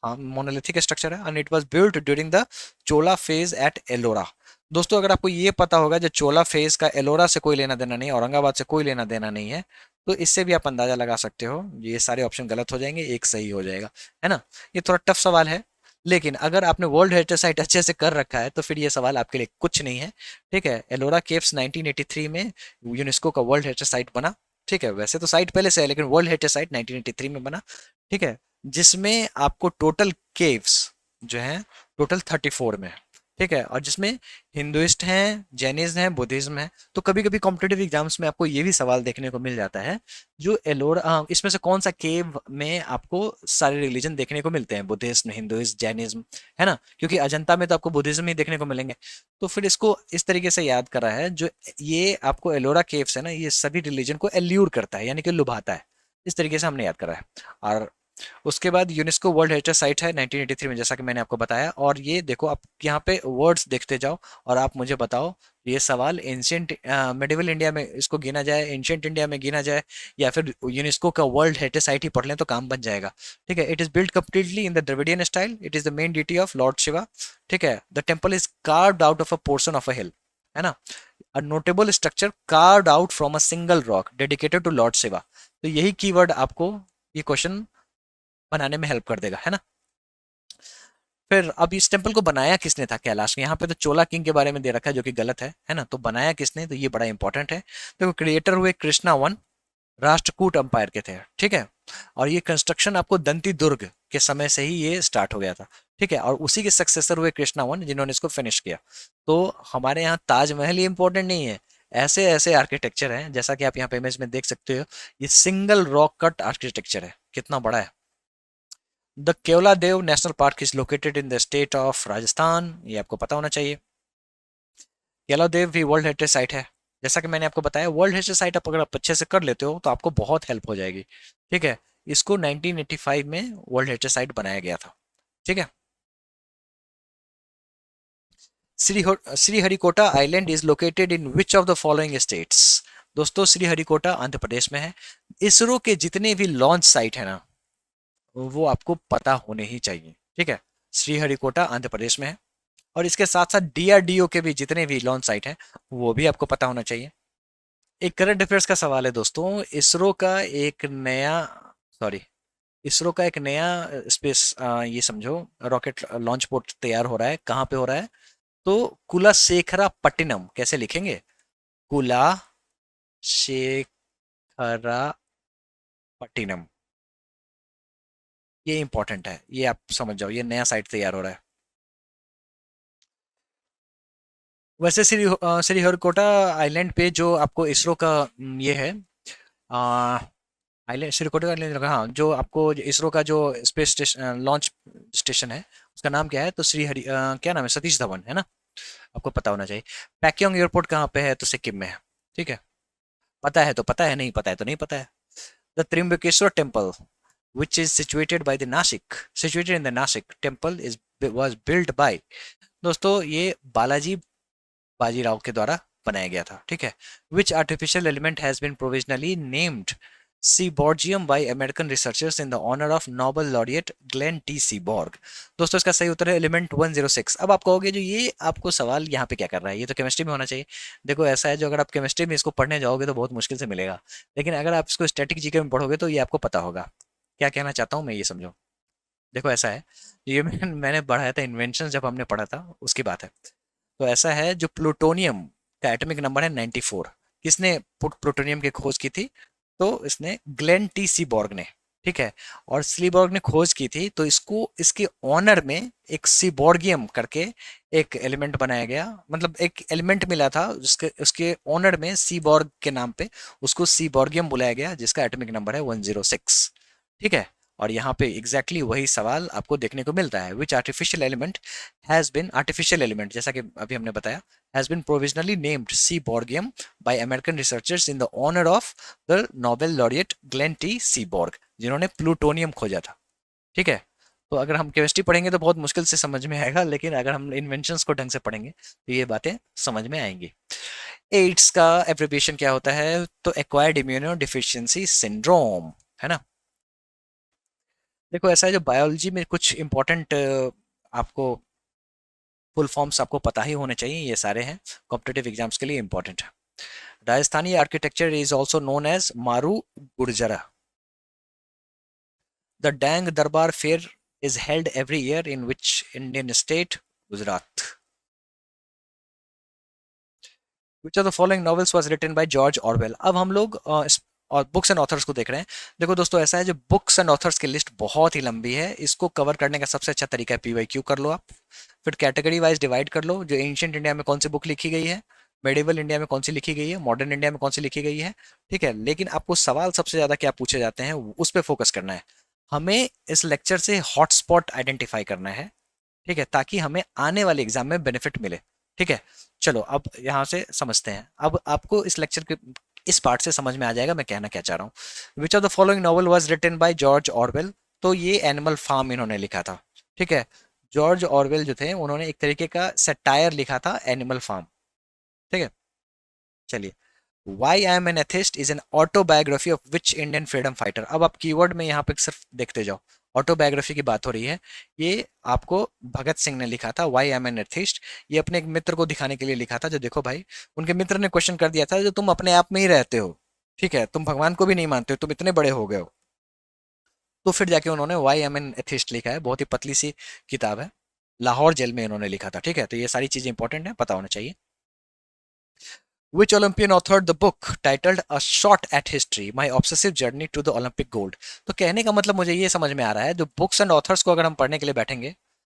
Monolithic structure है and it was built during the Chola phase at Ellora. दोस्तों अगर आपको ये पता होगा जो चोला phase का एलोरा से कोई लेना देना नहीं, औरंगाबाद से कोई लेना देना नहीं है, तो इससे भी आप अंदाजा लगा सकते हो ये सारे ऑप्शन गलत हो जाएंगे, एक सही हो जाएगा, है ना। ये थोड़ा टफ सवाल है, लेकिन अगर आपने वर्ल्ड हेरिटेज साइट अच्छे से कर रखा है तो फिर ये सवाल आपके लिए कुछ नहीं है। ठीक है, एलोरा केव्स 1983 में यूनेस्को का वर्ल्ड हेरिटेज साइट बना। ठीक है, वैसे तो साइट पहले से है लेकिन वर्ल्ड हेरिटेज साइट 1983 में बना। ठीक है, जिसमें आपको टोटल केव्स जो हैं टोटल 34 में है। ठीक है, और जिसमें हिंदुइस्ट हैं, जैनिज्म हैं, बुद्धिज्म है। तो कभी कभी कॉम्पिटेटिव एग्जाम्स में आपको ये भी सवाल देखने को मिल जाता है, जो एलोरा इसमें से कौन सा केव में आपको सारे रिलीजन देखने को मिलते हैं, बुद्धिज्म, हिंदुइज्म, जैनिज्म, है ना। क्योंकि अजंता में तो आपको बुद्धिज्म ही देखने को मिलेंगे। तो फिर इसको इस तरीके से याद करा है, जो ये आपको एलोरा केव्स है ना, ये सभी रिलीजन को एल्यूर करता है, यानी कि लुभाता है। इस तरीके से हमने याद करा है। और उसके बाद यूनेस्को वर्ल्ड हेरिटेज साइट है 1983 में, जैसा कि मैंने आपको बताया। और ये देखो, आप यहाँ पे वर्ड्स देखते जाओ और आप मुझे बताओ ये सवाल एंशिएंट मेडिवल इंडिया में इसको गिना जाए, एंशिएंट इंडिया में गिना जाए, या फिर यूनेस्को का वर्ल्ड हेरिटेज साइट ही पढ़ लें तो काम बन जाएगा। ठीक है, it is built completely in the Dravidian style. It is the main deity of lord Shiva. ठीक है, the temple is carved out of a portion of a hill, है ना। A notable structure carved out from a single rock dedicated to lord Shiva. तो यही keyword आपको ये question बनाने में हेल्प कर देगा, है ना। फिर अब इस टेम्पल को बनाया किसने था कैलाश में? यहाँ पे तो चोला किंग के बारे में दे रखा है जो कि गलत है ना। तो बनाया किसने, तो ये बड़ा इंपॉर्टेंट है। तो क्रिएटर हुए कृष्णा वन, राष्ट्रकूट अंपायर के थे। ठीक है, और ये कंस्ट्रक्शन आपको दंती दुर्ग के समय से ही ये स्टार्ट हो गया था। ठीक है, और उसी के सक्सेसर हुए कृष्णा वन जिन्होंने इसको फिनिश किया। तो हमारे यहाँ ताजमहल ही इंपॉर्टेंट नहीं है, ऐसे ऐसे आर्किटेक्चर हैं, जैसा कि आप यहाँ पे इमेज में देख सकते हो। ये सिंगल रॉक कट आर्किटेक्चर है, कितना बड़ा है। The Keoladeo national park is located in the state of Rajasthan, ये आपको पता होना चाहिए। केवलादेव भी वर्ल्ड हेरिटेज साइट है। जैसा कि मैंने आपको बताया, वर्ल्ड हेरिटेज साइट अगर आप अच्छे से कर लेते हो तो आपको बहुत हेल्प हो जाएगी। ठीक है, इसको 1985 में वर्ल्ड हेरिटेज साइट बनाया गया था। ठीक है, Sriharikota island is located in which of the following states? दोस्तों श्रीहरिकोटा आंध्र प्रदेश में है। इसरो के जितने भी लॉन्च साइट है ना, वो आपको पता होने ही चाहिए। ठीक है, श्रीहरिकोटा आंध्र प्रदेश में है। और इसके साथ साथ डीआरडीओ के भी जितने भी लॉन्च साइट हैं वो भी आपको पता होना चाहिए। एक करंट अफेयर्स का सवाल है दोस्तों, सॉरी इसरो का एक नया स्पेस ये समझो रॉकेट लॉन्च पोर्ट तैयार हो रहा है। कहाँ पे हो रहा है? तो कुलाशेखरा पट्टिनम, कैसे लिखेंगे? कुलाशेखरा पट्टिनम, ये इंपॉर्टेंट है, ये आप समझ जाओ, ये नया साइट तैयार हो रहा है। वैसे श्रीहरिकोटा आइलैंड पे जो आपको इसरो का ये है आइलैंड, श्रीहरिकोटा आइलैंड, हाँ, जो आपको इसरो का जो स्पेस स्टेशन लॉन्च स्टेशन है उसका नाम क्या है? तो क्या नाम है? सतीश धवन, है ना। आपको पता होना चाहिए। पैक्योंग एयरपोर्ट कहाँ पे है? तो सिक्किम में है। ठीक है, पता है तो पता है, नहीं पता है तो नहीं पता है। The Trimbakeshwar temple which is situated in the Nashik temple is was built by, दोस्तों ये बालाजी बाजीराव के द्वारा बनाया गया था। ठीक है, which artificial element has been provisionally named seaborgium by American researchers in the honour of Nobel laureate Glenn T Seaborg. दोस्तों इसका सही उत्तर है एलिमेंट 106। अब आप कहोगे जो ये आपको सवाल यहाँ पे क्या कर रहा है, ये तो केमिस्ट्री में होना चाहिए। देखो ऐसा है, जो अगर आप केमिस्ट्री में इसको पढ़ने जाओगे तो बहुत मुश्किल से मिलेगा, लेकिन अगर आप इसको स्टैटिक जीके में पढ़ोगे तो ये आपको पता होगा। क्या कहना चाहता हूँ मैं, ये समझो। देखो ऐसा है, ये मैंने पढ़ाया था इन्वेंशन, जब हमने पढ़ा था उसकी बात है। तो ऐसा है, जो प्लूटोनियम का एटॉमिक नंबर है 94। किसने प्लूटोनियम की खोज की थी? तो इसने ग्लेन टी सीबॉर्ग ने। ठीक है, और सीबॉर्ग ने खोज की थी, तो इसको इसके ऑनर में एक सीबॉर्गियम करके एक एलिमेंट बनाया गया, मतलब एक एलिमेंट मिला था जिसके उसके ऑनर में सीबॉर्ग के नाम पे उसको सीबॉर्गियम बुलाया गया, जिसका एटॉमिक नंबर है 106। ठीक है, और यहाँ पे एग्जैक्टली वही सवाल आपको देखने को मिलता है। विच आर्टिफिशियल एलिमेंट, जैसा कि अभी हमने बताया, has been provisionally named seaborgium by American researchers in the honour of the Nobel laureate Glenn T Seaborg, जिन्होंने प्लूटोनियम खोजा था। ठीक है, तो अगर हम केमिस्ट्री पढ़ेंगे तो बहुत मुश्किल से समझ में आएगा, लेकिन अगर हम इन्वेंशंस को ढंग से पढ़ेंगे तो ये बातें समझ में आएंगी। एड्स का एब्रिविएशन क्या होता है? तो एक्वायर्ड इम्यूनो डिफिशियंसी सिंड्रोम, है ना। देखो ऐसा है, जो बायोलॉजी में कुछ इंपॉर्टेंट आपको फुल फॉर्म्स आपको पता ही होने चाहिए, ये सारे हैं, कॉम्पिटेटिव एग्जाम्स के लिए इंपॉर्टेंट है। Rajasthani architecture is also known as Maru Gurjara. The Dang Darbar fair is held every year in which Indian state? Gujarat. Which of the following novels was written by George Orwell? अब हम लोग और बुक्स एंड ऑथर्स को देख रहे हैं। देखो दोस्तों ऐसा है, जो बुक्स एंड ऑथर्स की लिस्ट बहुत ही लंबी है, इसको कवर करने का सबसे अच्छा तरीका है पीवाईक्यू कर लो आप, फिर कैटेगरी वाइज डिवाइड कर लो, जो एंशियंट इंडिया में कौन सी बुक लिखी गई है, मेडिवल इंडिया में कौन सी लिखी गई है, मॉडर्न इंडिया में कौन सी लिखी गई है, ठीक है। लेकिन आपको सवाल सबसे ज्यादा क्या पूछे जाते हैं उस पर फोकस करना है। हमें इस लेक्चर से हॉटस्पॉट आइडेंटिफाई करना है, ठीक है, ताकि हमें आने वाले एग्जाम में बेनिफिट मिले, ठीक है। चलो अब यहाँ से समझते हैं। अब आपको इस लेक्चर के इस पार्ट से समझ में आ जाएगा मैं कहना क्या चाह रहा हूँ। Which of the following novel was written by George Orwell? तो ये एनिमल फार्म इन्होंने लिखा था, ठीक है। जॉर्ज ऑरवेल जो थे उन्होंने एक तरीके का सटायर लिखा था एनिमल फार्म, ठीक है। चलिए, why I am an atheist is an autobiography of which Indian freedom fighter? अब आप कीवर्ड में यहाँ पे सिर्फ देखते जाओ, ऑटोबायोग्राफी की बात हो रही है। ये आपको भगत सिंह ने लिखा था, why I am an atheist. ये अपने एक मित्र को दिखाने के लिए लिखा था, जो देखो भाई, उनके मित्र ने क्वेश्चन कर दिया था, जो तुम अपने आप में ही रहते हो, ठीक है, तुम भगवान को भी नहीं मानते हो, तुम इतने बड़े हो गए हो। तो फिर जाके उन्होंने why I am an atheist लिखा है, बहुत ही पतली सी किताब है, लाहौर जेल में इन्होंने लिखा था, ठीक है। तो ये सारी चीजें इंपॉर्टेंट है, पता होना चाहिए। Which Olympian authored the book titled A Shot at History: My Obsessive Journey to the Olympic Gold? तो कहने का मतलब मुझे ये समझ में आ रहा है, जो बुक्स एंड ऑथर्स को अगर हम पढ़ने के लिए बैठेंगे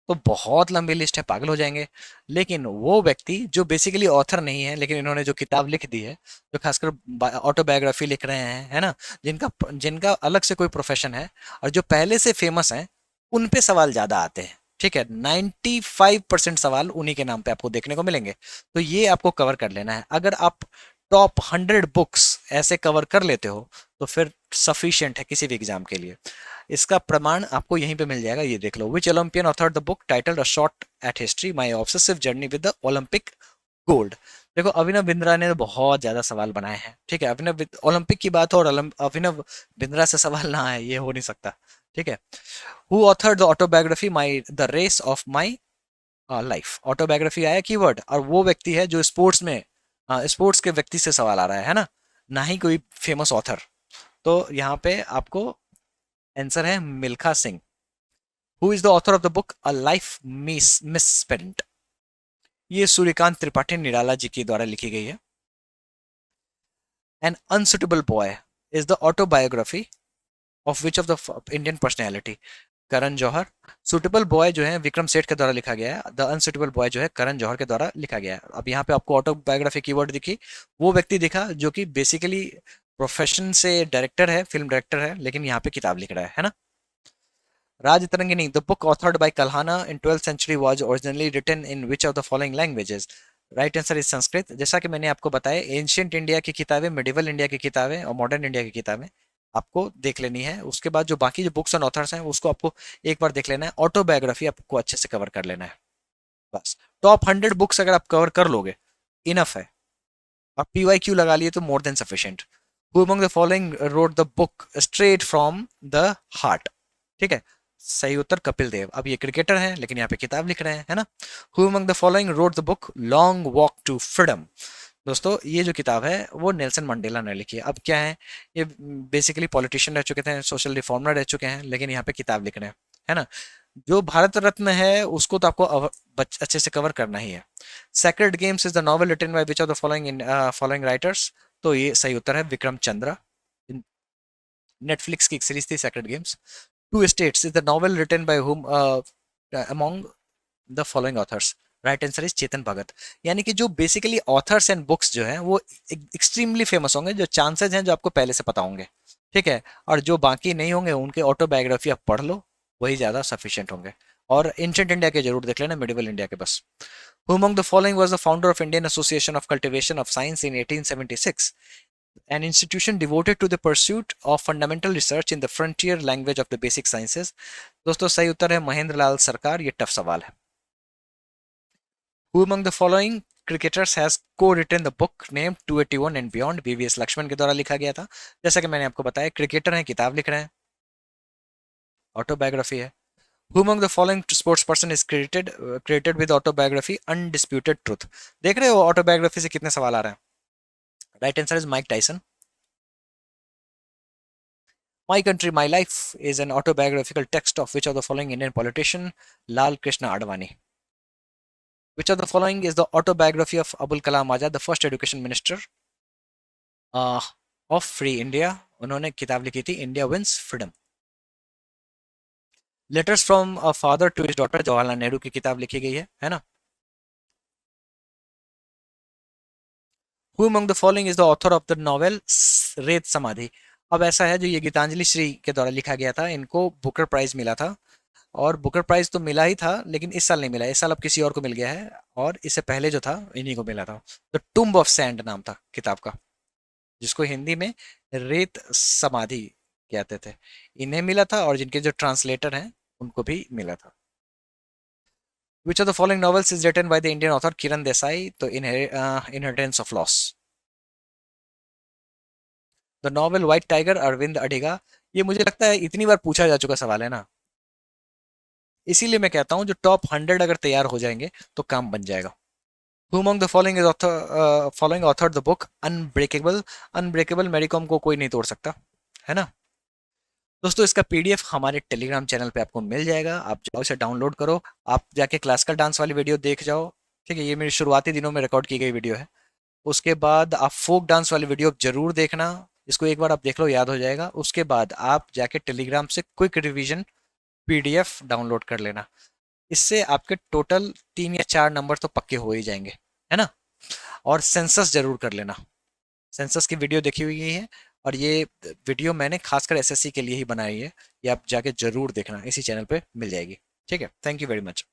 तो बहुत लंबी लिस्ट है, पागल हो जाएंगे। लेकिन वो व्यक्ति जो बेसिकली ऑथर नहीं है, लेकिन इन्होंने जो किताब लिख दी है, जो खासकर ऑटोबायोग्राफी लिख रहे हैं, है ना, जिनका जिनका अलग से कोई प्रोफेशन है और जो पहले से फेमस हैं, उन पे सवाल ज्यादा आते हैं, ठीक है। 95% सवाल उन्हीं के नाम पे आपको देखने को मिलेंगे। तो ये आपको कवर कर लेना है। अगर आप टॉप 100 बुक्स ऐसे कवर कर लेते हो तो फिर सफिशिएंट है किसी भी एग्जाम के लिए। इसका प्रमाण आपको यहीं पे मिल जाएगा, ये देख लो। Which Olympian author the book titled a shot at history my obsessive journey with the Olympic gold? देखो अभिनव बिंद्रा ने बहुत ज्यादा सवाल बनाए हैं, ठीक है। अभिनव ओलंपिक की बात हो और अभिनव बिंद्रा से सवाल ना आए, ये हो नहीं सकता, ठीक है। Who authored the autobiography my the race of my life? Autobiography आया कीवर्ड, और वो व्यक्ति है जो स्पोर्ट्स में, स्पोर्ट्स के व्यक्ति से सवाल आ रहा है ना, ना ही कोई फेमस ऑथर। तो यहाँ पे आपको आंसर है Milkha Singh. Who is the author of the book a life miss spent? ये सूर्यकांत त्रिपाठी निराला जी के द्वारा लिखी गई है। An unsuitable boy is the autobiography of which of the Indian personality? Karan Johar. Suitable boy जो है विक्रम सेठ के द्वारा लिखा गया है, द अनसुटेबल बॉय जो है करण जौहर के द्वारा लिखा गया है। अब यहाँ पे आपको ऑटोबायोग्राफी कीवर्ड दिखी, वो व्यक्ति दिखा जो कि बेसिकली प्रोफेशन से डायरेक्टर है, फिल्म डायरेक्टर है, लेकिन यहाँ पे किताब लिख रहा है ना। Rajatarangini, the book authored bye Kalhana in 12th century was originally written in which of the following languages? Right answer is Sanskrit. जैसा कि मैंने आपको बताया, एंशियंट इंडिया की किताबें, मिडिवल इंडिया की किताबें और मॉडर्न इंडिया की किताबें आपको देख लेनी है। उसके बाद जो बाकी जो बुक्स एंड ऑथर्स हैं उसको आपको एक बार देख लेना है। ऑटोबायोग्राफी आपको अच्छे से कवर कर लेना है, बस। टॉप 100 बुक्स अगर आप कवर कर लोगे इनफ है, और पीवाईक्यू लगा लिए तो more than sufficient. Who among the following wrote the book straight from the heart? ठीक है, सही उत्तर कपिल देव। अब ये क्रिकेटर हैं लेकिन यहाँ पे किताब लिख रहे हैं, है ना। Who among the following wrote the book long walk to freedom? दोस्तों ये जो किताब है वो नेल्सन मंडेला ने लिखी है। अब क्या है, ये बेसिकली पॉलिटिशियन रह चुके थे, सोशल रिफॉर्मर रह चुके हैं, लेकिन यहाँ पे किताब लिख रहे हैं, है ना। जो भारत रत्न है उसको तो आपको अच्छे से कवर करना ही है। Sacred games is the novel written by which of the following writers? तो ये सही उत्तर है विक्रम चंद्रा। नेटफ्लिक्स की एक सीरीज थी sacred games. Two states is the novel written by whom among the following authors? Right answer is Chetan Bhagat. यानी कि जो बेसिकली ऑथर्स एंड बुक्स जो हैं वो एक्सट्रीमली फेमस होंगे, जो चांसेस हैं जो आपको पहले से पता होंगे, ठीक है। और जो बाकी नहीं होंगे उनके ऑटोबायोग्राफी आप पढ़ लो, वही ज़्यादा सफिशिएंट होंगे। और एंशिएंट इंडिया के जरूर देख लेना, मिडिवल इंडिया के बस। Who among the following was the founder of Indian Association of Cultivation of Science in 1876? An institution devoted to the pursuit of fundamental research in the frontier language of the basic sciences. दोस्तों सही उत्तर है महेंद्र लाल सरकार। ये tough सवाल है। Who among the following cricketers has co-written the book named 281 and Beyond? VVS Laxman के द्वारा लिखा गया था। जैसा कि मैंने आपको बताया, क्रिकेटर हैं, किताब लिख रहे हैं, ऑटोबायोग्राफी है। Who among the following sports person is created with autobiography Undisputed Truth? देख रहे हो ऑटोबायोग्राफी से कितने सवाल आ रहे हैं। Right answer is Mike Tyson. My Country, My Life is an autobiographical text of which of the following Indian politician? Lal Krishna Advani. Which of the following is the autobiography of Abul Kalam Azad, the first education minister of free India? उन्होंने किताब लिखी थी India Wins Freedom. Letters from a father to his daughter, Jawaharlal Nehru की किताब लिखी गई है ना। Who among the following is the author of the novel रेत समाधि? अब ऐसा है, जो ये गीतांजलि श्री के द्वारा लिखा गया था, इनको बुकर प्राइज मिला था, और बुकर प्राइज तो मिला ही था लेकिन इस साल नहीं मिला, इस साल अब किसी और को मिल गया है, और इससे पहले जो था इन्हीं को मिला था। द टूम्ब ऑफ सैंड नाम था किताब का, जिसको हिंदी में रेत समाधि कहते थे। इन्हें मिला था, और जिनके जो ट्रांसलेटर हैं उनको भी मिला था। Which of the following novels is written by the Indian author Kiran Desai? तो Inheritance of Loss। The novel white tiger Aravind Adiga. ये मुझे लगता है इतनी बार पूछा जा चुका सवाल है ना, इसीलिए मैं कहता हूं जो टॉप 100 अगर तैयार हो जाएंगे तो काम बन जाएगा। Who among the following is following authored the book Unbreakable? Unbreakable Mary Kom को कोई नहीं तोड़ सकता, है ना। दोस्तों इसका पीडीएफ हमारे टेलीग्राम चैनल पे आपको मिल जाएगा, आप जाओ इसे डाउनलोड करो, आप जाके क्लासिकल डांस वाली वीडियो देख जाओ, ठीक है। ये मेरी शुरुआती दिनों में रिकॉर्ड की गई वीडियो है। उसके बाद आप फोक डांस वाली वीडियो जरूर देखना, इसको एक बार आप देख लो, याद हो जाएगा। उसके बाद आप जाके टेलीग्राम से क्विक रिवीजन पीडीएफ डाउनलोड कर लेना, इससे आपके टोटल 3 या 4 नंबर तो पक्के हो ही जाएंगे, है ना। और सेंसस जरूर कर लेना, सेंसस की वीडियो देखी हुई है, और ये वीडियो मैंने खासकर एसएससी के लिए ही बनाई है, ये आप जाके जरूर देखना, इसी चैनल पे मिल जाएगी, ठीक है। Thank you very much.